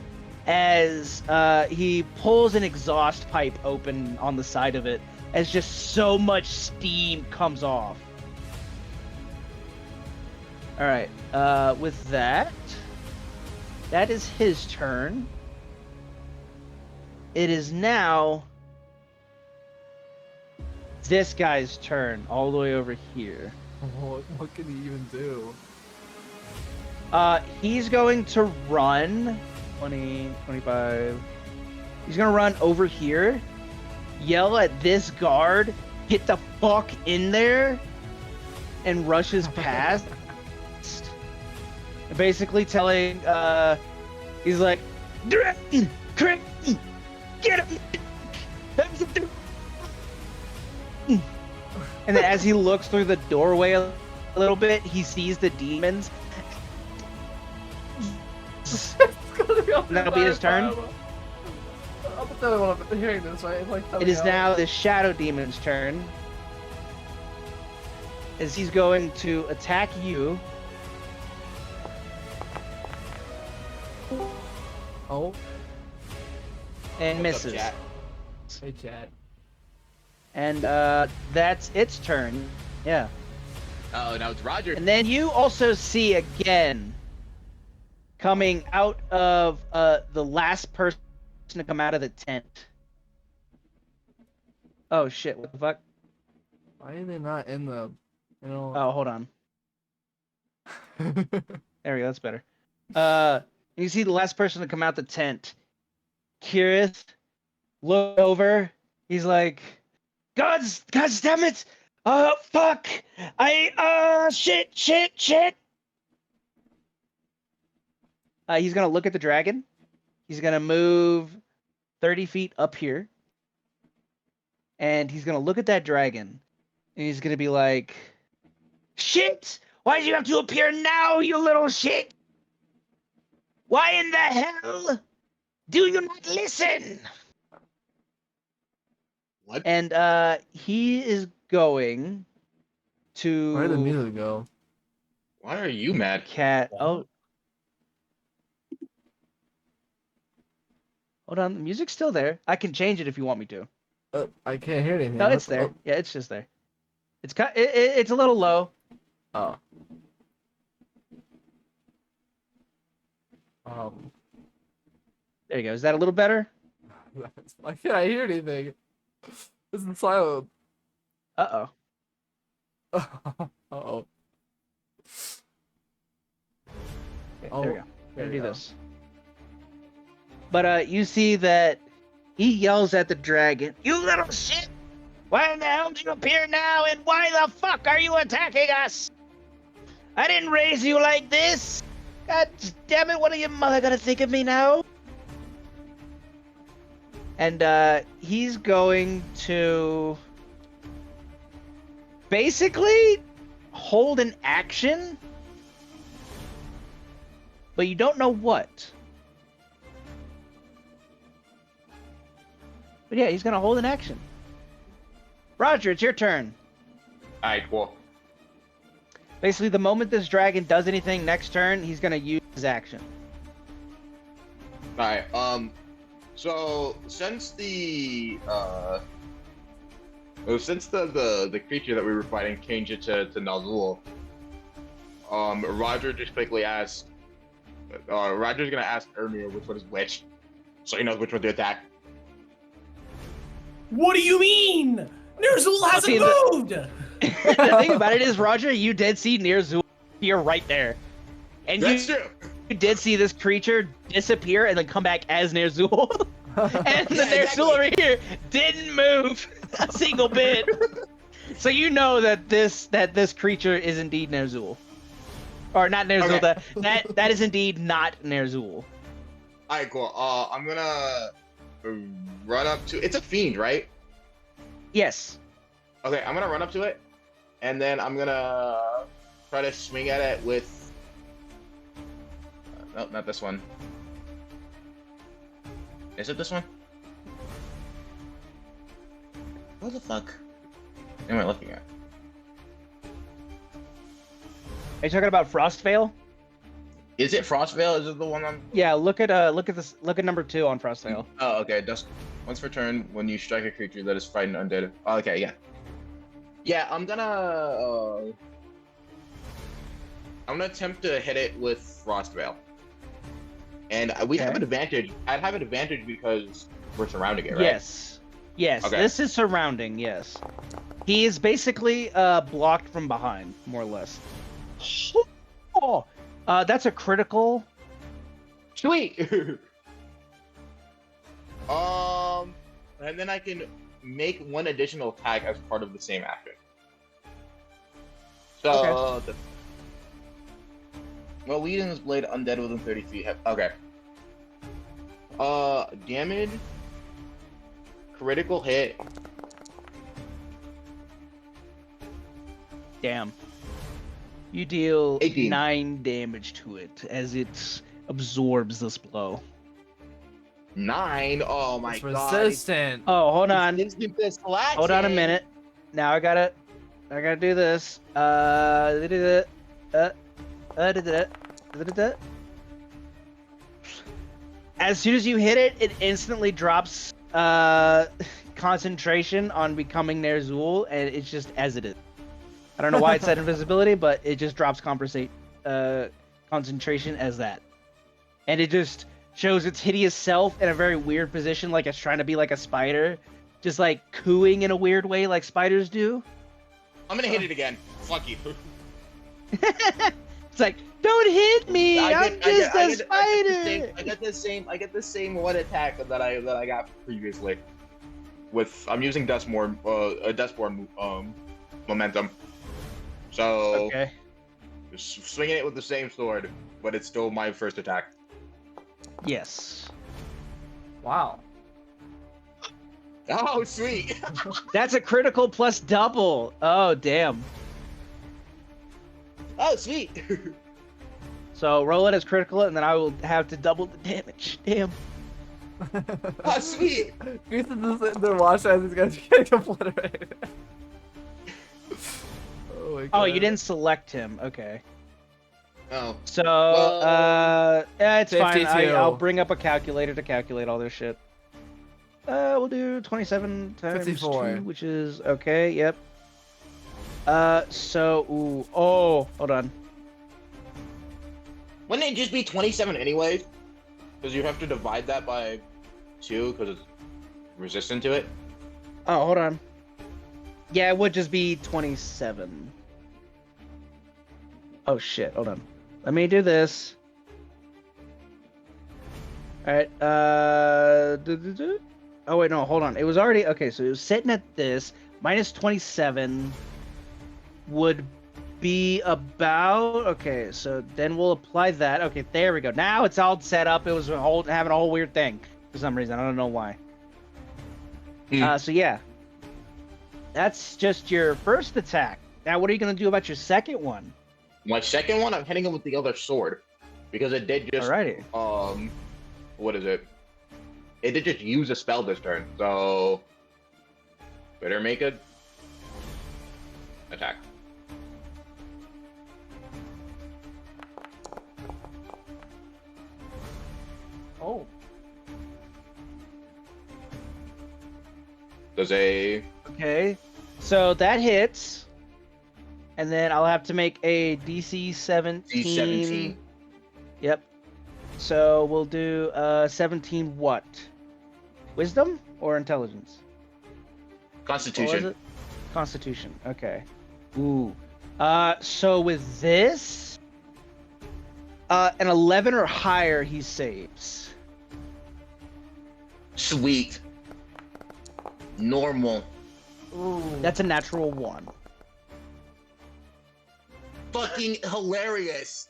as he pulls an exhaust pipe open on the side of it as just so much steam comes off. All right, with that is his turn. It is now this guy's turn, all the way over here. What can he even do? He's going to run 20, 25. He's going to run over here, yell at this guard, get the fuck in there, and rushes past. Basically telling, he's like, Dragon, Crazy, get him! And then as he looks through the doorway a little bit, he sees the demons. And that'll be his turn. I'll put that one up hearing this, right? It's like It is now the Shadow Demon's turn. As he's going to attack you. Oh, And What's up, misses. chat? hey, Chad. And that's its turn. Yeah. Oh, now it's Roger. And then you also see again, coming out of the last person to come out of the tent. Oh shit, what the fuck? Why are they not in the, you know? Oh, hold on. There we go, that's better. You see the last person to come out the tent. Kirith, look over. He's like, God damn it! Fuck! Shit! He's gonna look at the dragon. He's gonna move 30 feet up here. And he's gonna look at that dragon. And he's gonna be like, shit! Why did you have to appear now, you little shit? Why in the hell do you not listen? What? And he is going to Where did the music go? Why are you mad? cat. Oh, hold on. The music's still there. I can change it if you want me to. I can't hear anything. No, it's What- there. Yeah, it's just there. It's it's a little low. Oh. Um. There you go. Is that a little better? Why can't I hear anything? It's in silent. Uh-oh. Uh-oh. Okay, Oh, there we go. there Gonna you do go. this. But you see that he yells at the dragon, "You little shit! Why in the hell did you appear now? And why the fuck are you attacking us? I didn't raise you like this! God damn it! What are your mother gonna think of me now?" And he's going to basically hold an action, but you don't know what. But yeah, he's gonna hold an action. Roger, it's your turn. Alright, cool. Basically, the moment this dragon does anything next turn, he's gonna use his action. Alright, so since the creature that we were fighting changed it to Nazul, Roger just quickly asked Roger's gonna ask Ermir which one is which, so he knows which one to attack. What do you mean? Nerzul hasn't See, moved! The thing about it is, Roger, you did see Nerzul appear right there. And That's you true. did see this creature disappear and then come back as Nerzul. And the Yeah, Nerzul over here didn't move a single bit. So you know that this creature is indeed Nerzul. Or not Nerzul, Okay. that is indeed not Nerzul. Alright, cool. I'm gonna run up to. It's a fiend, right? Yes. Okay, I'm gonna run up to it, and then I'm gonna try to swing at it with. No, not this one. Is it this one? What the fuck am I looking at? Are you talking about Frostveil? Is it Frostvale? Is it the one I'm? Yeah. Look at this. Look at number 2 on Frostveil. Oh, okay. Once per turn, when you strike a creature that is frightened undead. Oh, okay, yeah. Yeah, I'm gonna attempt to hit it with Frostvale. And we have Okay. an advantage. I'd have an advantage because we're surrounding it, right? Yes. Yes. Okay. This is surrounding. Yes. He is basically blocked from behind, more or less. Oh, that's a critical. Sweet. And then I can make one additional attack as part of the same action. So, well, leading this blade undead within 30 feet. Okay. Damage. Critical hit. Damn. You deal 18. 9 damage to it as it absorbs this blow. 9. Oh my It's god. resistant. Oh, hold on. Hold on a minute. Now I gotta do this. As soon as you hit it, it instantly drops concentration on becoming Ner'zhul, and it's just as it is. I don't know why it said invisibility, but it just drops concentration as that. And it just shows its hideous self in a very weird position, like it's trying to be like a spider. Just like cooing in a weird way like spiders do. I'm gonna hit it again. Fuck you. It's like, don't hit me! I'm just a spider! I get the same one attack that I got previously. I'm using Dustborn momentum. So Okay. just swinging it with the same sword, but it's still my first attack. Yes. Wow. Oh, sweet! That's a critical plus double. Oh, damn. Oh, sweet! So roll it as critical, and then I will have to double the damage. Damn. Oh, sweet! Ethan is sitting there watching as these guys are getting obliterated. Oh my god. Oh, you didn't select him. Okay. Oh. So, Well, yeah, it's fine. 52. I'll bring up a calculator to calculate all this shit. We'll do 27 times 54. 2, which is okay. Yep. Oh, hold on. Wouldn't it just be 27 anyways? Because you have to divide that by 2 because it's resistant to it. Oh, hold on. Yeah, it would just be 27. Oh shit, hold on. Let me do this. Alright, Oh wait, no, hold on. It was already, okay, so it was sitting at this. Minus 27 would be about, okay, so then we'll apply that. Okay, there we go. Now it's all set up. It was having a whole weird thing for some reason. I don't know why. So yeah. That's just your first attack. Now what are you going to do about your second one? My second one, I'm hitting him with the other sword. Because it did just, Alrighty. what is it? It did just use a spell this turn, so better make a attack. Oh. Does a Okay, so that hits, and then I'll have to make a DC 17. D17? Yep. So we'll do 17 what? Wisdom or intelligence? What was Constitution. it? Constitution. Okay. Ooh. So with this, an 11 or higher, he saves. Sweet. Normal. Ooh. That's a natural 1. Fucking hilarious.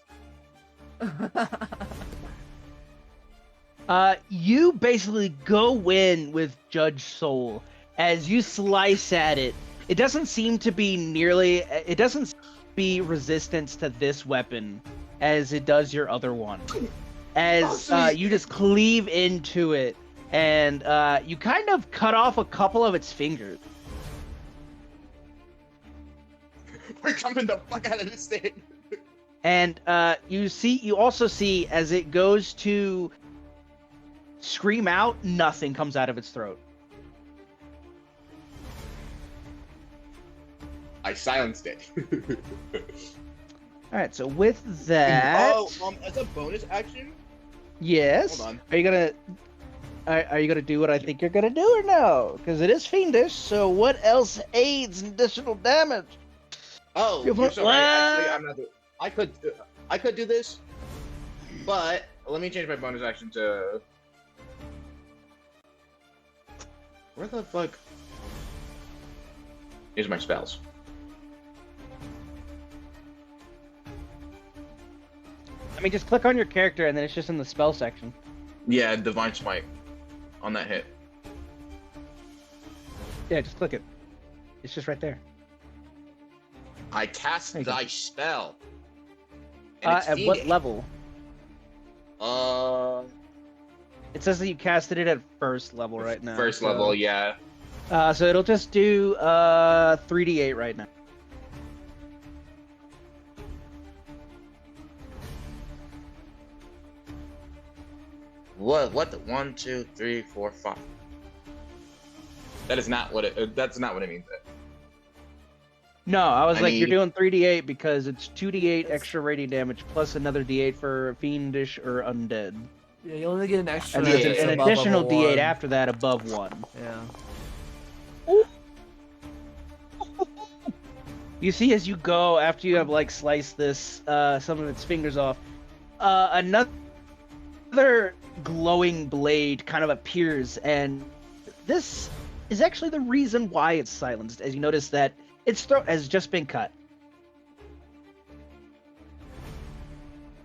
You basically go in with Judge Soul as you slice at it. It doesn't seem to be it doesn't be resistance to this weapon as it does your other one. As you just cleave into it, and you kind of cut off a couple of its fingers. We're coming the fuck out of this thing. And you also see as it goes to scream out, nothing comes out of its throat. I silenced it. All right, so with that, as a bonus action. yes. Hold on. Are you gonna do what I think you're gonna do or no? Because it is fiendish. So what else aids in additional damage? Oh, You're you're so right. Actually, I'm not. I could do this, but let me change my bonus action to. Where the fuck? Here's my spells. I mean, just click on your character, and then it's just in the spell section. Yeah, Divine Smite on that hit. Yeah, just click it. It's just right there. I cast There you go. thy spell. And it's At what fiendish. level? Uh, It says that you casted it at first level right now. first so- level, yeah. So it'll just do 3d8 right now. What? What? The 1, 2, 3, 4, 5. That is not what it. That's not what it means. No, I was I like, you're need- doing 3d8 because it's 2d8 extra radiant damage plus another d8 for fiendish or undead. Yeah, you only get an extra. And Yeah, then just an above additional level d8 1. after that above 1. Yeah. You see, as you go, after you have like sliced this, some of its fingers off, another glowing blade kind of appears, and this is actually the reason why it's silenced. As you notice that its throat has just been cut,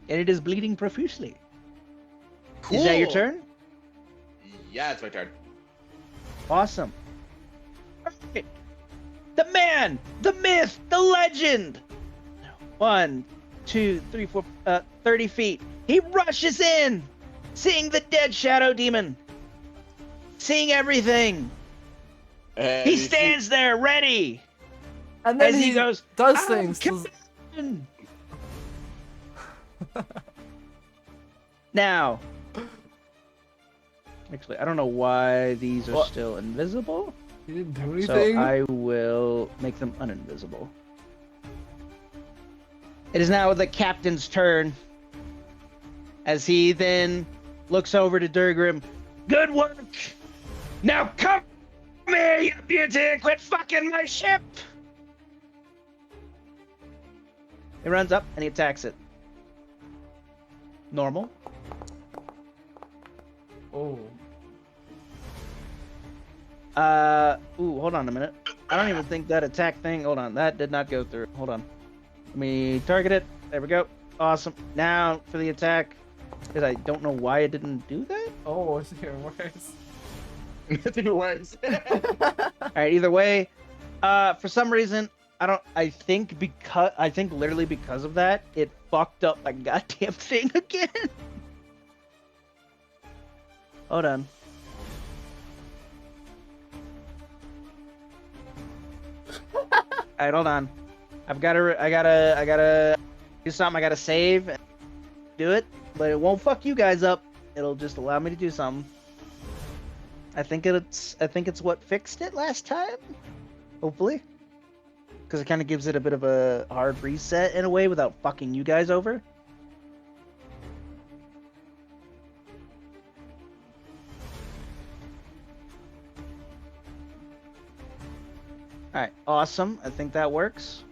and it is bleeding profusely. Cool. Is that your turn? Yeah, it's my turn. Awesome. Alright. The man, the myth, the legend. 1, 2, 3, 4, 30 feet. He rushes in, seeing the dead shadow demon, seeing everything. And He stands there ready And then as he goes, does "I'm things. Captain." Now, actually, I don't know why these are What? still invisible. He didn't do So anything. I will make them uninvisible. It is now the captain's turn. As he then looks over to Durgrim. Good work! Now come here, you beauty, and quit fucking my ship! He runs up and he attacks it. Normal. Oh. Ooh, hold on a minute. I don't even think that attack thing. Hold on, that did not go through. Hold on. Let me target it. There we go. Awesome. Now for the attack. Because I don't know why it didn't do that. Oh, it's even worse. It's even worse. Alright, either way. For some reason, I think literally because of that, it fucked up my goddamn thing again. Hold on. Alright, hold on. I gotta do something. I gotta save and do it, but it won't fuck you guys up. It'll just allow me to do something. I think it's what fixed it last time. Hopefully. Because it kind of gives it a bit of a hard reset in a way without fucking you guys over. Alright, awesome. I think that works.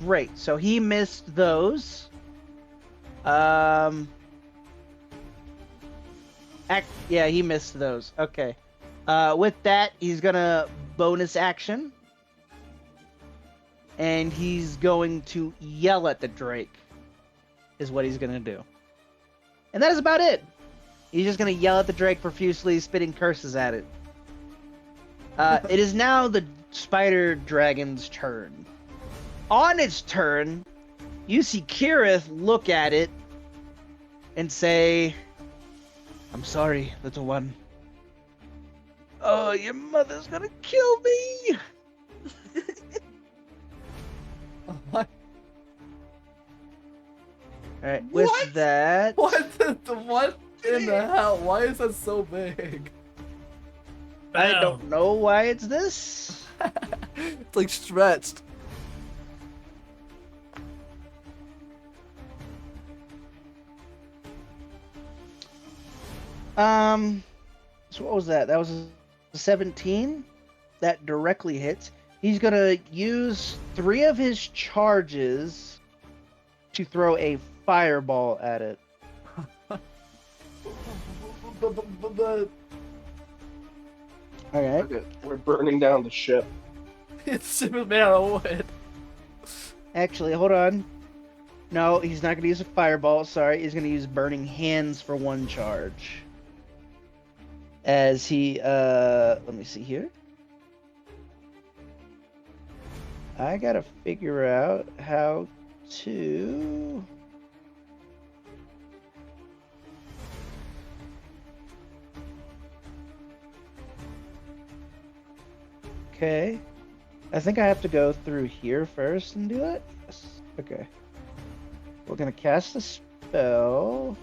Great. So he missed those. Yeah, he missed those. Okay. With that, he's gonna bonus action. And he's going to yell at the Drake. Is what he's gonna do. And that is about it. He's just gonna yell at the Drake profusely, spitting curses at it. It is now the spider dragon's turn. On its turn, you see Kirith look at it and say, "I'm sorry, little one. Oh, your mother's gonna kill me." What? Alright, with What? that... What in the hell? Why is that so big? I don't know why it's this. It's like stretched. So what was that? That was a 17. That directly hits. He's gonna use 3 of his charges to throw a fireball at it. Alright. Okay, we're burning down the ship. It's made out of wood. Actually, hold on. No, he's not gonna use a fireball, sorry. He's gonna use burning hands for 1 charge. As he, let me see here. I gotta figure out how to... Okay. I think I have to go through here first and do it? Yes. Okay. We're gonna cast a spell.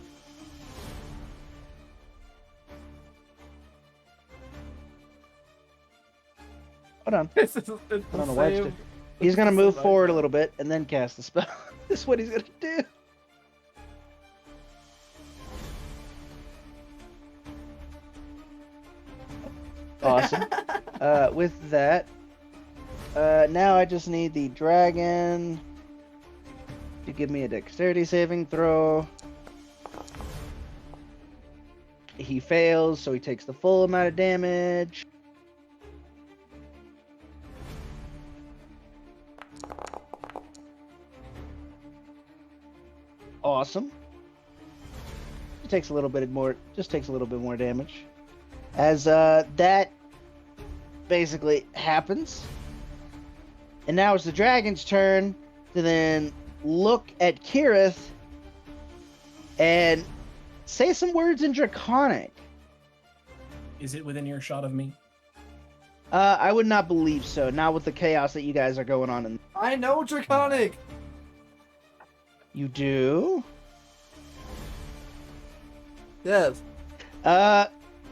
Hold on. It's I don't know why it's different. He's gonna move forward a little bit and then cast the spell. This is what he's gonna do. Awesome. With that, now I just need the dragon to give me a dexterity saving throw. He fails, so he takes the full amount of damage. Awesome. It takes a little bit more. Just takes a little bit more damage. As that basically happens, and now it's the dragon's turn to then look at Kirith and say some words in Draconic. Is it within earshot of me? I would not believe so. Not with the chaos that you guys are going on. I know Draconic. You do? Yes.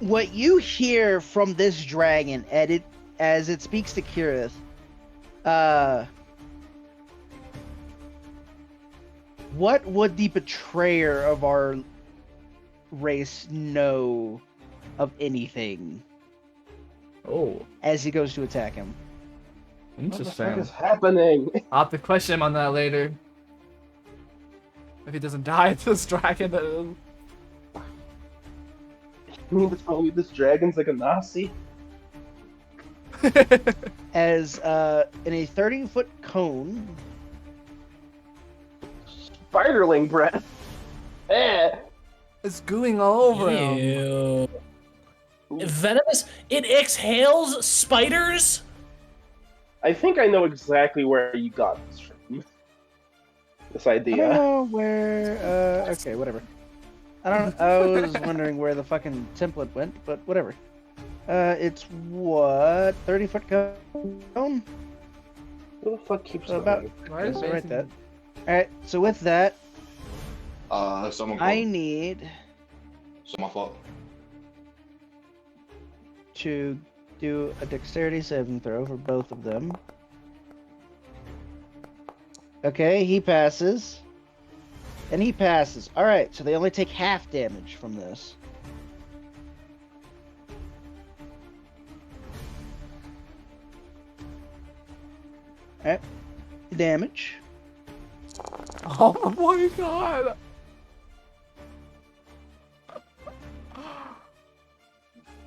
What you hear from this dragon as it speaks to Kirith, what would the betrayer of our race know of anything? Oh, As he goes to attack him. What the fuck interesting. is happening? I'll have to question him on that later. If he doesn't die to this dragon, then... You mean to tell me this dragon's like a Nazi? As in a 30-foot cone, Spiderling breath. Eh. It's gooing all over him. Ew. Venomous? It exhales spiders? I think I know exactly where you got this from. This I don't idea. know where. Okay, whatever. I was wondering where the fucking template went, but whatever. It's what 30-foot cone. Who the fuck keeps So about. going? Why is So it write that. All right. So with that, Someone I called. need It's my fault. to do a dexterity saving throw for both of them. Okay, he passes. And he passes. Alright, so they only take half damage from this. Alright. Damage. Oh my god!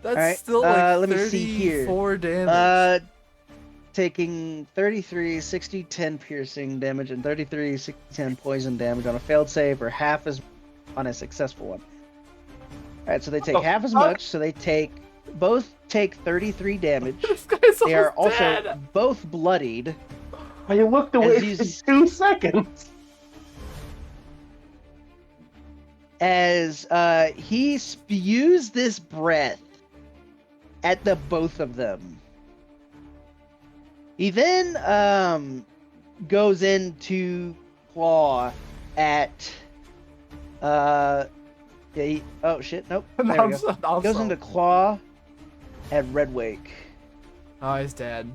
That's Alright, still like let me see here. 34 damage. Taking 33, 60, 10 piercing damage and 33, 60, 10 poison damage on a failed save, or half as on a successful one. All right, so they take the half as fuck? much. So they both take 33 damage. This guy's They are almost also dead. both bloodied. I looked away As you for s- 2 seconds. As he spews this breath at the both of them. He then goes into claw at oh shit, nope. There we go. Goes into claw at Redwake. Oh, he's dead.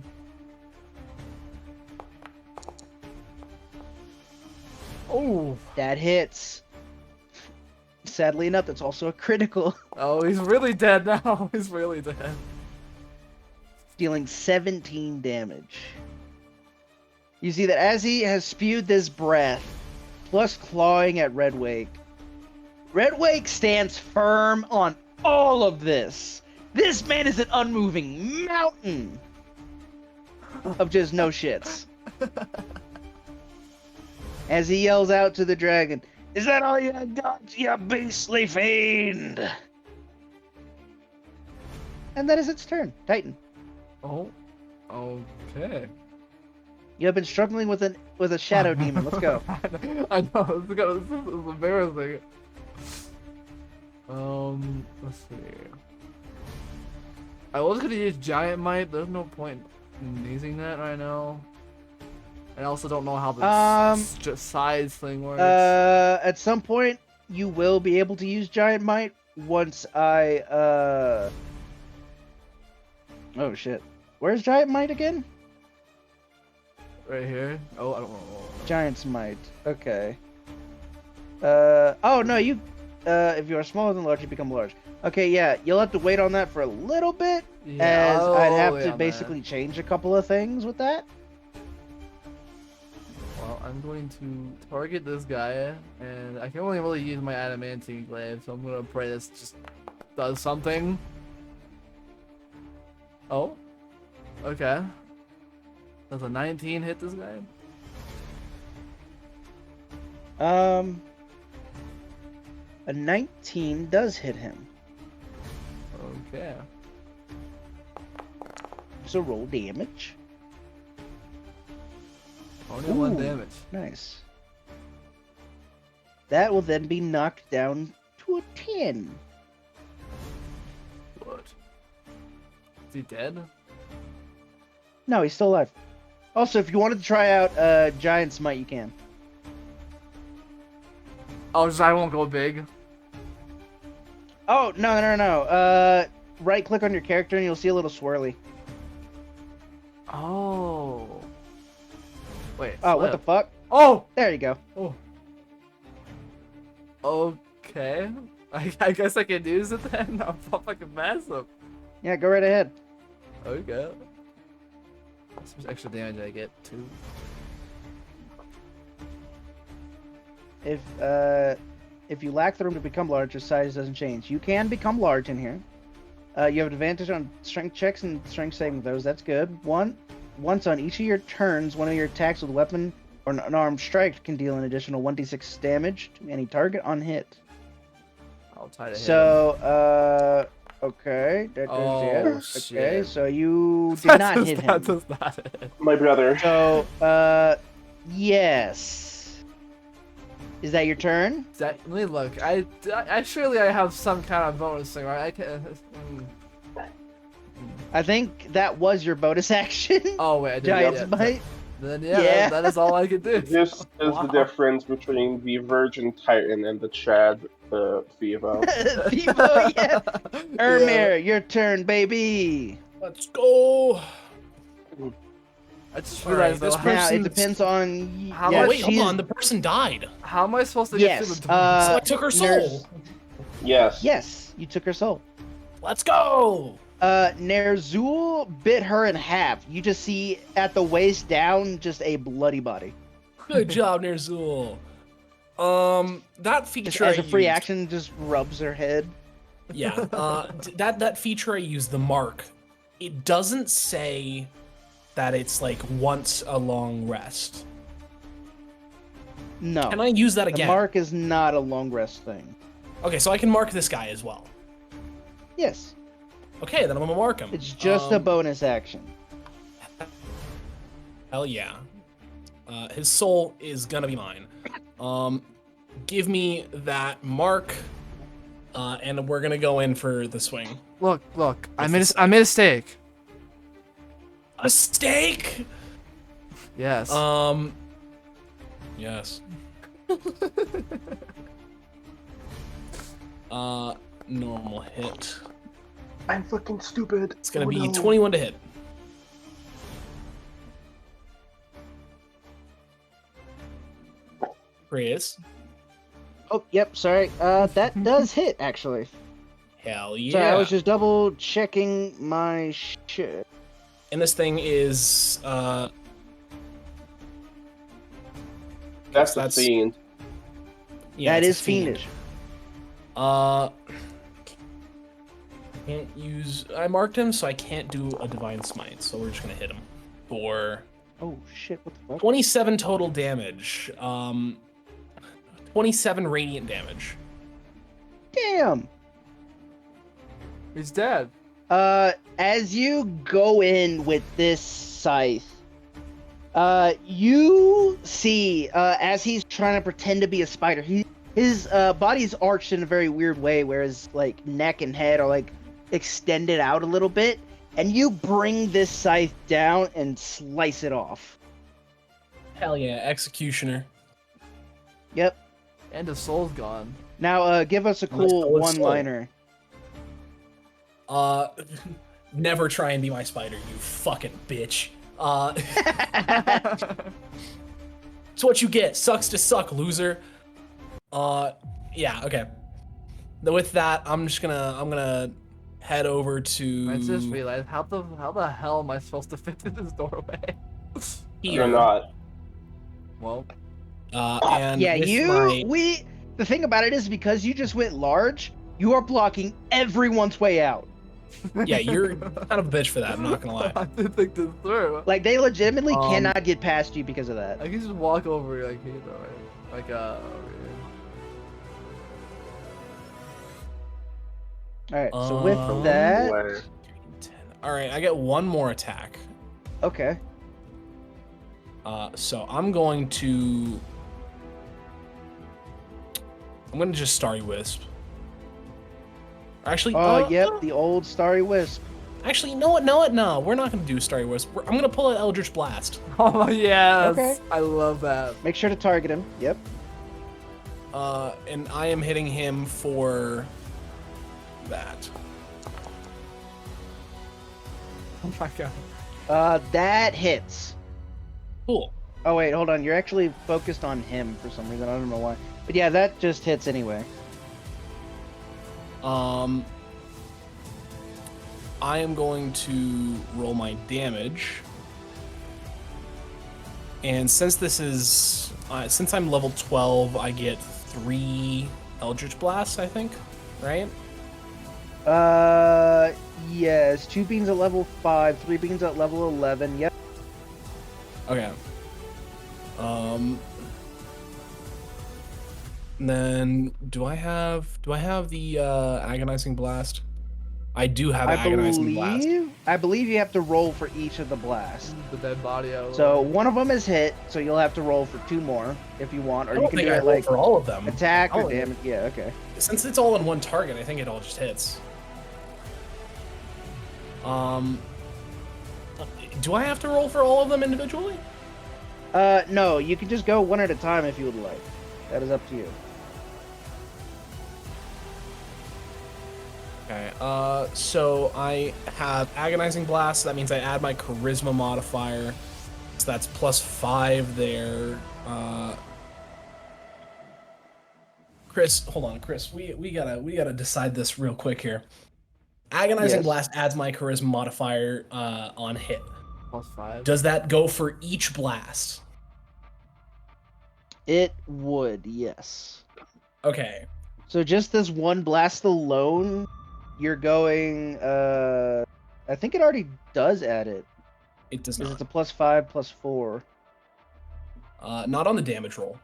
Oh. That hits. Sadly enough, that's also a critical, Oh, he's really dead now. He's really dead. dealing 17 damage. You see that as he has spewed this breath, plus clawing at Redwake, Redwake stands firm on all of this. This man is an unmoving mountain of just no shits. As he yells out to the dragon, "Is that all you got, you beastly fiend?" And that is its turn. Titan. Oh. Okay. You have been struggling with a shadow demon. Let's go. I know. This is embarrassing. Let's see. I was gonna use Giant Might. There's no point in using that right now. I also don't know how the size thing works. At some point, you will be able to use Giant Might once I, Oh, shit. Where's Giant Might again? Right here. Oh, I don't know. Giant's Might. Okay. Oh, no, you... if you are smaller than large, you become large. Okay, yeah, you'll have to wait on that for a little bit, as I'd have to basically change a couple of things with that. Well, I'm going to target this guy, and I can only really use my adamantine glaive, so I'm gonna pray this just does something. Oh, okay. Does a 19 hit this guy? A 19 does hit him. Okay. So roll damage. Only 1 Ooh. damage. Nice. That will then be knocked down to a 10. What? Is he dead? No, he's still alive. Also, if you wanted to try out Giant's Might, you can. Oh, just I won't go big. Oh, no. Right click on your character and you'll see a little swirly. Oh. Wait. Oh, what the fuck? Oh! There you go. Oh. Okay. I guess I can use it then. I'm fucking massive. Yeah, go right ahead. Okay. How much extra damage I get too? If you lack the room to become large, your size doesn't change. You can become large in here. You have an advantage on strength checks and strength saving throws. That's good. Once on each of your turns, one of your attacks with a weapon or an unarmed strike can deal an additional 1d6 damage to any target on hit. I'll try to hit him. So, okay. Okay, shit. so you did not hit him. That does not hit. My brother. So, yes. Is that your turn? Let me look. I surely I have some kind of bonus thing, right? I can. I think that was your bonus action. Oh wait, I did. Giant's Yeah. Might. Then Yeah. that is all I can do. This is the difference between the Virgin Titan and the Chad Vivo. Vivo, yeah. Ermir, your turn, baby. Let's go. I just All realized right, this though, Now, it person's- depends on... How Yeah, much- wait, hold she's- on. The person died. how am I supposed to Yes, get through the So door? I took her soul. Nurse- Yes. Yes, you took her soul. Let's go. Nerzul bit her in half. You just see at the waist down just a bloody body. Good job, Nerzul. That Just feature as I a free used- action, just rubs her head. Yeah, that feature I use, the mark, it doesn't say that it's like once a long rest. No. Can I use that The again? mark is not a long rest thing. Okay, so I can mark this guy as well. Yes. Okay, then I'm gonna mark him. It's just a bonus action. Hell yeah. His soul is gonna be mine. Give me that mark, and we're gonna go in for the swing. Look, I What's made the a steak. A steak. Yes. Yes. Normal hit. I'm fucking stupid. It's gonna Oh, be no. 21 to hit. Chris. Oh, yep. Sorry. That does hit actually. Hell yeah. Sorry, I was just double checking my shit. And this thing is That's that's- the fiend. yeah, That it's a is fiend. fiendish. Can't use. I marked him, so I can't do a divine smite. So we're just gonna hit him for Oh shit! What the fuck? 27 total damage. 27 radiant damage. Damn. He's dead. As you go in with this scythe, you see, as he's trying to pretend to be a spider, his body's arched in a very weird way, where his like neck and head are like extended out a little bit, and you bring this scythe down and slice it off. Hell yeah, executioner. Yep. And his soul's gone. Now, give us a Nice cool solid soul. one-liner. Never try and be my spider, you fucking bitch. It's what you get. Sucks to suck, loser. Yeah, okay. With that, I'm gonna head over to I just realized how the hell am I supposed to fit through this doorway? here. You're not. Well, And Yeah, with the thing about it is because you just went large, you are blocking everyone's way out. yeah, you're kind of a bitch for that. I'm not gonna lie. I did think this through. Like, they legitimately Um, cannot get past you because of that. I can just walk over like here, though, right? Like over Alright, so Um, with that... Where? 10. All right, I get one more attack. Okay. So I'm going to just Starry Wisp. Actually, Oh, yep, the old Starry Wisp. Actually, you know what? No, we're not gonna do Starry Wisp. I'm gonna pull an Eldritch Blast. Oh yes, Okay. I love that. Make sure to target him. Yep. And I am hitting him for that. Oh my god. That hits. Cool. Oh, wait, hold on. You're actually focused on him for some reason. I don't know why. But yeah, that just hits anyway. I am going to roll my damage. And since this is, since I'm level 12, I get 3 Eldritch Blasts, I think, right? Yes. 2 beans at level 5, 3 beans at level 11. Yep. Okay. And then do I have the agonizing blast? I do have agonizing blast. I believe you have to roll for each of the blasts. The dead body out. So one of them is hit, so you'll have to roll for 2 more if you want, or I you don't can think do I it roll like for all of them. attack or Oh, damage. Yeah, okay. Since it's all in one target, I think it all just hits. Do I have to roll for all of them individually? No, you can just go one at a time if you would like. That is up to you. Okay, so I have agonizing blast, so that means I add my charisma modifier. So that's +5 there. Chris, hold on, Chris. We gotta decide this real quick here. Agonizing Yes. blast adds my charisma modifier on hit. +5. Does that go for each blast? It would, yes. Okay. So just this one blast alone, you're going. I think it already does add it. It does Because not. it's a +5, +4. Not on the damage roll.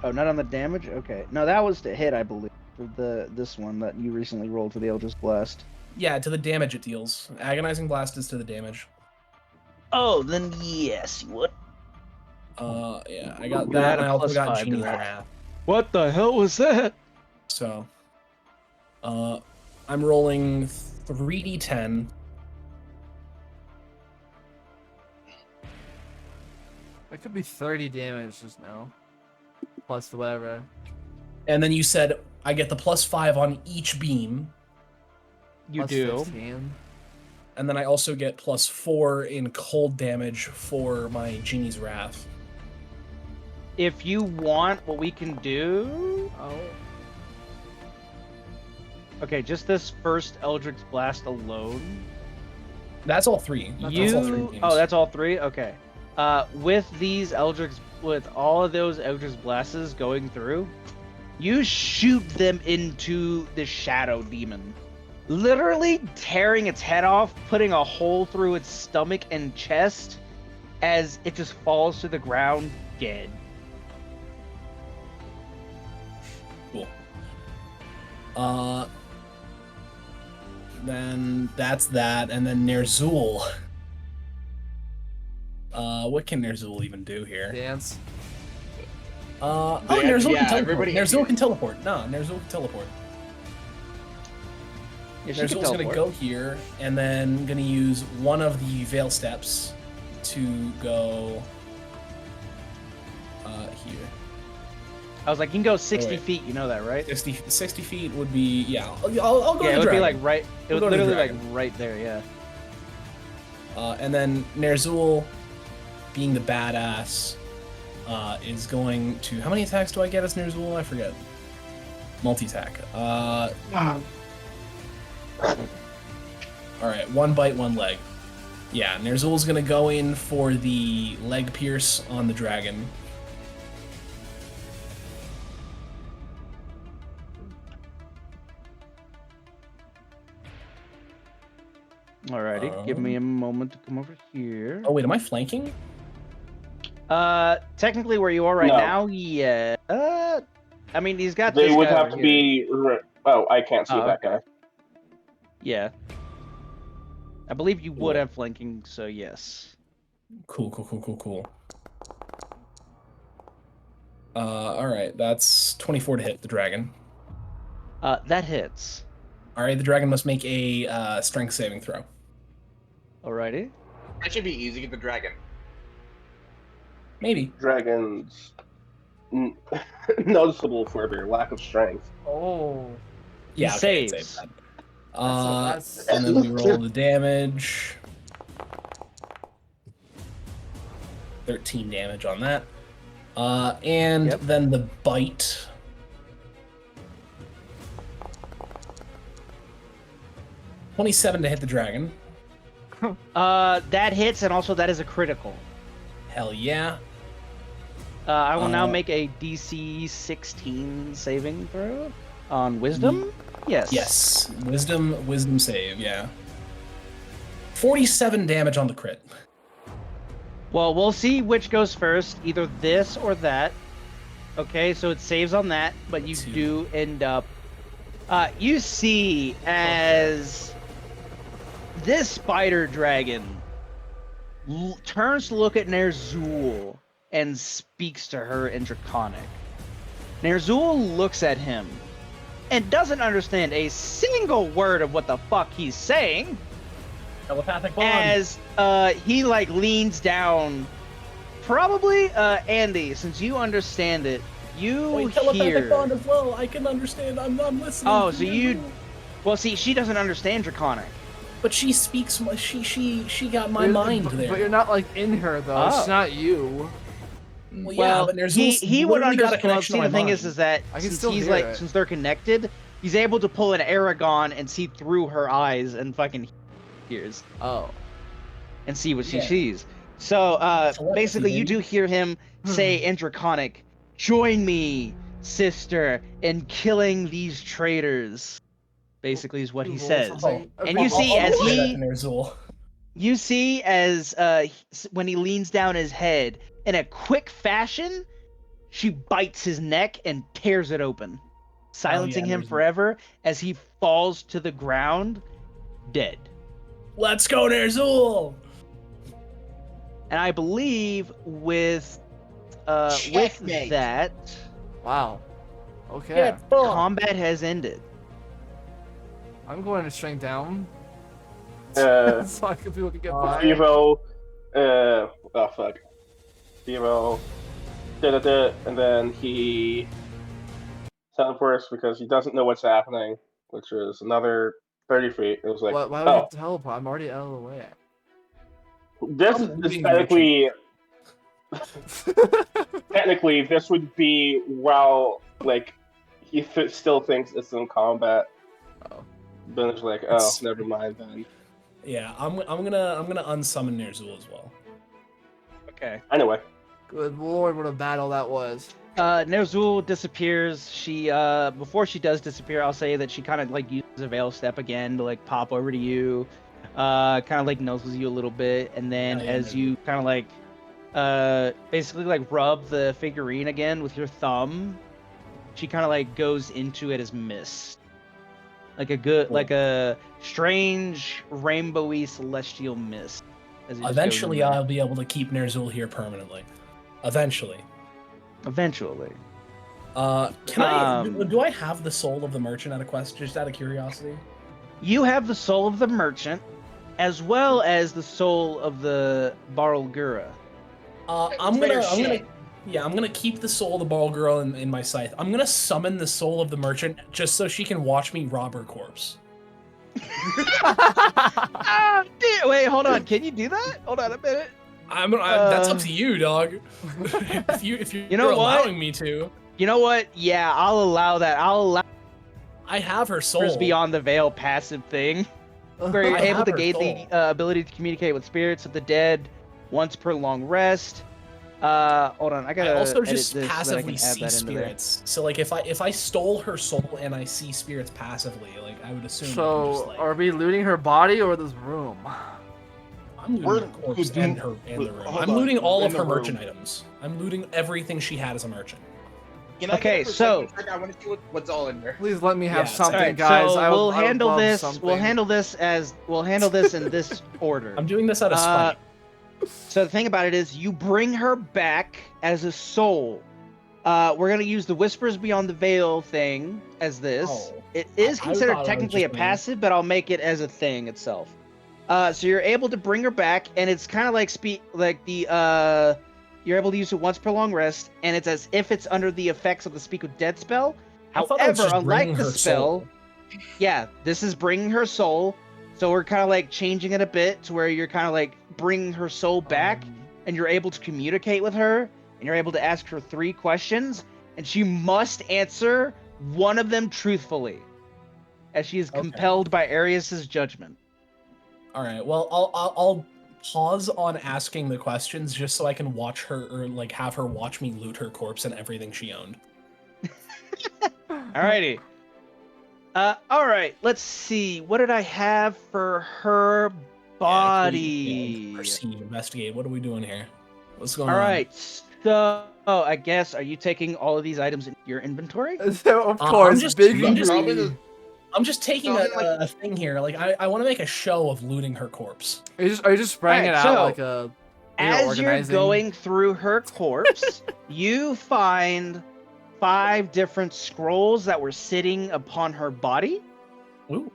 Oh, not on the damage? Okay. No, that was to hit, I believe. for this one that you recently rolled for the Eldritch Blast. Yeah, to the damage it deals. Agonizing Blast is to the damage. Oh, then yes, you would. Yeah, I got You that, add and a I also +5 got to Genie's that. Wrath. What the hell was that? So, I'm rolling 3d10. It could be 30 damage just now. Plus whatever. And then you said I get the +5 on each beam, You Plus do. 15. and then I also get +4 in cold damage for my Genie's Wrath. If you want, what we can do. Oh. Okay, just this first Eldritch Blast alone. That's all three. That's all three beams. Oh, that's all three. Okay. With all of those Eldritch Blasts going through, you shoot them into the Shadow Demon, literally tearing its head off, putting a hole through its stomach and chest, as it just falls to the ground dead. Cool. Then that's that, and then Ner'zhul. What can Ner'zhul even do here? Dance. Ner'zhul yeah, can teleport. everybody- Ner'zhul can teleport. No, Ner'zhul can teleport. Yeah, she can Ner'zhul's gonna teleport. go here, and then gonna use one of the Veil Steps to go here. I was like, you can go 60 wait. feet. You know that, right? 60 feet would be, yeah. I'll go Yeah, to it would the be dragon. like right. It We'll would go to the literally like dragon. right there. Yeah. And then Ner'zhul, being the badass, is going to... How many attacks do I get as Ner'zhul? I forget. Multi-attack. Alright, one bite, one leg. Yeah, Ner'zhul's gonna go in for the leg pierce on the dragon. Alrighty, give me a moment to come over here. Oh, wait, am I flanking? Technically, where you are right No. now, yeah. I mean, he's got. They this would guy have over to here. be. Oh, I can't see Oh, that guy. Yeah. I believe you would Cool. have flanking, so yes. Cool. Alright, that's 24 to hit the dragon. That hits. Alright, the dragon must make a strength saving throw. Alrighty. That should be easy. Get the dragon. Maybe. Dragons noticeable for their lack of strength. Oh. Yeah, He okay, I'd saves. save that. That's- And then we roll the damage. 13 damage on that. And Yep. then the bite. $27 to hit the dragon. That hits, and also that is a critical. Hell yeah. I will now Uh, make a DC 16 saving throw on Wisdom. Yes. Yes. Wisdom save, yeah. 47 damage on the crit. Well, we'll see which goes first, either this or that. Okay, so it saves on that, but you Two. do end up. You see as this spider dragon turns to look at Ner'zhul and speaks to her in Draconic. Ner'zhul looks at him and doesn't understand a single word of what the fuck he's saying. Telepathic bond. As he like leans down, probably Andy, since you understand it, you Wait, telepathic hear. bond as well. I can understand. I'm listening. Oh, to so you. Well, see, she doesn't understand Draconic. But she speaks. She got my You're- mind but, there. But you're not like in her though. Oh. It's not you. Well, yeah, Well, but there's he would literally got a understand. Well, connection see, to the my thing mind. is that I can since still he's hear like, it. since they're connected, he's able to pull an Aragon and see through her eyes and fucking hears Oh. and see what she Yeah. sees. So Telepathy, basically, you baby. do hear him say in Draconic, "Join me, sister, in killing these traitors." Basically, is what he Roll says. something. And you see I'll as say that he- to Ner'zhul. You see as when he leans down his head, in a quick fashion, she bites his neck and tears it open. silencing him Ner'zhul. forever as he falls to the ground, dead. Let's go, Ner'zhul! And I believe with Checkmate. that, Wow. Okay. Get fucked. combat has ended. I'm going to shrink down Uh, so I can people can get by. Vivo, oh fuck. Vivo did it, and then he teleports because he doesn't know what's happening, which is another 30 feet. It was like, Why would oh, you teleport? I'm already out of the way. this I'm is looting technically this would be while like he still thinks it's in combat. Oh. Then it's like, oh, It's- never mind then. Yeah, I'm gonna unsummon Ner'zhul as well. Okay. Anyway, Good lord, what a battle that was. Ner'zhul disappears. She before she does disappear, I'll say that she kind of like uses a veil step again to like pop over to you, kind of like nuzzles you a little bit, and then Oh, yeah, as Ner'zhul. you kind of like basically like rub the figurine again with your thumb, she kind of like goes into it as mist, like a good Cool. like a strange rainbowy celestial mist. As it just goes Eventually, in there. I'll be able to keep Ner'zhul here permanently. Eventually. Eventually. Can I? Um, Do I have the soul of the merchant out of quest? Just out of curiosity. You have the soul of the merchant, as well as the soul of the Barlgura. I'm gonna shit. I'm gonna keep the soul of the ball girl in my scythe. I'm gonna summon the soul of the merchant just so she can watch me rob her corpse. Wait, hold on. Can you do that? Hold on a minute. That's up to you, dog. if you're You know what? allowing me to. You know what? Yeah, I'll allow that. I'll allow I have her soul. First Beyond the Veil passive thing, where you're I able have to her gain soul. the ability to communicate with spirits of the dead once per long rest. Hold on. I gotta I also edit just this so that I passively can add see that into there. spirits. So like if I stole her soul and I see spirits passively, like I would assume. I'm So, just, like, are we looting her body or this room? I'm looting We're- her corpse and her and the room. hold I'm on, looting all in of the her room. merchant items. I'm looting everything she had as a merchant. Can I get Okay, a so- perception check? I want to see what's all in there. Please let me have Yeah, something, Alright, guys. so I would, we'll I would handle love this. something. We'll handle this in this order. I'm doing this out of spite. So the thing about it is, you bring her back as a soul. We're gonna use the Whispers Beyond the Veil thing as this. Oh. It is I considered thought I was technically a just gonna- passive, but I'll make it as a thing itself. So you're able to bring her back, and it's kind of like you're able to use it once per long rest, and it's as if it's under the effects of the Speak with Dead spell. I thought I was However, just bringing unlike the her spell, soul. yeah, this is bringing her soul. So we're kind of like changing it a bit to where you're kind of like bringing her soul back, and you're able to communicate with her, and you're able to ask her 3 questions, and she must answer one of them truthfully, as she is Okay. compelled by Arius's judgment. All right. Well, I'll pause on asking the questions just so I can watch her or like have her watch me loot her corpse and everything she owned. Alrighty. All right. Let's see. What did I have for her body? Perceive, investigate. What are we doing here? What's going All on? right. So I guess, are you taking all of these items in your inventory? So, of I'm course, just- big. I'm just- Probably the- I'm just taking Sounding like- a thing here. Like I want to make a show of looting her corpse. Are you just spraying Alright, it out so, like a? As you're organizing? going through her corpse, you find 5 different scrolls that were sitting upon her body. Ooh.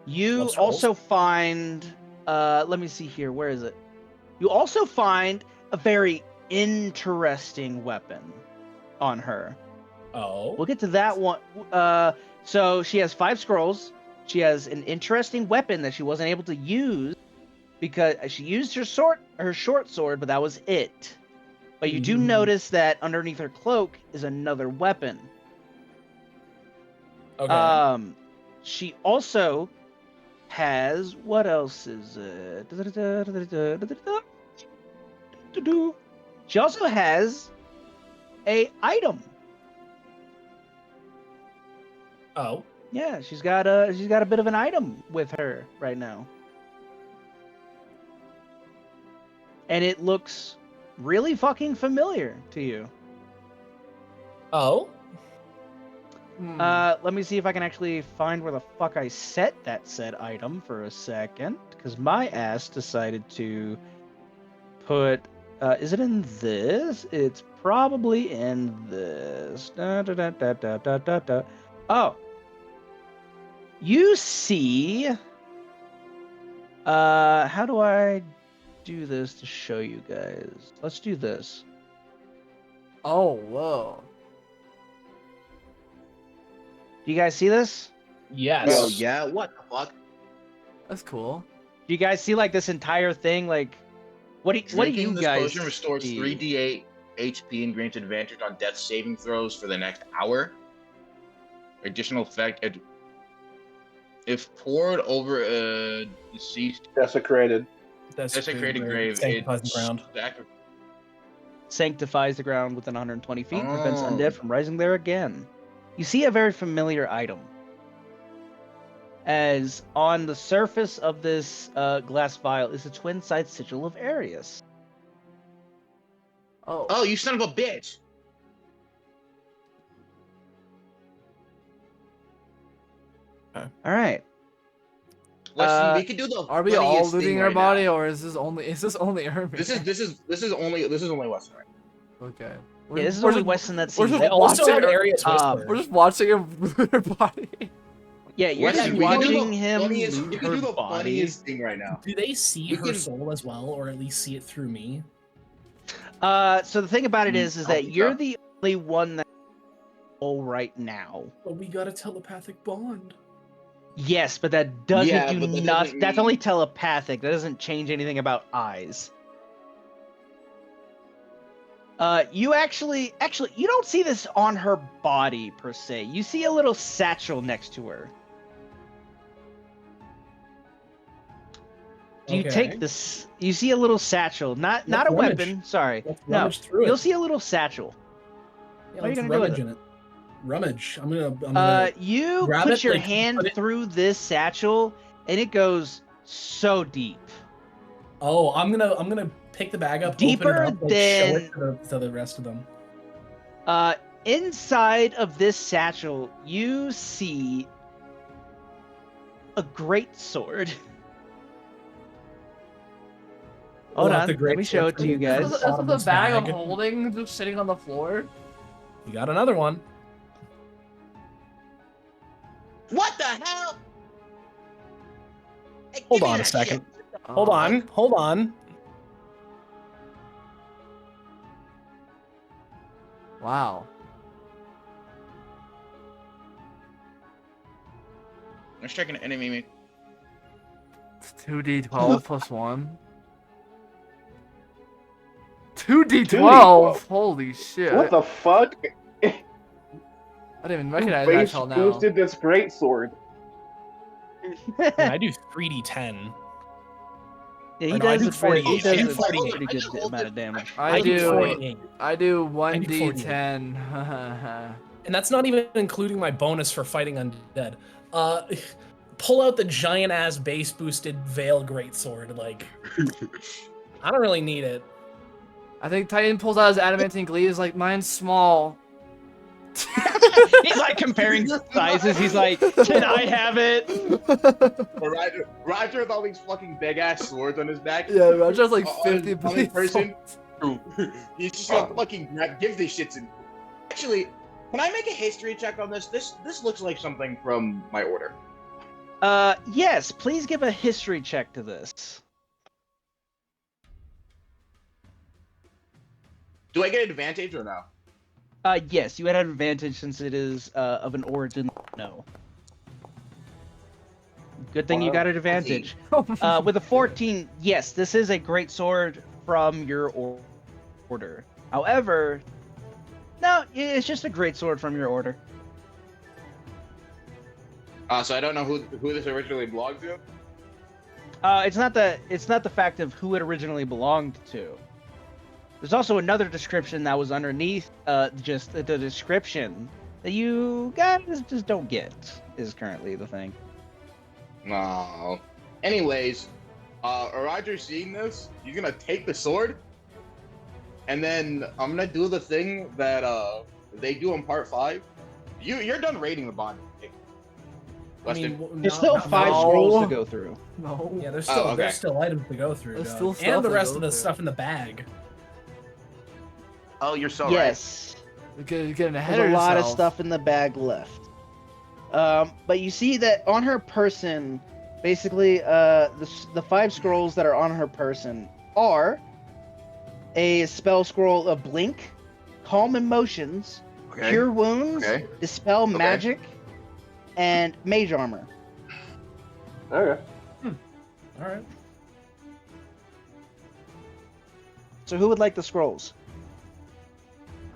You Love scrolls. also find, let me see here, where is it? You also find a very interesting weapon on her. Oh. We'll get to that one. So she has 5 scrolls. She has an interesting weapon that she wasn't able to use because she used her short sword, but that was it. But you do Mhm. notice that underneath her cloak is another weapon. Okay. She also has, what else is it? She also has a item. Oh. Yeah, she's got a bit of an item with her right now. And it looks really fucking familiar to you. Oh. Let me see if I can actually find where the fuck I set that said item for a second, because my ass decided to put. Is it in this? It's probably in this. Da, da, da, da, da, da, da, da. Oh, you see. How do I do this to show you guys? Let's do this. Oh, whoa. Do you guys see this? Yes. Oh yeah, what the fuck? That's cool. Do you guys see like this entire thing? Like, what do Drinking you this guys potion restores see? 3d8 HP and grants advantage on death saving throws for the next hour. Additional effect, if poured over a deceased Desecrated. desecrated grave, Sanctifies the ground. Sanctifies the ground within 120 feet, prevents Oh. undead from rising there again. You see a very familiar item. As on the surface of this glass vial is a twin-sided sigil of Arius. Oh. Oh, you son of a bitch! All right. Listen, we could do the. Are we all funniest thing looting our right body, now. or is this only Hermes? This is only Weston. Right? Okay. Yeah, this is we're only just- Weston that we're sees just They it. also watching have her- Arius Whisper. We're just watching him loot her body. Yeah, you're Weston, just we can do watching the him funniest- loot we can her do the body. funniest thing right now. Do they see We her can- soul as well, or at least see it through me? So the thing about it is I that think you're so. the only one that right now. But we got a telepathic bond. Yes, but that doesn't Yeah, do but that nothing. doesn't That's mean- only telepathic. That doesn't change anything about eyes. You actually, you don't see this on her body per se. You see a little satchel next to her. Do you Okay. take this? You see a little satchel, not a Let's rummage. weapon. Sorry, Let's no. rummage through it. You'll see a little satchel. Yeah, what are you let's gonna do with rummage in it. Rummage. I'm gonna. You grab put it, your like, hand put it- through this satchel, and it goes so deep. Oh, I'm gonna pick the bag up, Deeper open it up, like, than- show it to the rest of them. Inside of this satchel, you see a great sword. Hold Pull out on, the let great me show sword it to you from the guys. This is bottomless the bag I'm bag. holding, just sitting on the floor. You got another one. What the hell? Hey, Hold give me on a that second. shit. Hold on. Hold on. Wow. Let's check an enemy. It's 2d12 plus 1. 2d12? Holy shit. What the fuck? I didn't even recognize that Base till now. boosted this great sword. Yeah, I do 3d10. Yeah, Or he no, I does do a pretty, 48. he I does do a 48. pretty good amount of damage. I do 48. I do I do 48. 1d10. And that's not even including my bonus for fighting undead. Pull out the giant ass base boosted Veil Greatsword. Like, I don't really need it. I think Titan pulls out his adamantine glaive, like, mine's small. He's like comparing sizes. He's like, "Can I have it?" Roger with all these fucking big ass swords on his back. Yeah, Roger's like On 50 his person. pieces. He's just gonna fucking give these shits and. Actually, can I make a history check on this? This looks like something from my order. Yes. Please give a history check to this. Do I get advantage or no? Yes, you had an advantage since it is of an origin. No. Good thing you got an advantage. With a 14, yes, this is a great sword from your order. However, no, it's just a great sword from your order. So I don't know who this originally belonged to. It's not the fact of who it originally belonged to. There's also another description that was underneath just the description that you guys just don't get is currently the thing. No. Anyways, Roger seeing this, he's gonna take the sword, and then I'm gonna do the thing that they do in part 5, You're done raiding the body. I mean, Weston? There's still not 5 now. scrolls to go through. No. Yeah, there's Oh, still okay. there's still items to go through, There's Doug. still stuff and the to rest go of the through. stuff in the bag. Oh, you're so right. Yes. You're getting ahead There's of a lot of yourself. stuff in the bag left. But you see that on her person, basically, the 5 scrolls that are on her person are a spell scroll of Blink, Calm Emotions, Okay. Cure Wounds, Okay. Dispel Okay. Magic, and Mage Armor. Okay. All right. So who would like the scrolls?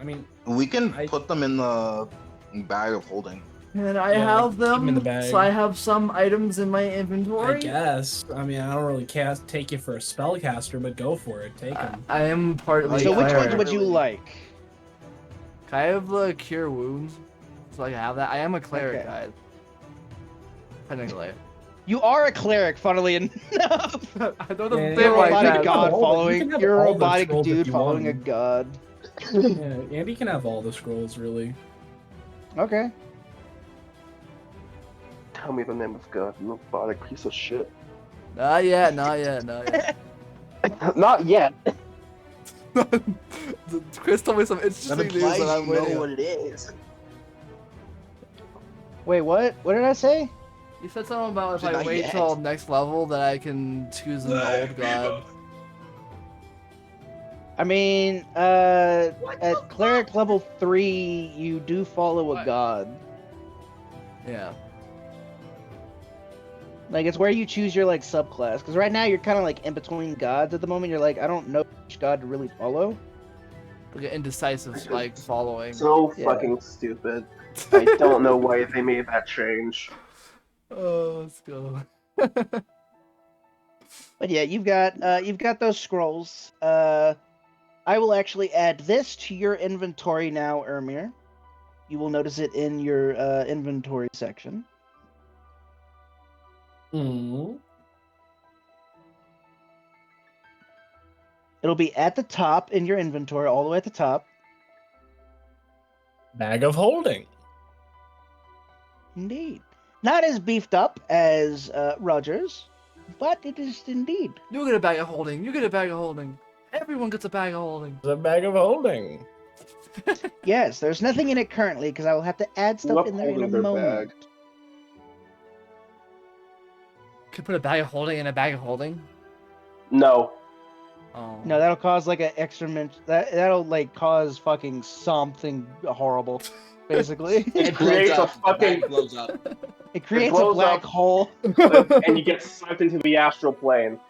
I mean, We can I- put them in the bag of holding. And I Yeah, have keep 'em in the them, bag. so I have some items in my I inventory. guess. I mean, I don't really take you for a spellcaster, but go for it. Take them. I am partly So which cleric. ones would you Really? like? Can I have the cure wounds? So I can have that. I am a cleric Okay. guide. Technically. You are a cleric, funnily enough. I don't know Yeah, if You're a they like robotic that. god You following. can have You're a all the robotic scrolls if dude you following a want. god. Yeah, Andy can have all the scrolls, really. Okay. Tell me the name of God, you robotic piece of shit. Not yet, not yet, not yet. Not yet. Chris told me some interesting news and I'm waiting. it is. Wait, what? What did I say? You said something about if I Not wait yet. till next level that I can choose an old god. I mean, at cleric level 3, you do follow a god. Yeah. Like, it's where you choose your, like, subclass. Because right now, you're kind of, like, in between gods at the moment. You're like, I don't know which god to really follow. Like an indecisive, like, following. So Yeah. fucking stupid. I don't know why they made that change. Oh, let's go. But yeah, you've got those scrolls. I will actually add this to your inventory now, Ermir. You will notice it in your inventory section. Hmm. It'll be at the top in your inventory, all the way at the top. Bag of holding. Indeed. Not as beefed up as Rogers, but it is indeed. You get a bag of holding. You get a bag of holding. Everyone gets a bag of holding. The bag of holding. Yes, there's nothing in it currently because I will have to add stuff What in there in a holding their moment. bag? Could put a bag of holding in a bag of holding. No. Oh. No, that'll cause like an extra that'll like cause fucking something horrible, basically. It creates a fucking blows up. It creates a blows black up. hole. and you get sucked into the astral plane.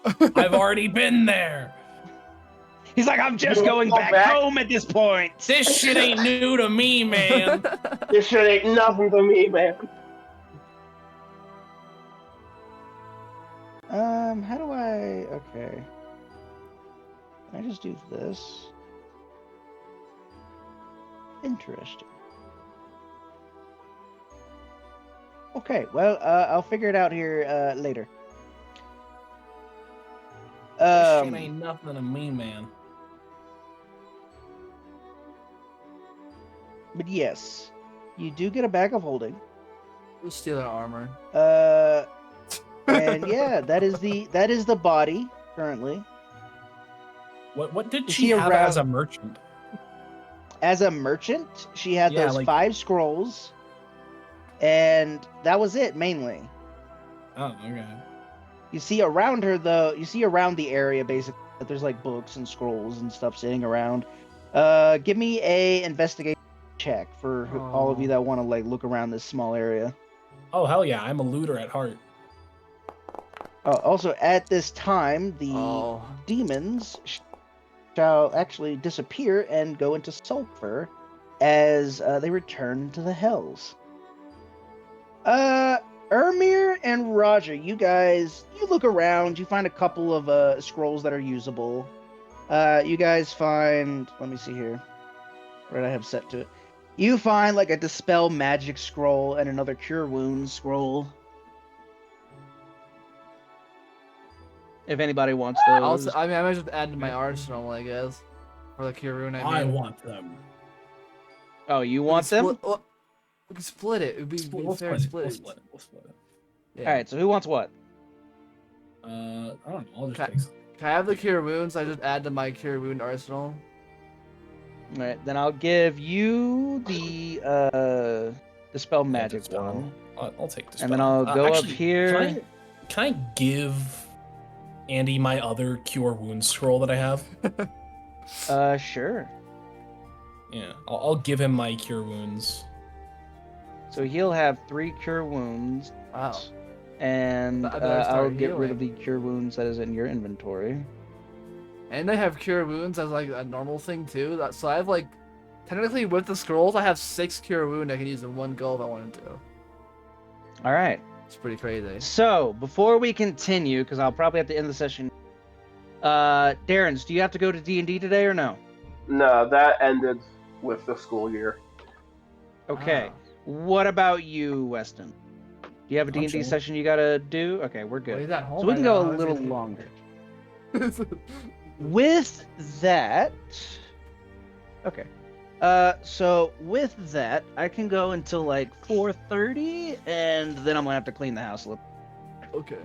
I've already been there. He's like, I'm just You going go back back? home at this point. This shit ain't new to me, man. This shit ain't nothing to me, man. How do I? Okay. Can I just do this? Interesting. Okay, well, I'll figure it out here later. This shit ain't nothing to me, man. But yes, you do get a bag of holding. We'll steal our armor. And yeah, that is the body currently. What did Is she she have around- as a merchant? As a merchant, she had Yeah, those like- 5 scrolls, and that was it mainly. Oh, okay. You see around her though, you see around the area basically that there's like books and scrolls and stuff sitting around. Give me a investigation check for all of you that want to like look around this small area. Oh, hell yeah. I'm a looter at heart. Also, at this time, the Oh. demons shall actually disappear and go into sulfur as they return to the hells. Ermir and Roger, you guys, you look around, you find a couple of scrolls that are usable. You guys find, let me see here, what did I have set to it? You find like a Dispel Magic scroll and another Cure Wounds scroll. If anybody wants those. I mean, I might just add to my arsenal, I guess. For the Kirun, I I mean. want them. Oh, you want them? Well, We can split it. It would be We'll fair split it. split. We'll split it. Yeah. All right. So who wants what? I don't know. I'll just Okay. take some. Can I have the cure wounds? I just add to my cure wound arsenal. All right. Then I'll give you the dispel magic Dispel. one, I'll take dispel. and then I'll go up Actually, here. Can I give Andy my other cure wounds scroll that I have? Sure. Yeah, I'll give him my cure wounds. So he'll have 3 cure wounds, Wow. and I better start I'll get rid of the healing. cure wounds that is in your inventory. And they have cure wounds as like a normal thing too. So I have like, technically with the scrolls, I have 6 cure wound I can use in one go if I wanted to. All right. It's pretty crazy. So before we continue, because I'll probably have to end the session. Darren's, do you have to go to D&D today or no? No, that ended with the school year. Okay. Ah. What about you, Weston? Do you have a I'm D&D chilling. session you gotta do? Okay, we're Well, good. he's at home So we right can go now. a How's little he- longer. With that, okay. So with that, I can go until like 4:30, and then I'm gonna have to clean the house a little. Okay.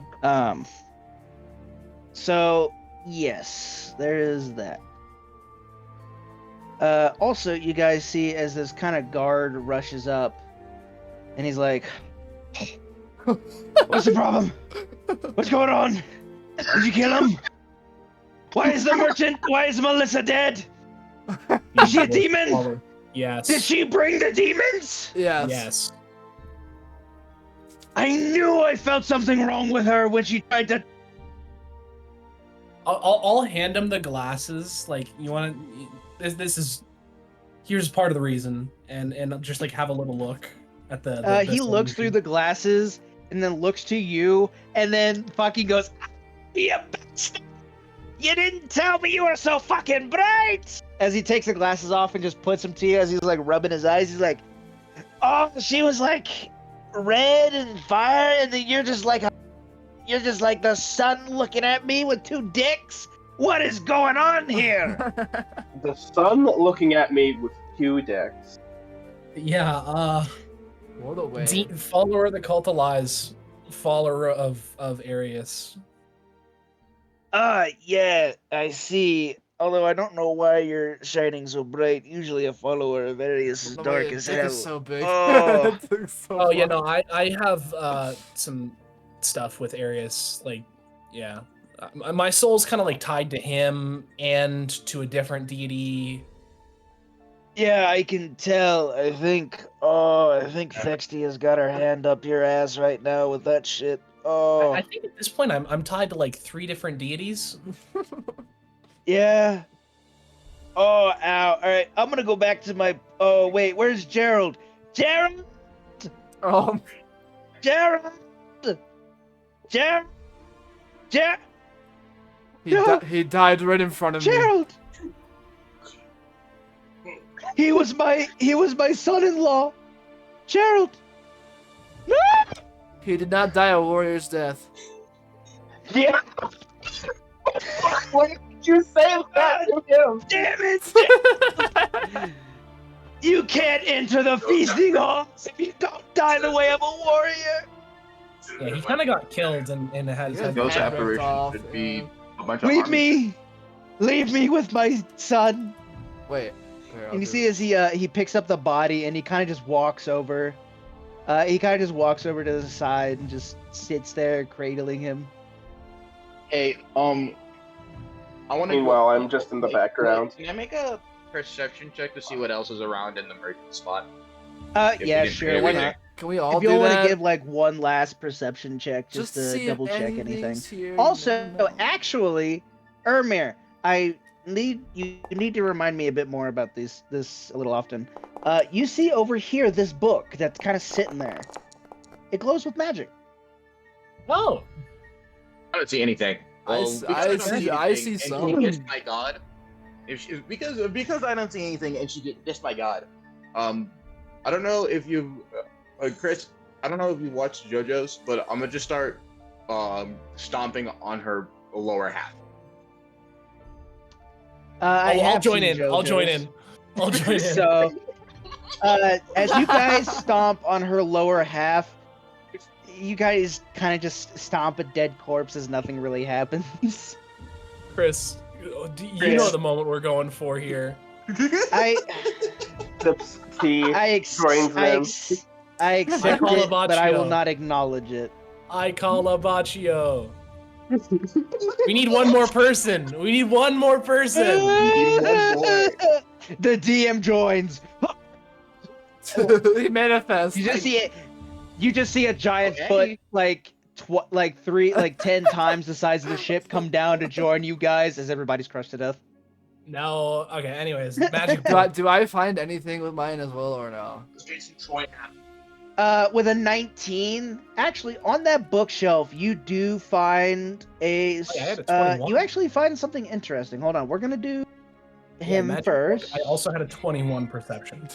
So yes, there is that. Also, you guys see as this kind of guard rushes up, and he's like, "What's the problem? What's going on? Did you kill him? Why is the merchant? Why is Melissa dead? Is she a demon? Yes. Did she bring the demons? Yes. Yes. I knew I felt something wrong with her when she tried to." I'll hand him the glasses. Like, you want to? This is. Here's part of the reason, and just like have a little look at the He looks through the glasses and then looks to you, and then fucking goes, "You bastard! You didn't tell me you were so fucking bright!" As he takes the glasses off and just puts them to you, as he's like rubbing his eyes, he's like, "Oh, she was like red and fire, and then you're just like the sun looking at me with 2 dicks. What is going on here?" The sun looking at me with 2 dicks. Yeah. What a way. Follower of the Cult of Lies, follower of Arius. Yeah, I see. Although I don't know why you're shining so bright. Usually a follower of Arius is The dark way as dick hell. is so big. Oh. It's so Oh yeah, far. no, I have some stuff with Arius. Like, yeah, my soul's kind of like tied to him and to a different deity. Yeah, I can tell. I think Thexty has got her hand up your ass right now with that shit. Oh, I think at this point I'm tied to like 3 different deities. yeah. Oh, ow. All right, I'm gonna go back to my. Oh, wait, where's Gerald? Gerald! Oh, Gerald! Gerald! Gerald! he died right in front of me. Gerald! He was my son-in-law. Gerald! No! He did not die a warrior's death. Yeah. Why did you say that to him? Damn it! You can't enter the feasting halls if you don't die the way of a warrior. Yeah, he kind of got killed and has. Yeah, Those head ripped apparitions off, should be yeah. a bunch of Leave armies. me with my son. Wait. Here, I'll And you do see as he picks up the body and he kind of just walks over. He kind of just walks over to the side and just sits there cradling him. Hey, I want to. Meanwhile, I'm just in the background. Can I make a perception check to see what else is around in the merchant spot? If Yeah, we didn't sure. pay Why everything. not? Can we all If you do want that? to give like one last perception check just to see if double check anything. anything's here, you Also, never know. actually, Ermir, you need to remind me a bit more about this a little often. You see over here this book that's kind of sitting there. It glows with magic. Oh, I don't see anything. I Well, s- because I don't see- I anything, see and some. she kissed my god. Because I don't see anything and she kissed my god. I don't know if you, Chris. I don't know if you watched JoJo's, but I'm gonna just start stomping on her lower half. I I'll have join seen in. I'll join JoJo's. in. I'll join in. So As you guys stomp on her lower half, you guys kind of just stomp a dead corpse as nothing really happens. Chris, you know the moment we're going for here. I Sips tea. joins them. I accept call it, but I will Abacchio. not acknowledge it. I call Abacchio. We need one more person. We need one more person. need one more. The DM joins. He manifests. You just see it. You just see a giant Okay. foot, like 10 times the size of the ship, come down to join you guys as everybody's crushed to death. No. Okay. Anyways, magic. Do I find anything with mine as well or no? With a 19, actually, on that bookshelf, you do find a. Oh, yeah, I had a 21. You actually find something interesting. Hold on, we're gonna do him magic first. I also had a 21 perception.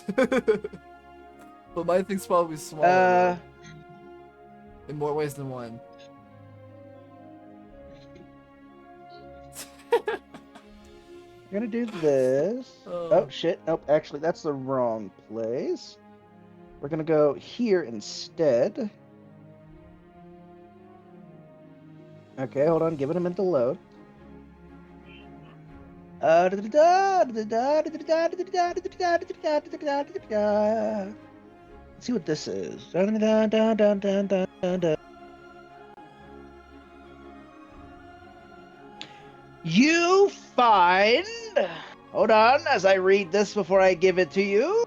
But my thing's probably smaller. though. In more ways than one. We're gonna do this. Oh shit! Nope. Actually, that's the wrong place. We're gonna go here instead. Okay, hold on. Giving a minute to load. Let's see what this is. You find. Hold on, as I read this before I give it to you.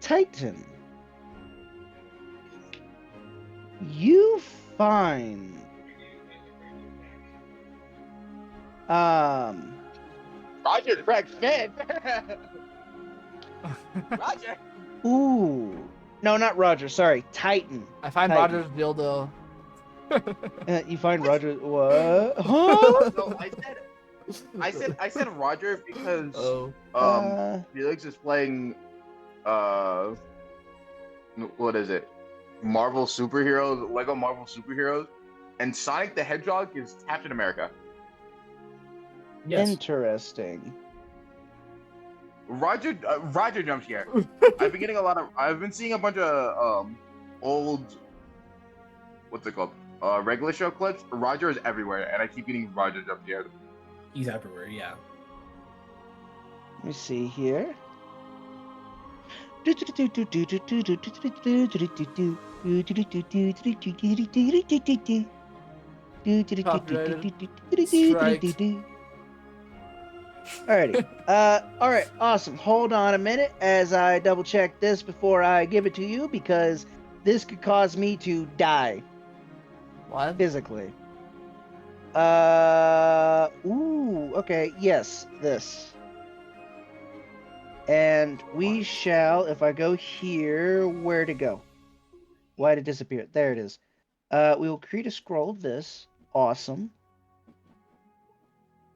Titan. You find Roger, Craig Finn. Roger. ooh. No, not Roger, sorry. Titan. I find Titan. Roger's dildo. You find Roger what? Huh? No, I said Roger because Felix is playing what is it? Marvel superheroes, Lego Marvel superheroes, and Sonic the Hedgehog is Captain America. Yes. Interesting. Roger jumps here. I've been seeing a bunch of old, what's it called? Regular show clips. Roger is everywhere, and I keep getting Roger jump here. He's everywhere. Yeah. Let me see here. Alrighty. Alright, awesome. Hold on a minute as I double check this before I give it to you because this could cause me to die. What? Physically. Okay, yes, this. And we shall, if I go here, where to go? Why did it disappear? There it is. We will create a scroll of this. Awesome.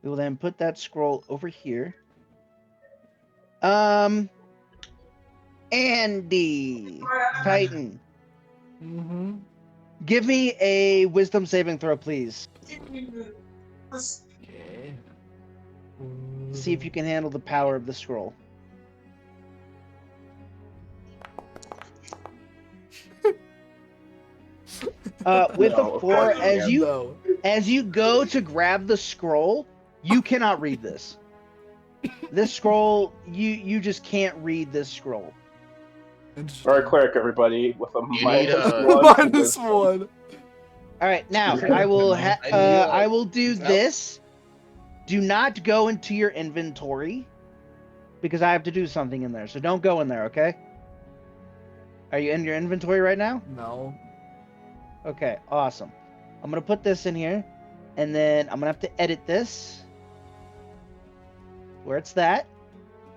We will then put that scroll over here. Andy, Titan, give me a wisdom saving throw, please. Okay. See if you can handle the power of the scroll. With No, a 4, no. as you go to grab the scroll, you cannot read this. This scroll, you just can't read this scroll. Or a cleric, everybody, with a You need Minus -1. one. All right, now I will do this. Do not go into your inventory because I have to do something in there. So don't go in there, okay? Are you in your inventory right now? No. Okay, awesome. I'm gonna put this in here, and then I'm gonna have to edit this. Where it's that.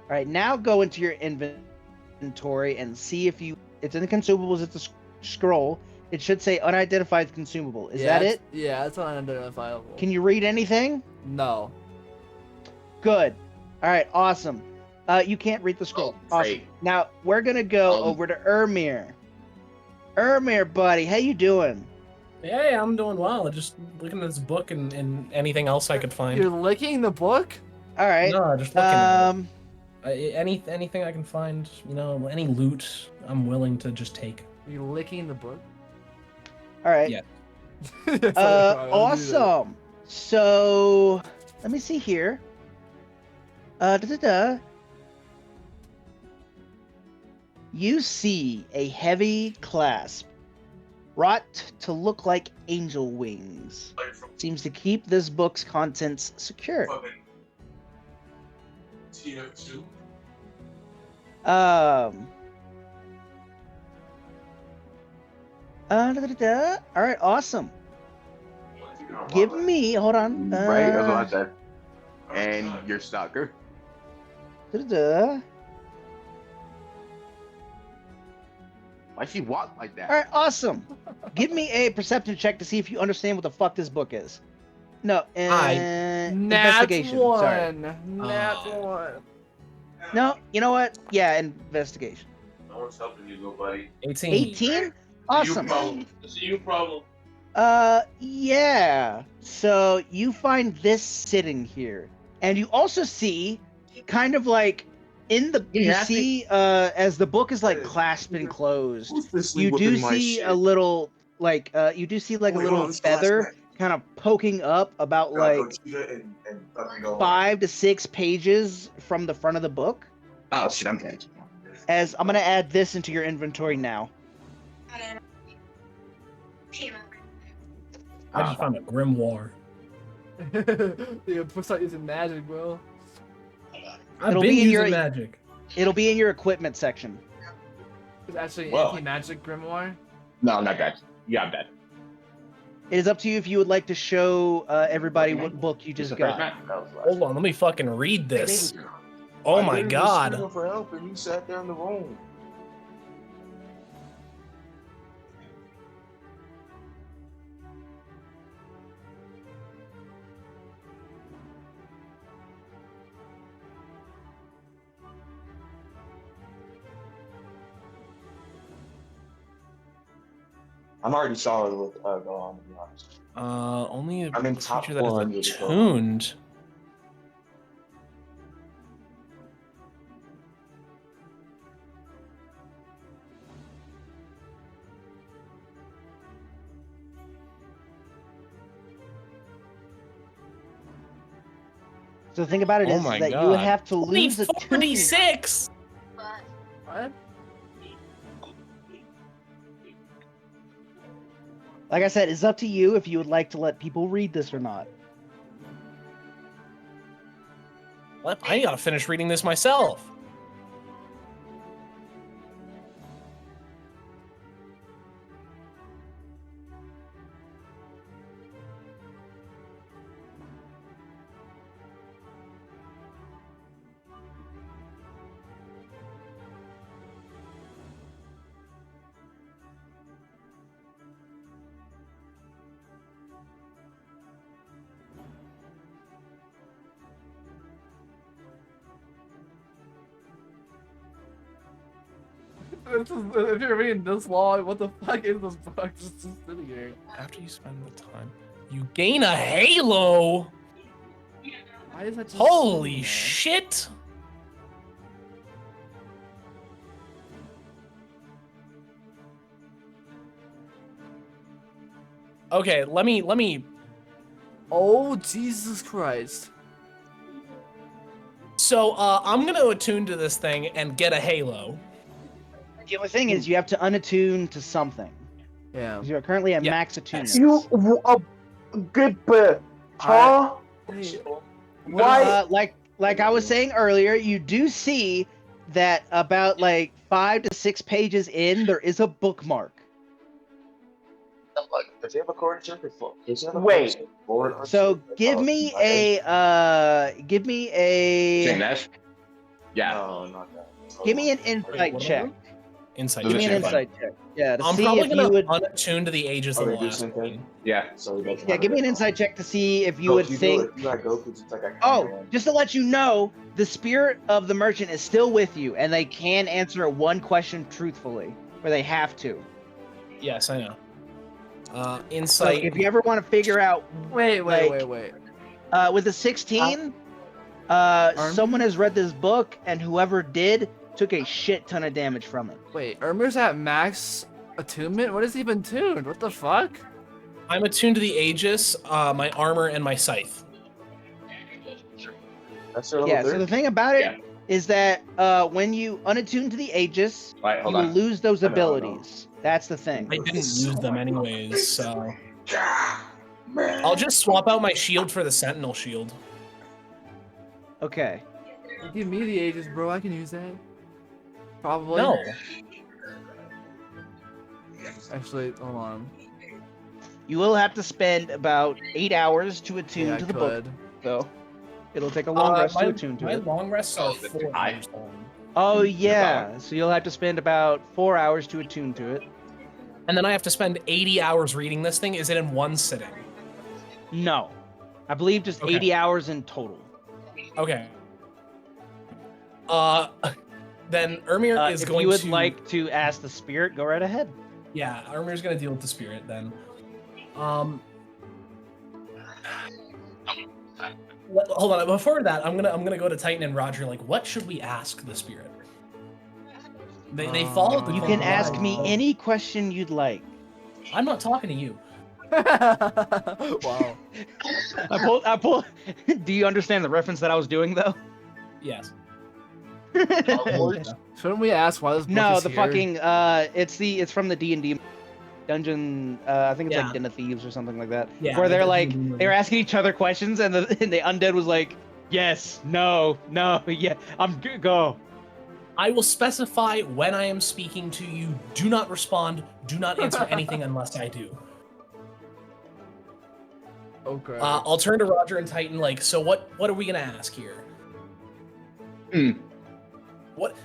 All right, now go into your inventory and see if you. It's in the consumables. It's a scroll. It should say unidentified consumable. Is Yeah, that it's- it? Yeah, it's unidentifiable. Can you read anything? No. Good. All right, awesome. You can't read the scroll. Oh, Awesome. great. Now we're gonna go Um, over to Ermir. Ermir, buddy, how you doing? Yeah, I'm doing well. Just looking at this book and anything else I could find. You're licking the book? All right. No, just looking at Um, it. Anything I can find, any loot, I'm willing to just take. You licking the book? all right. Yeah. Yes, I know, I do that. Awesome. So let me see here. Da-da-da. You see a heavy clasp, wrought to look like angel wings. Seems to keep this book's contents secure. Da-da-da. All right, awesome. Give me, hold on. Right, that's what I said. And your stalker. Da-da-da. Why she walk like that? All right, awesome. Give me a perception check to see if you understand what the fuck this book is. No, Nat investigation. Sorry. Nat one. No, you know what? Yeah, investigation. No one's helping you, little buddy. 18. 18? Awesome. It's a you problem. Yeah. So you find this sitting here, and you also see, kind of like in the you Yeah, I see, as the book is like clasped and closed, you do see a little like you do see like a little feather kind of poking up about like 5 to 6 pages from the front of the book. Oh shit, I'm dead. As I'm gonna add this into your inventory now. I just found a grimoire. You start using magic, bro. I've It'll been be in using your- magic. It'll be in your equipment section. It's actually an Well. anti-magic grimoire. No, I'm not dead. Yeah, I'm dead. It is up to you if you would like to show everybody what book you just got. Hold on, let me fucking read this. Oh my god. For help and you sat there in the room. I'm already solid with Gohan, to be honest. Only a I'm in top creature that is 400 as well. attuned. So the thing about it Oh is my that God. you would have to Only lose a 46! What? Like I said, it's up to you if you would like to let people read this or not. What? I gotta finish reading this myself. If you're reading this long, what the fuck is this book just sitting here? After you spend the time, you gain a halo. Why is that just Holy sitting there? shit! Okay, let me. Oh, Jesus Christ. So, I'm gonna attune to this thing and get a halo. The only thing is you have to unattune to something. Yeah. 'Cause you're currently at Yeah. max attunement. You a good bit, huh? Hey, Why? Like I was saying earlier, you do see that about like 5 to 6 pages in, there is a bookmark. Does he have a cord circuit full? Wait. So give me a Saying that? Yeah. No, not that. give me an Wait, insight what check. am Insight. Does Give it me an seem insight check. Yeah, to I'm see probably if gonna you would. unattune to the ages Oh, of they the do last same thing? one. Yeah. So that's Yeah, give me an insight check to see if you No, would if you think. Do it, you gotta go because it's like a Oh, counter one. just to let you know, the spirit of the merchant is still with you, and they can answer one question truthfully, or they have to. Yes, I know. So Insight. if you ever want to figure out, Wait. with a 16, Arm? someone has read this book, and whoever did took a shit ton of damage from it. Wait, Irmir's at max attunement? What is he even tuned? What the fuck? I'm attuned to the Aegis, my armor, and my scythe. That's their level Yeah. So 3? the thing about it is that when you unattune to the Aegis, All right, you hold will on. lose those I know. abilities. That's the thing. I didn't use them anyways, so Man. I'll just swap out my shield for the Sentinel shield. Okay. Give me the ages, bro. I can use that. Probably. No. Actually, hold on. You will have to spend about 8 hours to attune Yeah, I to the book, could. though. It'll take a long rest my, to attune to my it. long rests are Oh, that's 4 high. hours long. Oh yeah, so you'll have to spend about 4 hours to attune to it. And then I have to spend 80 hours reading this thing. Is it in one sitting? No, I believe just Okay. 80 hours in total. Okay. Then Ermir is if going you would to like to ask the spirit, go right ahead. Yeah, Ermir's gonna deal with the spirit then. Hold on. Before that, I'm gonna go to Titan and Roger. Like, what should we ask the spirit? They followed the. You code can of ask law. me any question you'd like. I'm not talking to you. Wow. I pull. Do you understand the reference that I was doing though? Yes. Shouldn't we ask why this book No, is the here? fucking it's from the D&D dungeon. I think it's Yeah. like Den of Thieves or something like that. Yeah, where the they're like D&D movie. they're asking each other questions, and the undead was like, yes, no, yeah, go. I will specify when I am speaking to you. Do not respond. Do not answer anything unless I do. Okay. I'll turn to Roger and Titan. Like, so what are we gonna ask here? What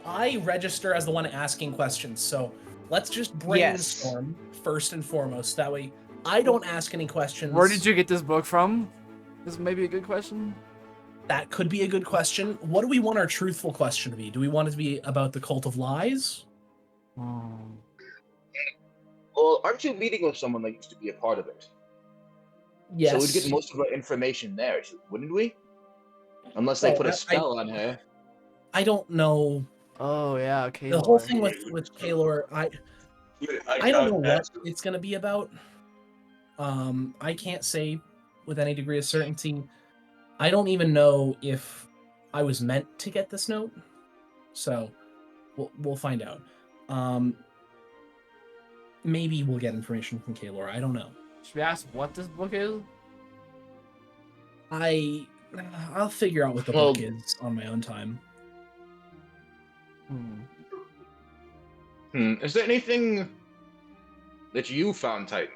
I register as the one asking questions. So let's just brainstorm first and foremost. That way, I don't ask any questions. Where did you get this book from? This may be a good question. That could be a good question. What do we want our truthful question to be? Do we want it to be about the Cult of Lies? Well, aren't you meeting with someone that used to be a part of it? Yes. So we'd get most of our information there, wouldn't we? Unless they Oh, put a I- spell on her. I don't know. Oh yeah, okay. The whole thing with Kaylor, I don't know what it's gonna be about. I can't say with any degree of certainty. I don't even know if I was meant to get this note, so we'll find out. Maybe we'll get information from Kaylor. I don't know. Should we ask what this book is? I'll figure out what the book is on my own time. Is there anything that you found, Titan,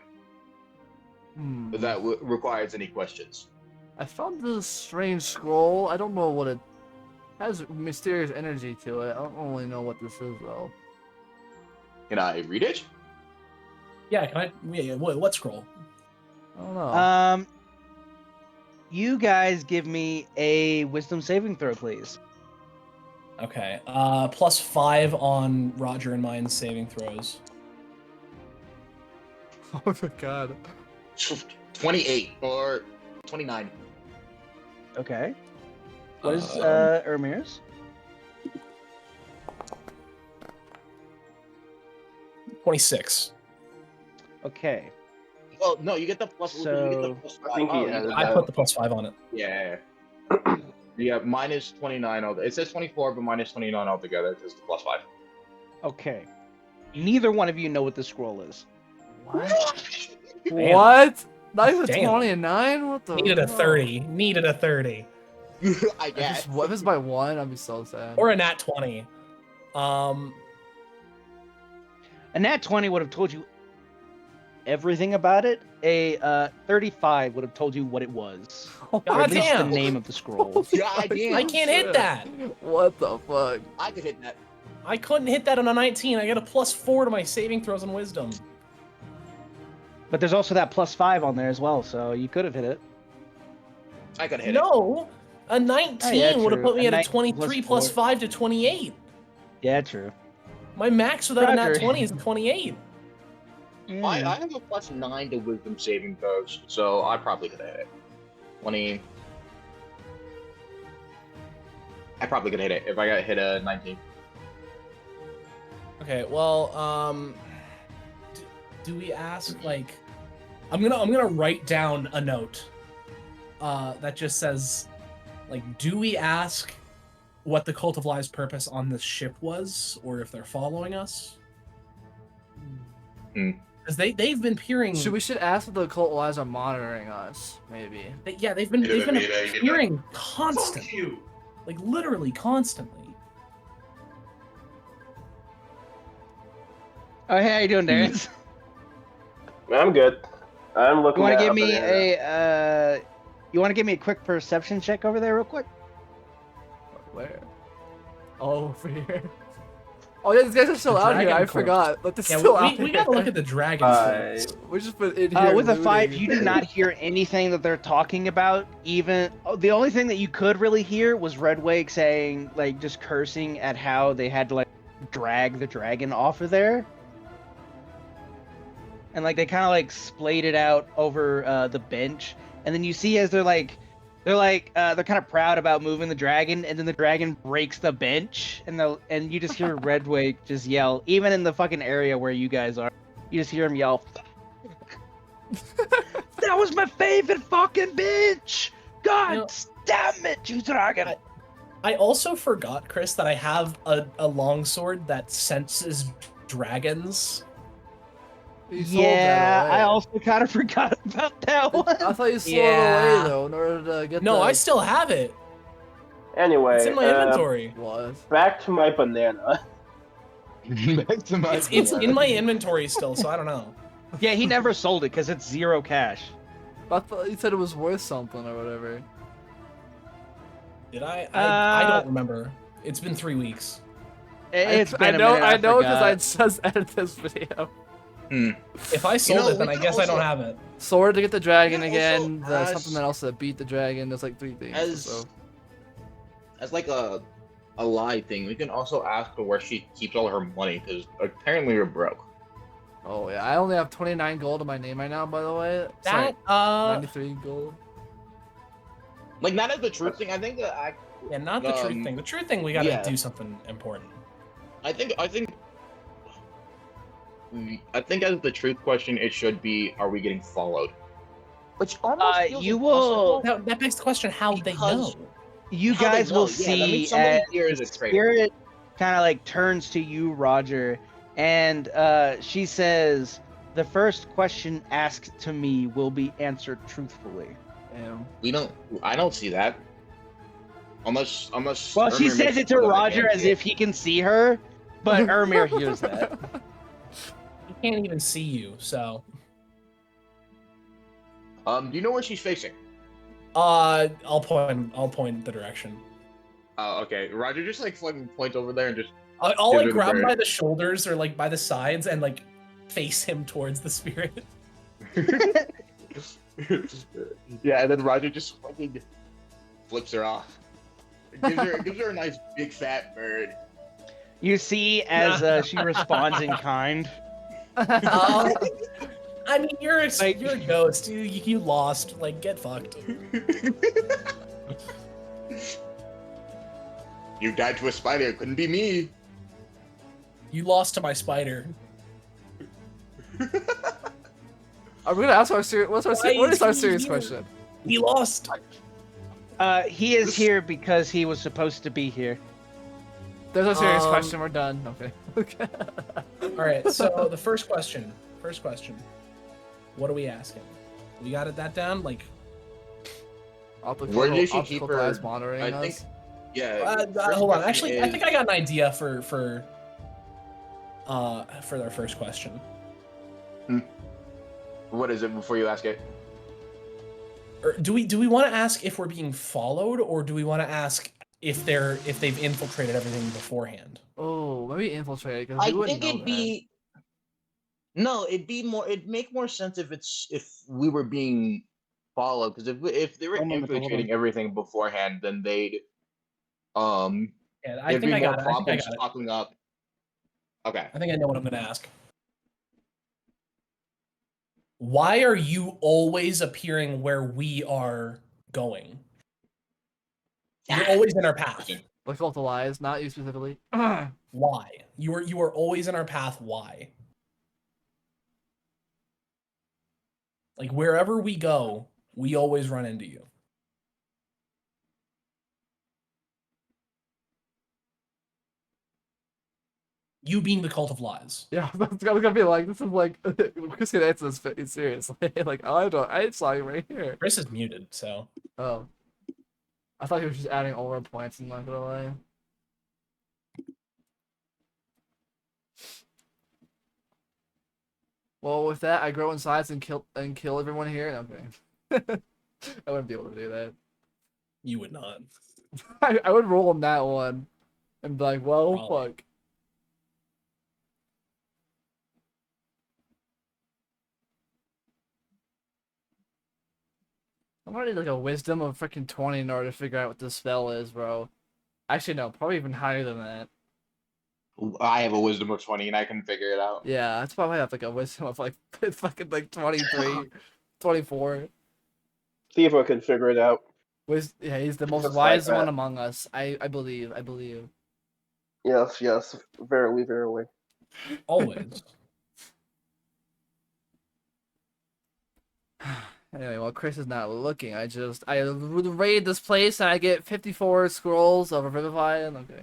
that requires any questions? I found this strange scroll. I don't know what it has. Mysterious energy to it. I don't really know what this is though. Can I read it? Yeah, can I? Yeah, what scroll? I don't know. You guys give me a wisdom saving throw, please. Okay. +5 on Roger and mine saving throws. Oh my god. 28 or 29. Okay. What is Ermir's? 26. Okay. Well, no, you get the plus. You get the So- plus I think he five. has I put the +5 on it. Yeah. Yeah, minus 29. It says 24, but minus 29 altogether because the plus 5. Okay. Neither one of you know what the scroll is. Damn. What? Not even Damn. 29? What the? Needed a hell? 30. Needed a 30. I If guess. it's, if it's by one, I'd be so sad. Or a nat 20. A nat 20 would have told you everything about it. A 35 would have told you what it was. Or God at least the damn. name of the scroll. Yeah, I did. I can't hit that. What the fuck? I could hit that. I couldn't hit that on a 19. I got a +4 to my saving throws and wisdom. But there's also that +5 on there as well, so you could have hit it. I could hit it. No, a 19 yeah, would have true. put me A at a 19 23 plus plus 5 to 28. Yeah, true. My max without a nat Roger. 20 is a 28. I have a +9 to wisdom saving throws, so I probably could hit it. 20. I probably could hit it if I got hit a 19. Okay, well, do we ask like I'm gonna write down a note that just says like, do we ask what the Cult of Lies purpose on this ship was, or if they're following us? Because they've been peering. We should ask if the cult lies are monitoring us, maybe. They've been peering constantly, like literally constantly. Oh, hey, how you doing, Darius? I'm good. I'm looking. You want at to give up me there. you want to give me a quick perception check over there, real quick? Where? Oh, over here. Oh yeah, these guys are still out here. dragon I corpse. forgot, but they're Yeah, still out we here. gotta look at the dragon. corpse. We just put in here. With a looting. 5, you do not hear anything that they're talking about. Even the only thing that you could really hear was Redwake saying, like, just cursing at how they had to like drag the dragon off of there, and like they kind of like splayed it out over the bench. And then you see as they're kind of proud about moving the dragon, and then the dragon breaks the bench, and you just hear Redwake just yell, even in the fucking area where you guys are, you just hear him yell, "That was my favorite fucking bench! God damn it, you dragon!" I also forgot, Chris, that I have a longsword that senses dragons. You sold Yeah, that away. I also kind of forgot about that one. I thought you sold Yeah. it away though, in order to get. No, the... I still have it. Anyway, It's in my inventory. Was. back to my banana. Back to my. It's in my inventory still, so I don't know. Yeah, he never sold it because it's 0 cash. I thought you said it was worth something or whatever. Did I don't remember. It's been 3 weeks. It's been I a know, minute, I know, because forgot. I just edited this video. If I sold it, then we I could guess I don't also- have it. Sword to get the dragon You can again. also The ask- something else to beat the dragon. There's like 3 things. As So. like a lie thing, we can also ask her where she keeps all her money because apparently you're broke. Oh yeah, I only have 29 gold in my name right now. By the way, That 93 gold. Like not as the truth thing. I think that yeah, not the truth thing. The truth thing, we gotta yeah. do something important. I think as the truth question, it should be: are we getting followed? Which almost feels you impossible. will. That begs the question: how they Because- know? You How they guys know, will yeah, that means see somebody as here is a the traitor. spirit kind of like turns to you, Roger, and she says, "The first question asked to me will be answered truthfully." Damn. I don't see that. Unless. Well, she Ermir says makes it to that I Roger can't as see it. if he can see her, but Ermir hears that. He can't even see you, so. Do you know where she's facing? I'll point the direction. Oh, okay. Roger just like fucking points over there and just. I'll Give like it a grab him bird. by the shoulders or like by the sides and like face him towards the spirit. Yeah, and then Roger just fucking flips her off. Gives her a nice big fat bird. You see as she responds in kind. I mean, you're a Like- you're a ghost. You lost. Like, get fucked. You died to a spider. It couldn't be me. You lost to my spider. Are we gonna ask our serious? What is our serious question? He lost. He is here because he was supposed to be here. There's our serious Um, question. We're done. Okay. All right. So the first question. What are we asking? We got that down. Like, Where did she keep optical her- eyes monitoring I us? think. Yeah. first hold on. question Actually, I is- think I got an idea for their first question. What is it before you ask it? Or do we want to ask if we're being followed, or do we want to ask if they've infiltrated everything beforehand. Oh, maybe infiltrated because I we wouldn't think know it'd be no, it'd make more sense if we were being followed, because if they were Hold on, hold on. infiltrating everything beforehand, then they'd Yeah, I there'd think be I more got it. I think I problems got it. popping up. Okay. I think I know what I'm gonna ask. Why are you always appearing where we are going? You're always in our path. The Cult of Lies, not you specifically. Why? You are always in our path. Why? Like wherever we go, we always run into you. You being the Cult of Lies. Yeah, I was gonna be like, this is like, Chris can answer this seriously. Like, oh, I saw you right here. Chris is muted, so. Oh, I thought he was just adding aura points. I'm not gonna lie. Well, with that, I grow in size and kill everyone here. Okay, I wouldn't be able to do that. You would not. I would roll on that one, and be like, well, Probably. fuck. I'm gonna need like a wisdom of freaking 20 in order to figure out what this spell is, bro. Actually, no, probably even higher than that. I have a wisdom of 20 and I can figure it out. Yeah, that's probably have like a wisdom of like fucking like 23, 24. Thieva can figure it out. Yeah, he's the most Just wise like one that. among us. I believe. I believe. Yes, verily, verily. Always. Anyway, while Chris is not looking, I raid this place and I get 54 scrolls of Revivify. And okay.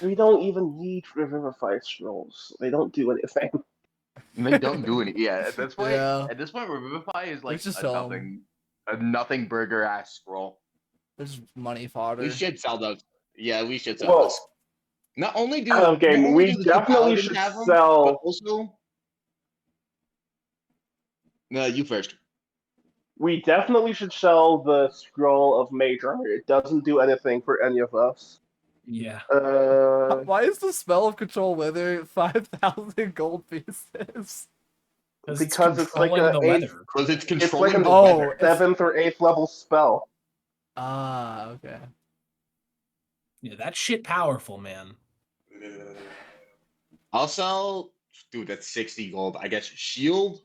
We don't even need Revivify scrolls. They don't do anything. They don't do any. Yeah, at this point, Yeah. Revivify is like just a sell 'em. nothing burger ass scroll. There's money fodder. We should sell those. Yeah, we should sell Well, those. Not only do okay, not only we do the two definitely paladins should have them, sell- but also. No, you first. We definitely should sell the scroll of Mage Armor. It doesn't do anything for any of us. Yeah. Why is the spell of control wither 5,000 gold pieces? Because it's like controlling a the eighth, weather. Because it's it's like controlling an the Oh, weather. it's- 7th or 8th level spell. Ah, okay. Yeah, that shit powerful, man. I'll sell. Dude, that's 60 gold. I guess shield.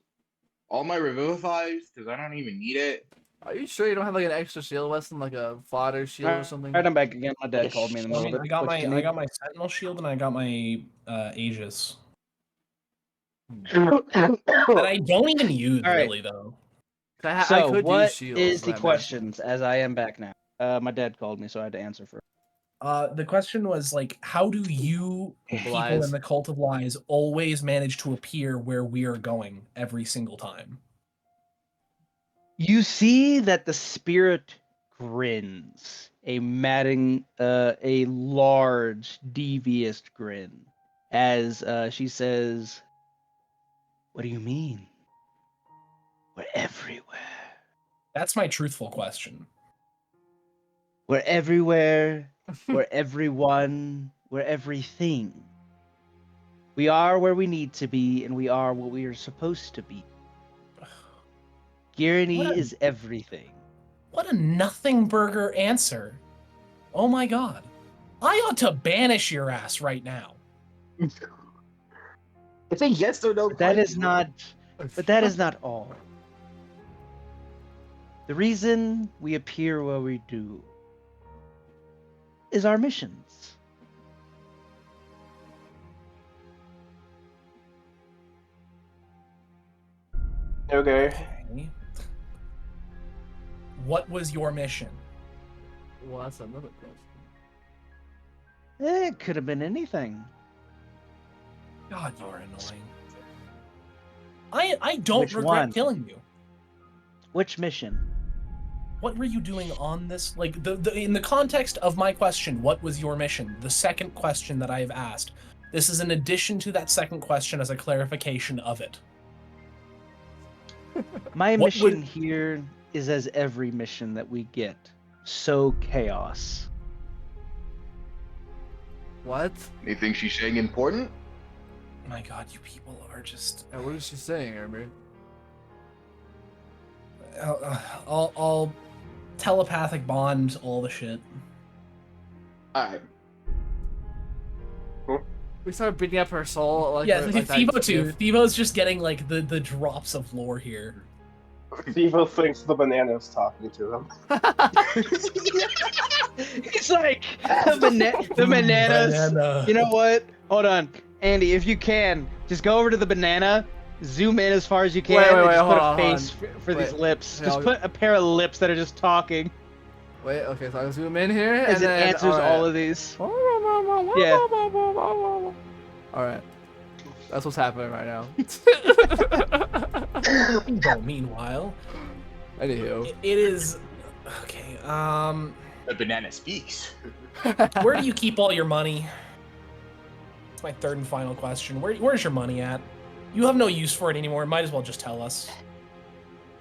All my revivifies, because I don't even need it. Are you sure you don't have like an extra shield weapon, like a fodder shield or something? Alright, I'm back again. My dad called me in the middle of it. I got What you my need? Sentinel shield and I got my Aegis. Oh, That I don't even use All right. really though. I So, could use what shields, is but the I meant- questions? As I am back now. My dad called me, so I had to answer first. The question was like, how do you people Lies. in the Cult of Lies always manage to appear where we are going every single time? You see that the spirit grins, a large, devious grin, as she says, "What do you mean? We're everywhere. That's my truthful question. We're everywhere. We're everyone. We're everything. We are where we need to be, and we are what we are supposed to be. Tyranny What a- is everything." What a nothing burger answer. Oh my god. I ought to banish your ass right now. It's a yes or no But that is question. not. But that is not all. The reason we appear where we do is our missions. okay. Okay. What was your mission? Well, that's another question. It could have been anything. God, you're annoying. I don't Which regret one? killing you. Which mission? What were you doing on this? Like, in the context of my question, what was your mission? The second question that I have asked. This is in addition to that second question as a clarification of it. My What mission would- here is as every mission that we get. so chaos. What? Anything she's saying important? My God, you people are just. What is she saying, Ermi? I'll telepathic bond all the shit. Alright. We started beating up her soul. Like, Yeah, like that Thivo too. gift. Thivo's just getting like the drops of lore here. Thivo thinks the banana's talking to him. He's like the bananas. Banana. You know what? Hold on, Andy. If you can, just go over to the banana, zoom in as far as you can, Wait, and just hold put on, a hold face for Wait. these lips. Yeah, Just I'll- put a pair of lips that are just talking, Wait, okay, so I zoom in here, and as it then answers all of these. Yeah. Alright. That's what's happening right now. Thivo, meanwhile, Anywho. it is okay. The banana speaks. Where do you keep all your money? That's my third and final question. Where's your money at? You have no use for it anymore. Might as well just tell us.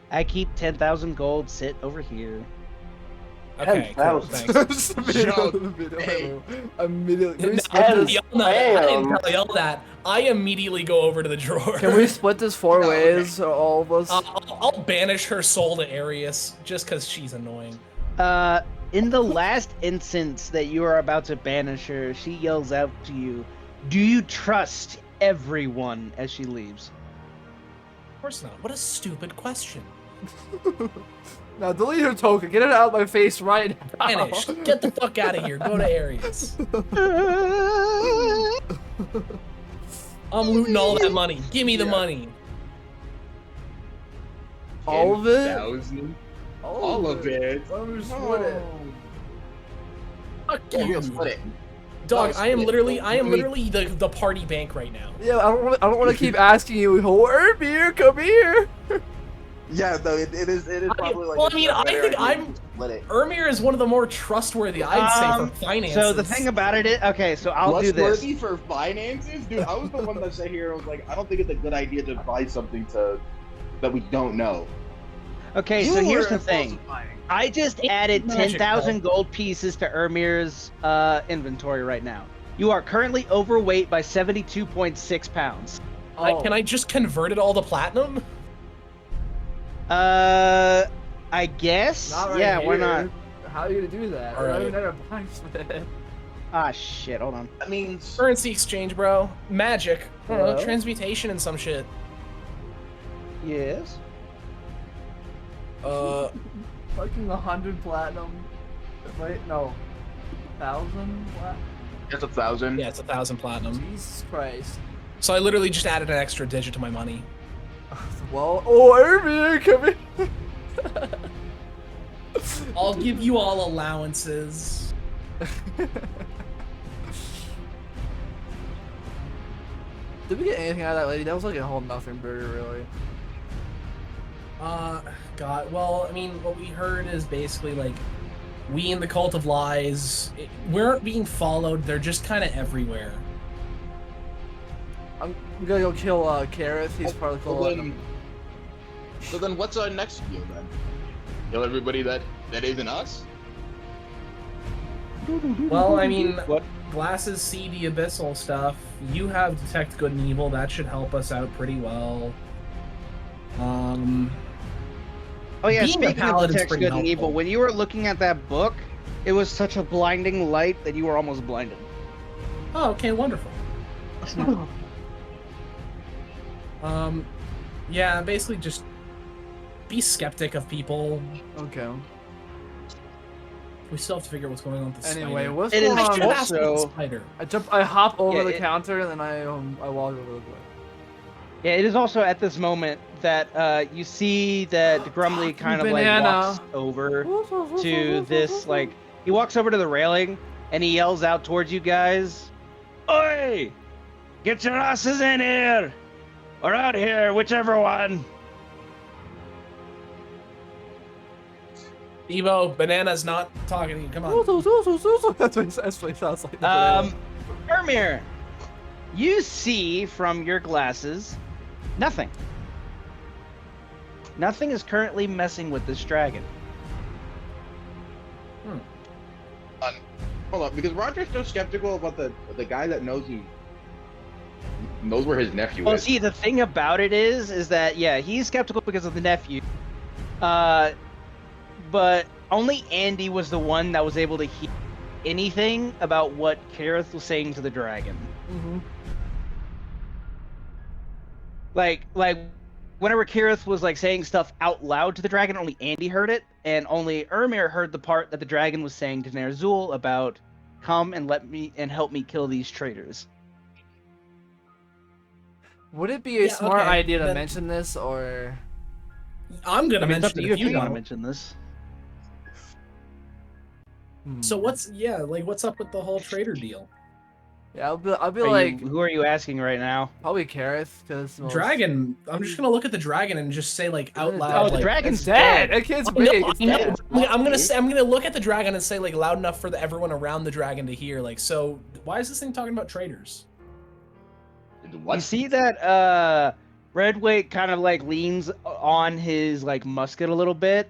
I keep 10,000 gold. Sit over here. Okay, cool. 10,000. Thanks. Immediately. Can we No, split I didn't this? yell that. I didn't Damn. tell y'all that. I immediately go over to the drawer. Can we split this 4 No, ways, all of us? I'll banish her soul to Arius just because she's annoying. In the last instance that you are about to banish her, she yells out to you, "Do you trust everyone?" as she leaves. Of course not. What a stupid question. Now delete her token. Get it out of my face right now. Banish. Get the fuck out of here. Go to Arius. I'm looting all that money. Give me the money. All of it? 10,000? All of it. Let me split it. Fuck Yeah, you. we'll split it. Dog, No, I am split it. literally the party bank right now. Yeah, I don't want to keep asking you, Ermi, come here. Yeah, though it is probably like. well, a I mean, I better think idea I'm- to split it. Ermir is one of the more trustworthy, I'd say, for finances. So the thing about it is, okay, so I'll do this. Trustworthy for finances, dude. I was the one that sat here and was like, I don't think it's a good idea to buy something that we don't know. Okay, You so here's were the thing. falsifying. I just added Magic 10,000 gold pieces to Ermir's inventory right now. You are currently overweight by 72.6 pounds. Can I just convert it all to platinum? I guess? Not right Yeah, why here. not? How are you gonna do that? All We're not right. even at a blacksmith. Ah, shit, hold on. That means Currency exchange, bro. Magic. I don't know, Hello? transmutation and some shit. Yes? Fucking 100 platinum. Wait, no. 1,000 platinum? It's 1,000. Yeah, it's 1,000 platinum. Jesus Christ. So I literally just added an extra digit to my money. Well, Ermi, come here. I'll give you all allowances. Did we get anything out of that lady? That was like a whole nothing burger, really. God. Well, I mean, what we heard is basically like, we in the Cult of Lies, we aren't being followed. They're just kind of everywhere. I'm gonna go kill Kareth. He's part of the Well, cult. so then what's our next deal then? Kill everybody that isn't us? Well, I mean, What? glasses see the abyssal stuff. You have detect good and evil. That should help us out pretty well. Oh yeah, Being a speaking of paladin's Detect pretty Good and Evil, helpful. when you were looking at that book, it was such a blinding light that you were almost blinded. Oh, okay, wonderful. Yeah, basically just be skeptic of people. Okay. We still have to figure out what's going on with the Anyway, spider. what's It going is I on? should ask about the also- spider. I hop over Yeah, the it- counter and then I walk over the way. Yeah, it is also at this moment that you see that Grumly kind of like Banana. walks over to this, like, he walks over to the railing and he yells out towards you guys, "Oi! Get your asses in here! Or out here, whichever one!" Evo, Banana's not talking to you. Come on. That's what it sounds like. Ermir, you see from your glasses nothing. Nothing is currently messing with this dragon. hold on, because Roger's so skeptical about the guy that knows where his nephew Well, is. see, the thing about it is that yeah, he's skeptical because of the nephew. But only Andy was the one that was able to hear anything about what Kareth was saying to the dragon. Mm-hmm. Like whenever Kareth was like saying stuff out loud to the dragon, only Andy heard it, and only Ermir heard the part that the dragon was saying to Ner'zhul about come and help me kill these traitors. Would it be a smart okay, idea to then- mention this, or I'm gonna I mean, it's up mention to it you if if you you want to don't. mention this. So what's up with the whole trader deal? Yeah, I'll be Are like who are you asking right now? probably Kareth, because Dragon. I'm just gonna look at the dragon and just say like out Oh, loud. the like, dragon's It's dead. dead. That kid's I big. know, It's I know. dead. I'm gonna look at the dragon and say like loud enough for everyone around the dragon to hear. Like, so why is this thing talking about traitors? What? You see that Redwake kind of like leans on his like musket a little bit.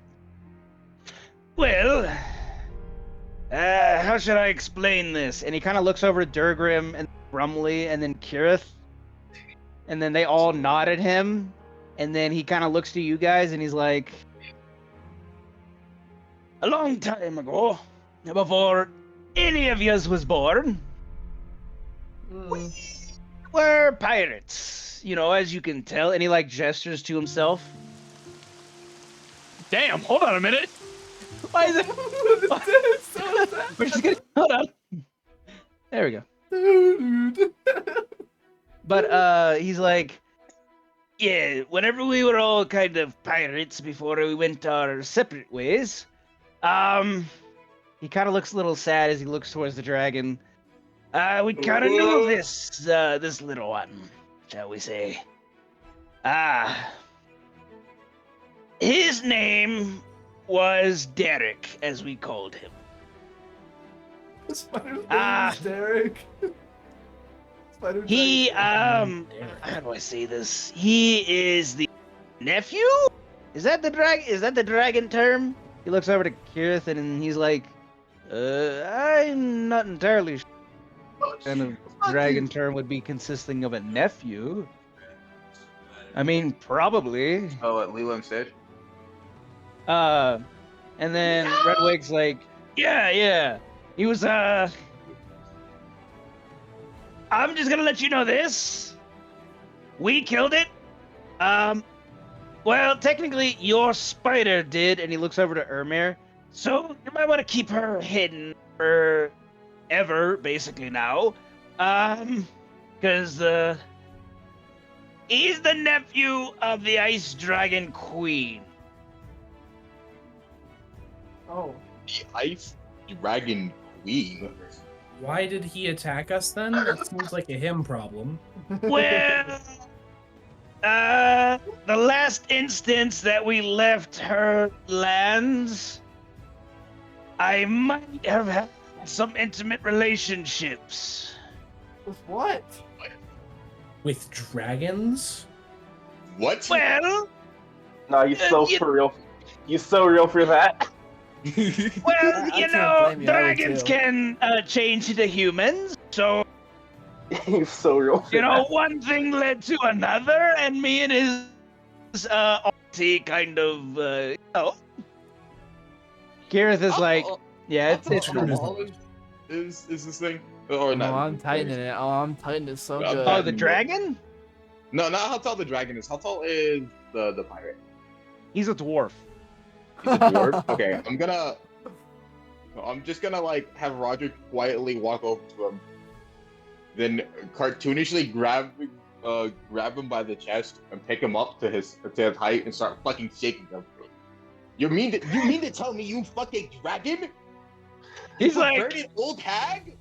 Well, how should I explain this? And he kind of looks over to Durgrim and Brumley and then Kirith. And then they all nod at him. And then he kind of looks to you guys and he's like, a long time ago, before any of yous was born, we were pirates. You know, as you can tell. And he like gestures to himself. Damn, hold on a minute. Why is it? We're just gonna hold on. There we go. But he's like, yeah, whenever we were all kind of pirates before we went our separate ways, he kind of looks a little sad as he looks towards the dragon. We kind of knew of this little one, shall we say? His name was Derek, as we called him. Spider's name Ah. is Derek. Spider He, Dragon. how do I say this? He is the nephew? Is that the dragon term? He looks over to Kirith and he's like, I'm not entirely sure what kind of dragon term would be consisting of a nephew. I mean, probably. Oh, what Leland said. And then Redwake's like, yeah. He was, I'm just gonna let you know this. We killed it. Well, technically, your spider did, and he looks over to Ermir. So, you might want to keep her hidden forever, basically, now. Because, he's the nephew of the Ice Dragon Queen. Oh. The Ice Dragon Queen. Why did he attack us then? That seems like a him problem. Well, the last instance that we left her lands, I might have had some intimate relationships. With what? With dragons? What? Well, No, you're so you- for real. You're so real for that. well, I you can't know, blame you, I would dragons too. can change into humans, so, You're so real for you know, that. one thing led to another, and me and his auntie kind of, you know. Gareth is like, yeah, it's true. normal. Is this thing? Or Oh, not? I'm tightening it. Oh, I'm tightening it so Yeah, good. Oh, the dragon? No, not how tall the dragon is. How tall is the pirate? He's a dwarf. He's a dwarf. Okay, I'm just gonna like have Roger quietly walk over to him, then cartoonishly grab him by the chest and pick him up to his height and start fucking shaking him. You mean to tell me you fucking dragon? He's You like, perverted old hag?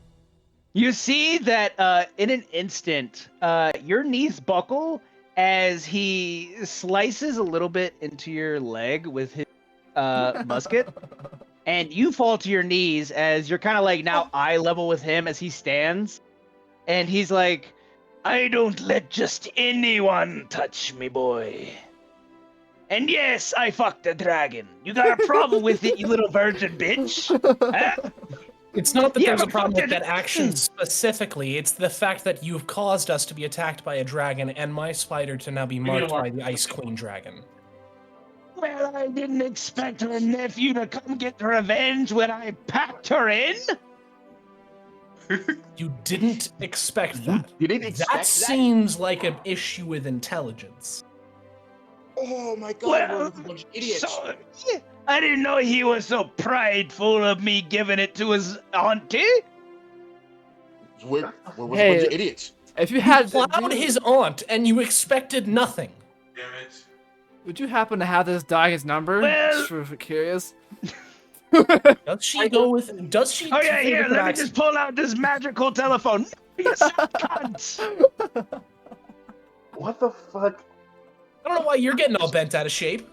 you see that in an instant, your knees buckle as he slices a little bit into your leg with his musket, and you fall to your knees as you're kind of like now eye level with him as he stands, and he's like, I don't let just anyone touch me, boy. And yes, I fucked a dragon. You got a problem with it, you little virgin bitch? Huh? It's not that Yeah, there's a but problem with fucking- that action specifically. It's the fact that you've caused us to be attacked by a dragon and my spider to now be me a marked mark. by the Ice Queen dragon. Well, I didn't expect her nephew to come get revenge when I packed her in. You didn't expect that. You didn't expect That that? seems like an issue with intelligence. Oh my god, Well, we're a bunch of idiots. So, yeah, I didn't know he was so prideful of me giving it to his auntie. We're a bunch Hey, of idiots. If you had, Plowed his aunt and you expected nothing. Damn it. would you happen to have this dragon's number? Well- Just for curious. Does she go with? Does she? Oh yeah, here, favor let me accent? just pull out this magical telephone. You son of cunts. What the fuck? I don't know why you're getting all bent out of shape.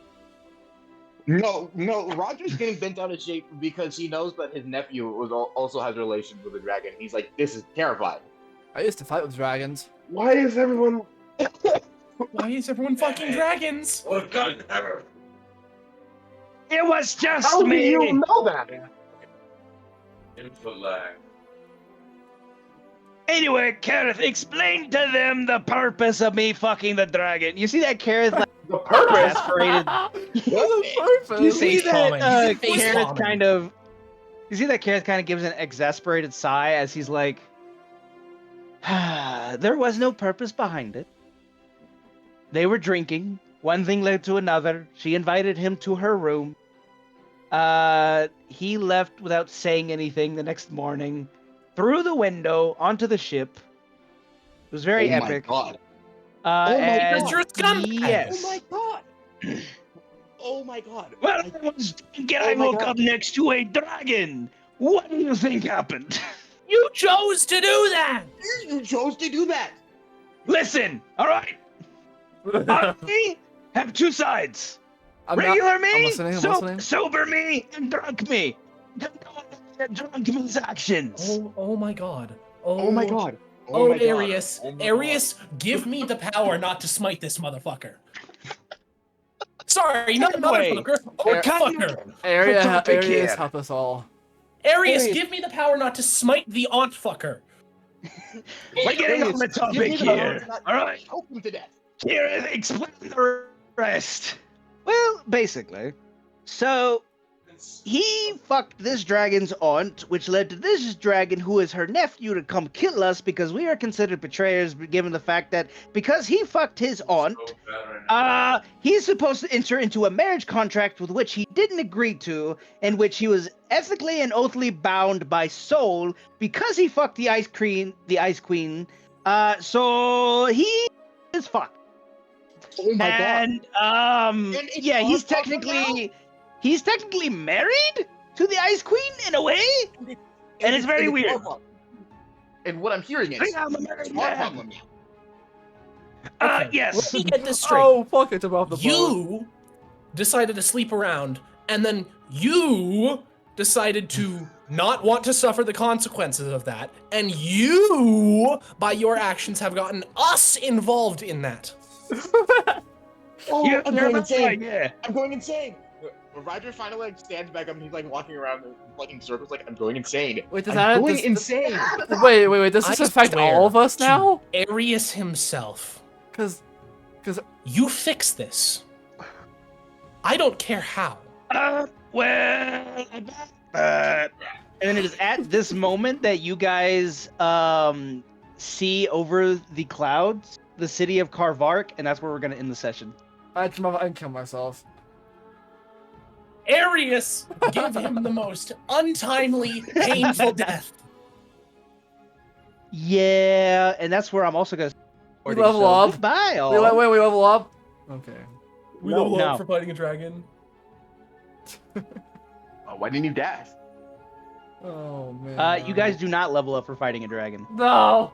No, Roger's getting bent out of shape because he knows that his nephew also has relations with a dragon. He's like, this is terrifying. I used to fight with dragons. Why is everyone? Why is everyone fucking dragons? Oh, God, never. It was just How do me. you know that? Input lag. Anyway, Kareth, explain to them the purpose of me fucking the dragon. You see that Kareth like The purpose. exasperated? Purpose. You see Face that bombing. Face Kareth bombing. kind of? You see that Kareth kind of gives an exasperated sigh as he's like, there was no purpose behind it. They were drinking. One thing led to another. She invited him to her room. He left without saying anything the next morning, through the window onto the ship. It was very oh epic. my god. Oh my God. You're a scumbag. Yes. Oh my god. Oh my god. Well, I was thinking Oh I my woke God. up next to a dragon. What do you think happened? You chose to do that. You chose to do that. Listen, all right. I have two sides. I'm not- Regular me, I'm listening, I'm listening. sober me, and drunk me. Drunk me's actions. Oh my god. Oh my god. Oh, my God. Arius. Oh my Arius, give me the power not to smite this motherfucker. Sorry, not Anyway, motherfucker. Oh, what kind fucker. Area, topic areas here. help us all. Arius, Arius. give me the power not to smite the aunt fucker. We're getting on the Give topic me the power here. to not All right. choke him to death. Here, explain the rest. Well, basically. So, he fucked this dragon's aunt, which led to this dragon, who is her nephew, to come kill us because we are considered betrayers, given the fact that because he fucked his aunt, So bad right now. he's supposed to enter into a marriage contract with which he didn't agree to, in which he was ethically and oathly bound by soul because he fucked the Ice Queen. So he is fucked. Oh my god. And it's yeah, our he's problem technically married to the Ice Queen in a way. And it's very our weird. problem. And what I'm hearing is, I'm a married it's our man. problem now. Okay, Yes. Let me get this straight. Oh, fuck, it's above the boat. You decided to sleep around, and then you decided to not want to suffer the consequences of that, and you, by your actions, have gotten us involved in that. Oh, Yeah, I'm you're going right, insane. yeah. I'm going insane. Roger finally like stands back up and he's like walking around like in circles like I'm going insane. Wait, does I'm that going does- insane. Wait, does this I affect swear all of us to now? Arius himself. Because You fix this. I don't care how. Well, and then it is at this moment that you guys see over the clouds the city of Karvark, and that's where we're gonna end the session. I can kill myself. Arius, give him the most untimely, painful death. Yeah, and that's where I'm also gonna. We level up. Goodbye, all. Wait, we level up? Okay. We No. level No. up for fighting a dragon. Oh, why didn't you dash? Oh, man. You guys do not level up for fighting a dragon. No!